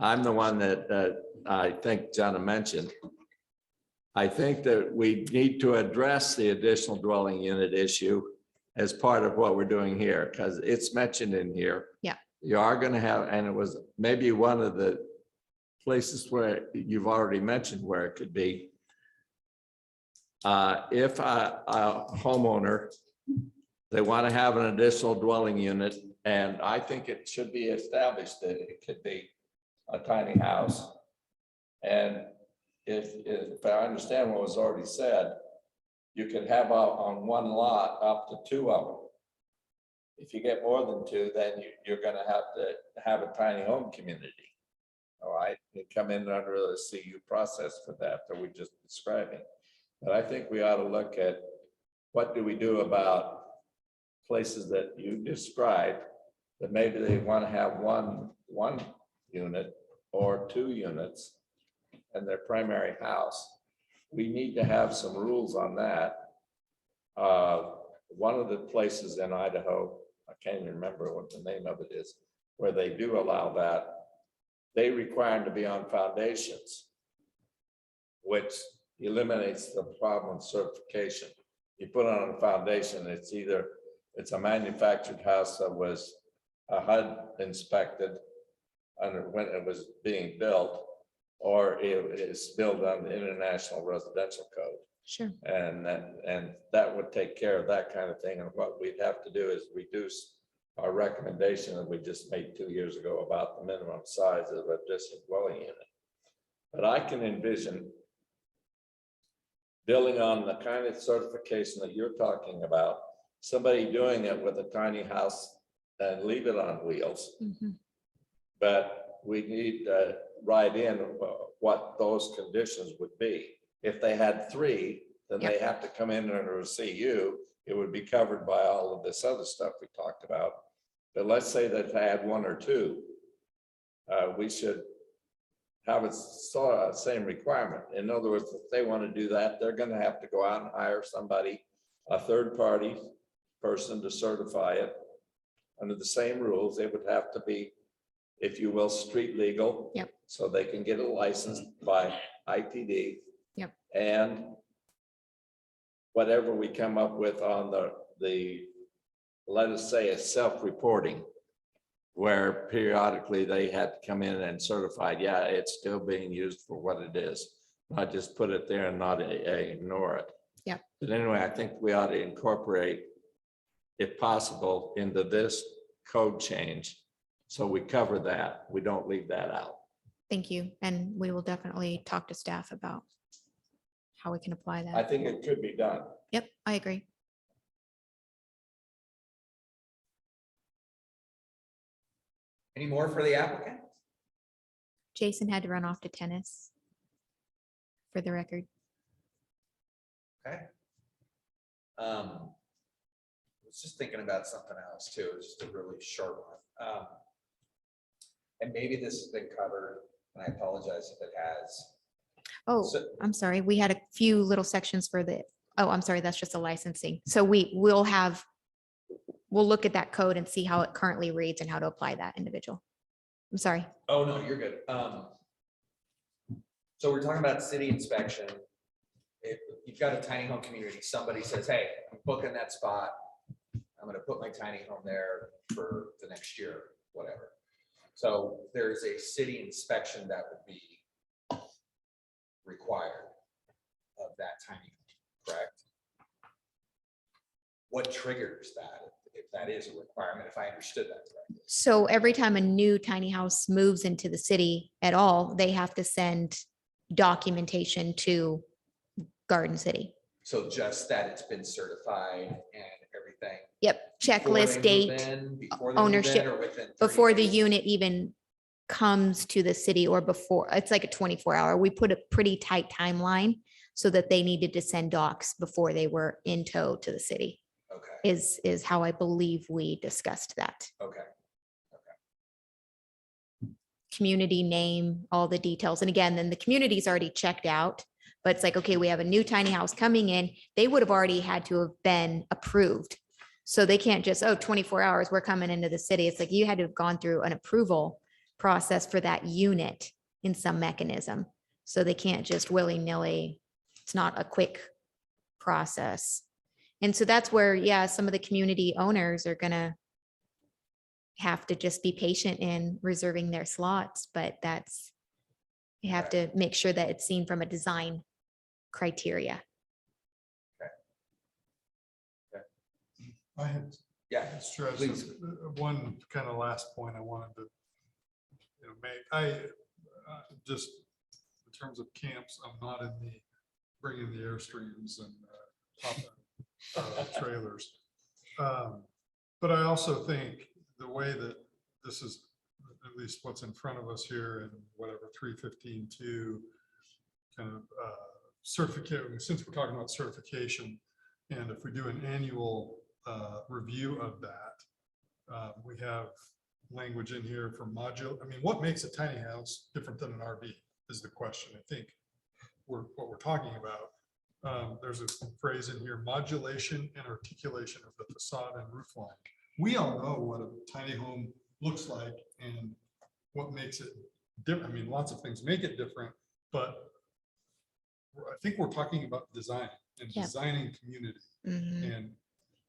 I'm the one that I think Jenna mentioned. I think that we need to address the additional dwelling unit issue as part of what we're doing here, because it's mentioned in here. Yeah. You are going to have, and it was maybe one of the places where you've already mentioned where it could be. If a homeowner, they want to have an additional dwelling unit, and I think it should be established that it could be a tiny house. And if I understand what was already said, you could have on one lot up to 2 of them. If you get more than 2, then you're going to have a tiny home community. All right, you come in under the CU process for that we're just describing. But I think we ought to look at what do we do about places that you described that maybe they want to have one unit or 2 units in their primary house. We need to have some rules on that. One of the places in Idaho, I can't even remember what the name of it is, where they do allow that, they require them to be on foundations, which eliminates the problem of certification. You put on a foundation, it's a manufactured house that was a HUD inspected under when it was being built, or it is built on the International Residential Code. Sure. And that would take care of that kind of thing. And what we'd have to do is reduce our recommendation that we just made 2 years ago about the minimum size of a district dwelling unit. But I can envision building on the kind of certification that you're talking about, somebody doing it with a tiny house and leave it on wheels. Mm-hmm. But we need to write in what those conditions would be. If they had 3, then they have to come in under a CU. It would be covered by all of this other stuff we talked about. But let's say that they had 1 or 2. We should have it same requirement. In other words, if they want to do that, they're going to have to go out and hire somebody, a third-party person to certify it under the same rules. It would have to be, if you will, street legal. Yep. So they can get a license by ITD. Yep. And whatever we come up with on the let us say a self-reporting, where periodically they had to come in and certify, yeah, it's still being used for what it is. Not just put it there and not ignore it. Yeah. But anyway, I think we ought to incorporate, if possible, into this code change. So we cover that. We don't leave that out. Thank you. And we will definitely talk to staff about how we can apply that. I think it could be done. Yep, I agree. Any more for the applicant? Jason had to run off to tennis, for the record. Okay. I was just thinking about something else too, just a really short one. And maybe this has been covered, and I apologize if it has. Oh, So- I'm sorry. We had a few little sections for the, oh, I'm sorry, that's just the licensing. So we'll look at that code and see how it currently reads and how to apply that individual. I'm sorry. Oh, no, you're good. So we're talking about city inspection. If you've got a tiny home community, somebody says, hey, I'm booking that spot. I'm gonna put my tiny home there for the next year, whatever. So there's a city inspection that would be required of that tiny home, correct? What triggers that, if that is a requirement, if I understood that correctly? So every time a new tiny house moves into the city at all, they have to send documentation to Garden City. So just that it's been certified and everything? Yep, before they checklist move date, in, before they move in, ownership, or within 30 before the days? unit even comes to the city or before, it's like a 24-hour. We put a pretty tight timeline so that they needed to send docs before they were in tow to the city, Okay, is how I believe we discussed that. okay. Community name, all the details. And again, then the community's already checked out, but it's like, okay, we have a new tiny house coming in. They would have already had to have been approved. So they can't just, 24 hours, we're coming into the city. It's like you had to have gone through an approval process for that unit in some mechanism. So they can't just willy-nilly, it's not a quick process. And so that's where, yeah, some of the community owners are gonna have to just be patient in reserving their slots, but that's, you have to make sure that it's seen from a design criteria. I had Yeah, stressed please. one kind of last point I wanted to make. I just in terms of camps, I'm not in the bringing the Airstreams and trailers. But I also think the way that this is, at least what's in front of us here and whatever 315.2 kind of certificate, since we're talking about certification, and if we do an annual review of that, we have language in here for module. I mean, what makes a tiny house different than an RV is the question. I think what we're talking about. There's a phrase in here, modulation and articulation of the facade and roof line. We all know what a tiny home looks like and what makes it different. I mean, lots of things make it different, but I think we're talking about design and designing community and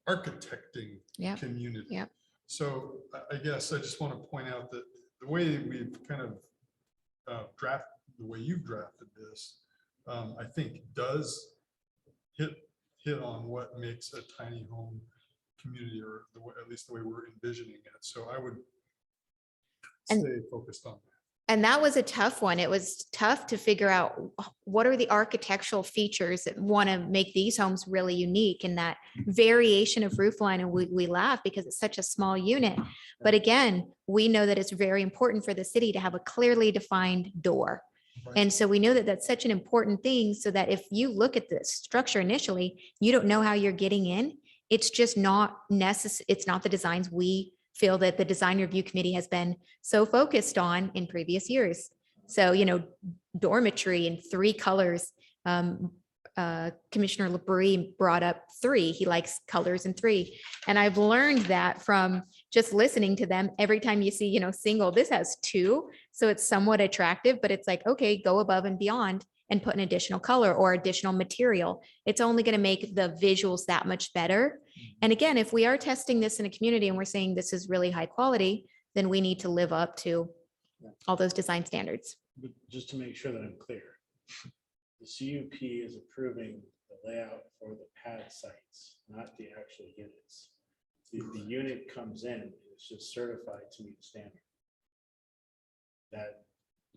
architecting community. Yep. So I guess I just want to point out that the way we've kind of the way you've drafted this, I think does hit on what makes a tiny home community, or the way, at least the way we're envisioning it. So I would stay focused on that. And that was a tough one. It was tough to figure out what are the architectural features that want to make these homes really unique, and that variation of roof line. And we laugh because it's such a small unit. But again, we know that it's very important for the city to have a clearly defined door. And so we know that that's such an important thing, so that if you look at the structure initially, you don't know how you're getting in. It's just not necessary. It's not the designs we feel that the design review committee has been so focused on in previous years. So, dormitory in 3 colors. Commissioner LaBrie brought up 3. He likes colors in 3. And I've learned that from just listening to them. Every time you see, single, this has 2. So it's somewhat attractive, but it's like, okay, go above and beyond and put an additional color or additional material. It's only going to make the visuals that much better. And again, if we are testing this in a community and we're saying this is really high quality, then we need to live up to all those design standards. But just to make sure that I'm clear, the CUP is approving the layout for the pad sites, not the actual units. The unit comes in, and it's just certified to meet the standard.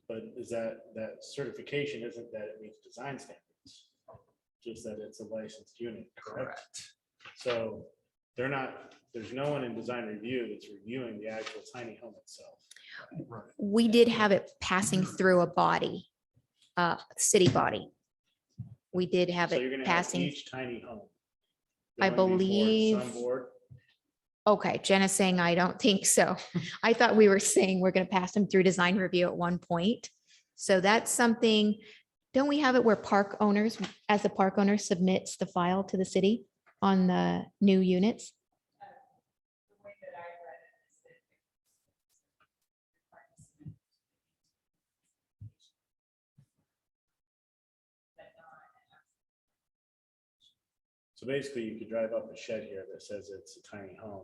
But is that certification isn't that it meets design standards, just that it's a licensed unit, correct? So there's no one in design review that's reviewing the actual tiny home itself. We did have it passing through a body, city body. We did have So you're it gonna have passing. each tiny home I going before believe. some board. Okay, Jenna's saying, I don't think so. I thought we were saying we're going to pass them through design review at one point. So that's something, don't we have it where park owners, as the park owner submits the file to the city on the new units? So basically, you could drive up a shed here that says it's a tiny home,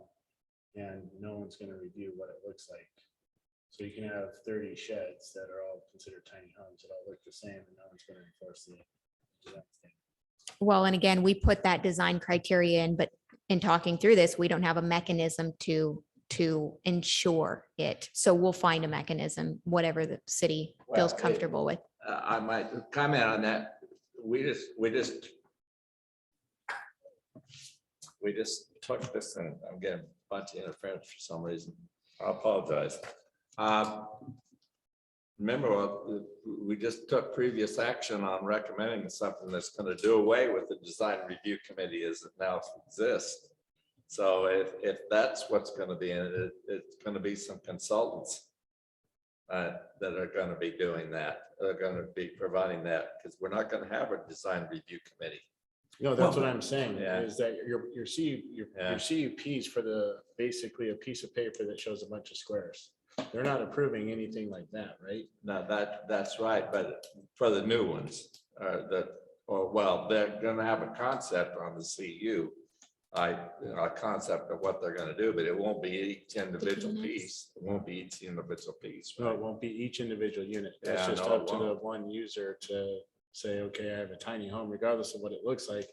and no one's going to review what it looks like. So you can have 30 sheds that are all considered tiny homes that all look the same, and no one's going to enforce the design standard. Well, and again, we put that design criteria in, but in talking through this, we don't have a mechanism to ensure it. So we'll find a mechanism, whatever the city feels Well, comfortable with. I might comment on that. We we just took this and I'm getting a bunch of interference for some reason. I apologize. Remember, we just took previous action on recommending something that's going to do away with the design review committee as it now exists. So if that's what's going to be in it, it's going to be some consultants that are going to be doing that. They're going to be providing that because we're not going to have a design review committee. No, that's what I'm saying, Yeah. is that your CUPs for basically a piece of paper that shows a bunch of squares. They're not approving anything like that, right? No, that's right, but for the new ones, they're going to have a concept on the CU. A concept of what they're going to do, but it won't be each individual piece. It won't be each individual piece. No, it won't be each individual unit. That's Yeah, just no, it up to the won't. one user to say, okay, I have a tiny home, regardless of what it looks like.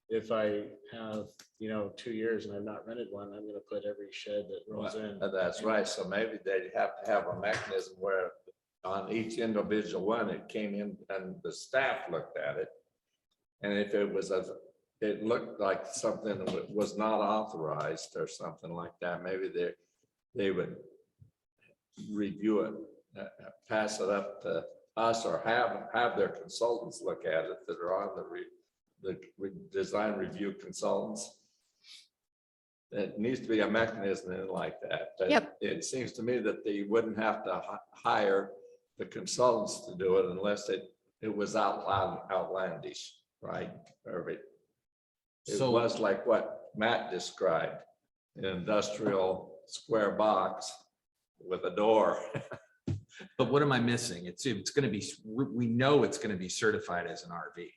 If I have, 2 years and I've not rented one, I'm gonna put every shed that rolls in. That's right. So maybe they'd have to have a mechanism where on each individual one, it came in and the staff looked at it. And if it looked like something that was not authorized or something like that, maybe they would review it, pass it up to us, or have their consultants look at it that are on the design review consultants. It needs to be a mechanism in like that. But Yep. it seems to me that they wouldn't have to hire the consultants to do it unless it was outlandish, right? Or it was like what Matt described, an industrial square box with a door. But what am I missing? It's going to be, we know it's going to be certified as an RV.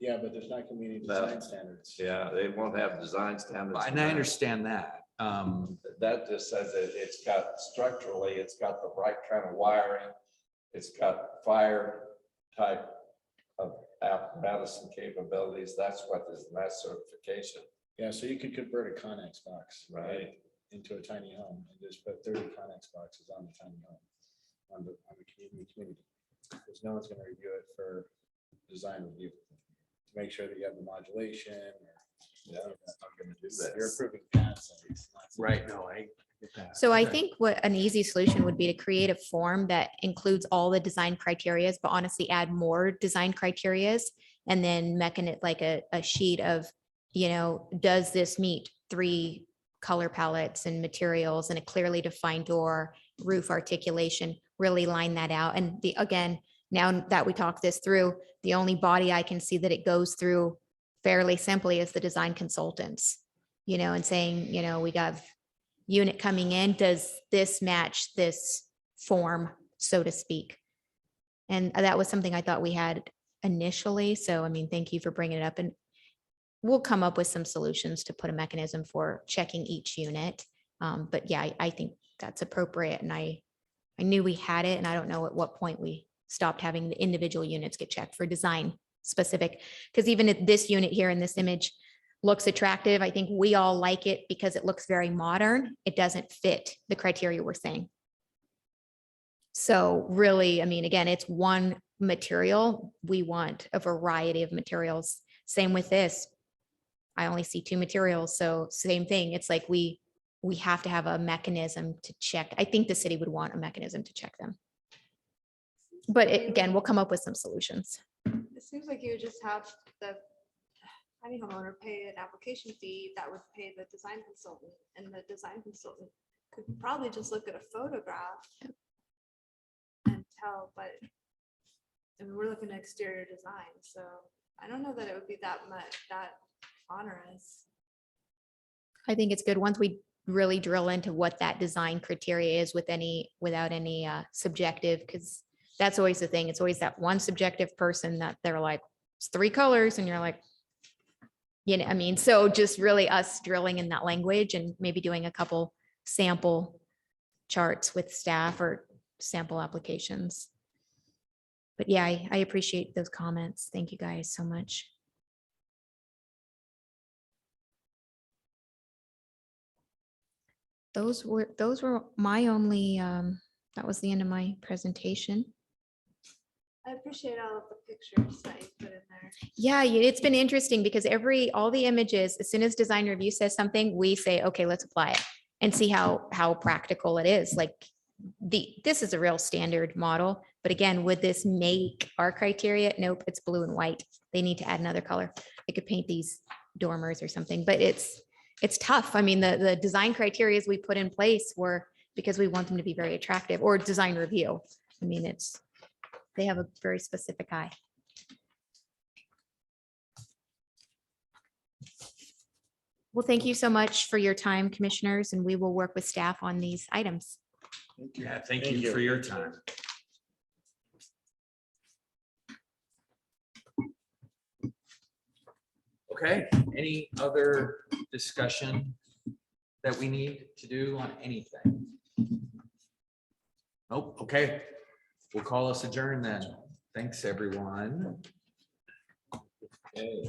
Yeah, but there's not gonna be any design standards. Yeah, they won't have design standards. And I understand that. That just says that it's got structurally, it's got the right kind of wiring. It's got fire type of Madison capabilities. That's what is that certification. Yeah, so you could convert a Connex box, Right. into a tiny home and just put 30 Connex boxes on the tiny home, on the community. Because no one's gonna review it for design review, to make sure that you have the modulation or. Yeah, it's not gonna do that. You're approving pad sites. not- Right. No, I get that. So I Okay. think what an easy solution would be to create a form that includes all the design criterias, but honestly add more design criterias and then like a sheet of, does this meet 3 color palettes and materials and a clearly defined door, roof articulation, really line that out. And again, now that we talked this through, the only body I can see that it goes through fairly simply is the design consultants, and saying, we got unit coming in, does this match this form, so to speak? And that was something I thought we had initially. So, thank you for bringing it up, and we'll come up with some solutions to put a mechanism for checking each unit. But yeah, I think that's appropriate. And I knew we had it, and I don't know at what point we stopped having the individual units get checked for design specific. Because even if this unit here in this image looks attractive, I think we all like it because it looks very modern. It doesn't fit the criteria we're saying. So really, again, it's one material. We want a variety of materials. Same with this. I only see 2 materials. So same thing. It's like we have to have a mechanism to check. I think the city would want a mechanism to check them. But again, we'll come up with some solutions. It seems like you would just have the tiny homeowner pay an application fee that would pay the design consultant, and the design consultant could probably just look at a photograph and tell, but we're looking at exterior design, so I don't know that it would be that onerous. I think it's good once we really drill into what that design criteria is without any subjective, because that's always the thing. It's always that one subjective person that they're like, it's 3 colors. And you're like, so just really us drilling in that language and maybe doing a couple sample charts with staff or sample applications. But yeah, I appreciate those comments. Thank you guys so much. Those were my only, that was the end of my presentation. I appreciate all of the pictures that you put in there. Yeah, it's been interesting because all the images, as soon as design review says something, we say, okay, let's apply it and see how practical it is. Like this is a real standard model, but again, would this make our criteria? Nope, it's blue and white. They need to add another color. They could paint these dormers or something, but it's tough. I mean, the design criteria we put in place were because we want them to be very attractive, or design review. I mean, they have a very specific eye. Well, thank you so much for your time, commissioners, and we will work with staff on these items. Yeah, thank you for your time. Okay, any other discussion that we need to do on anything? Nope, okay. We'll call us adjourned then. Thanks, everyone. Okay.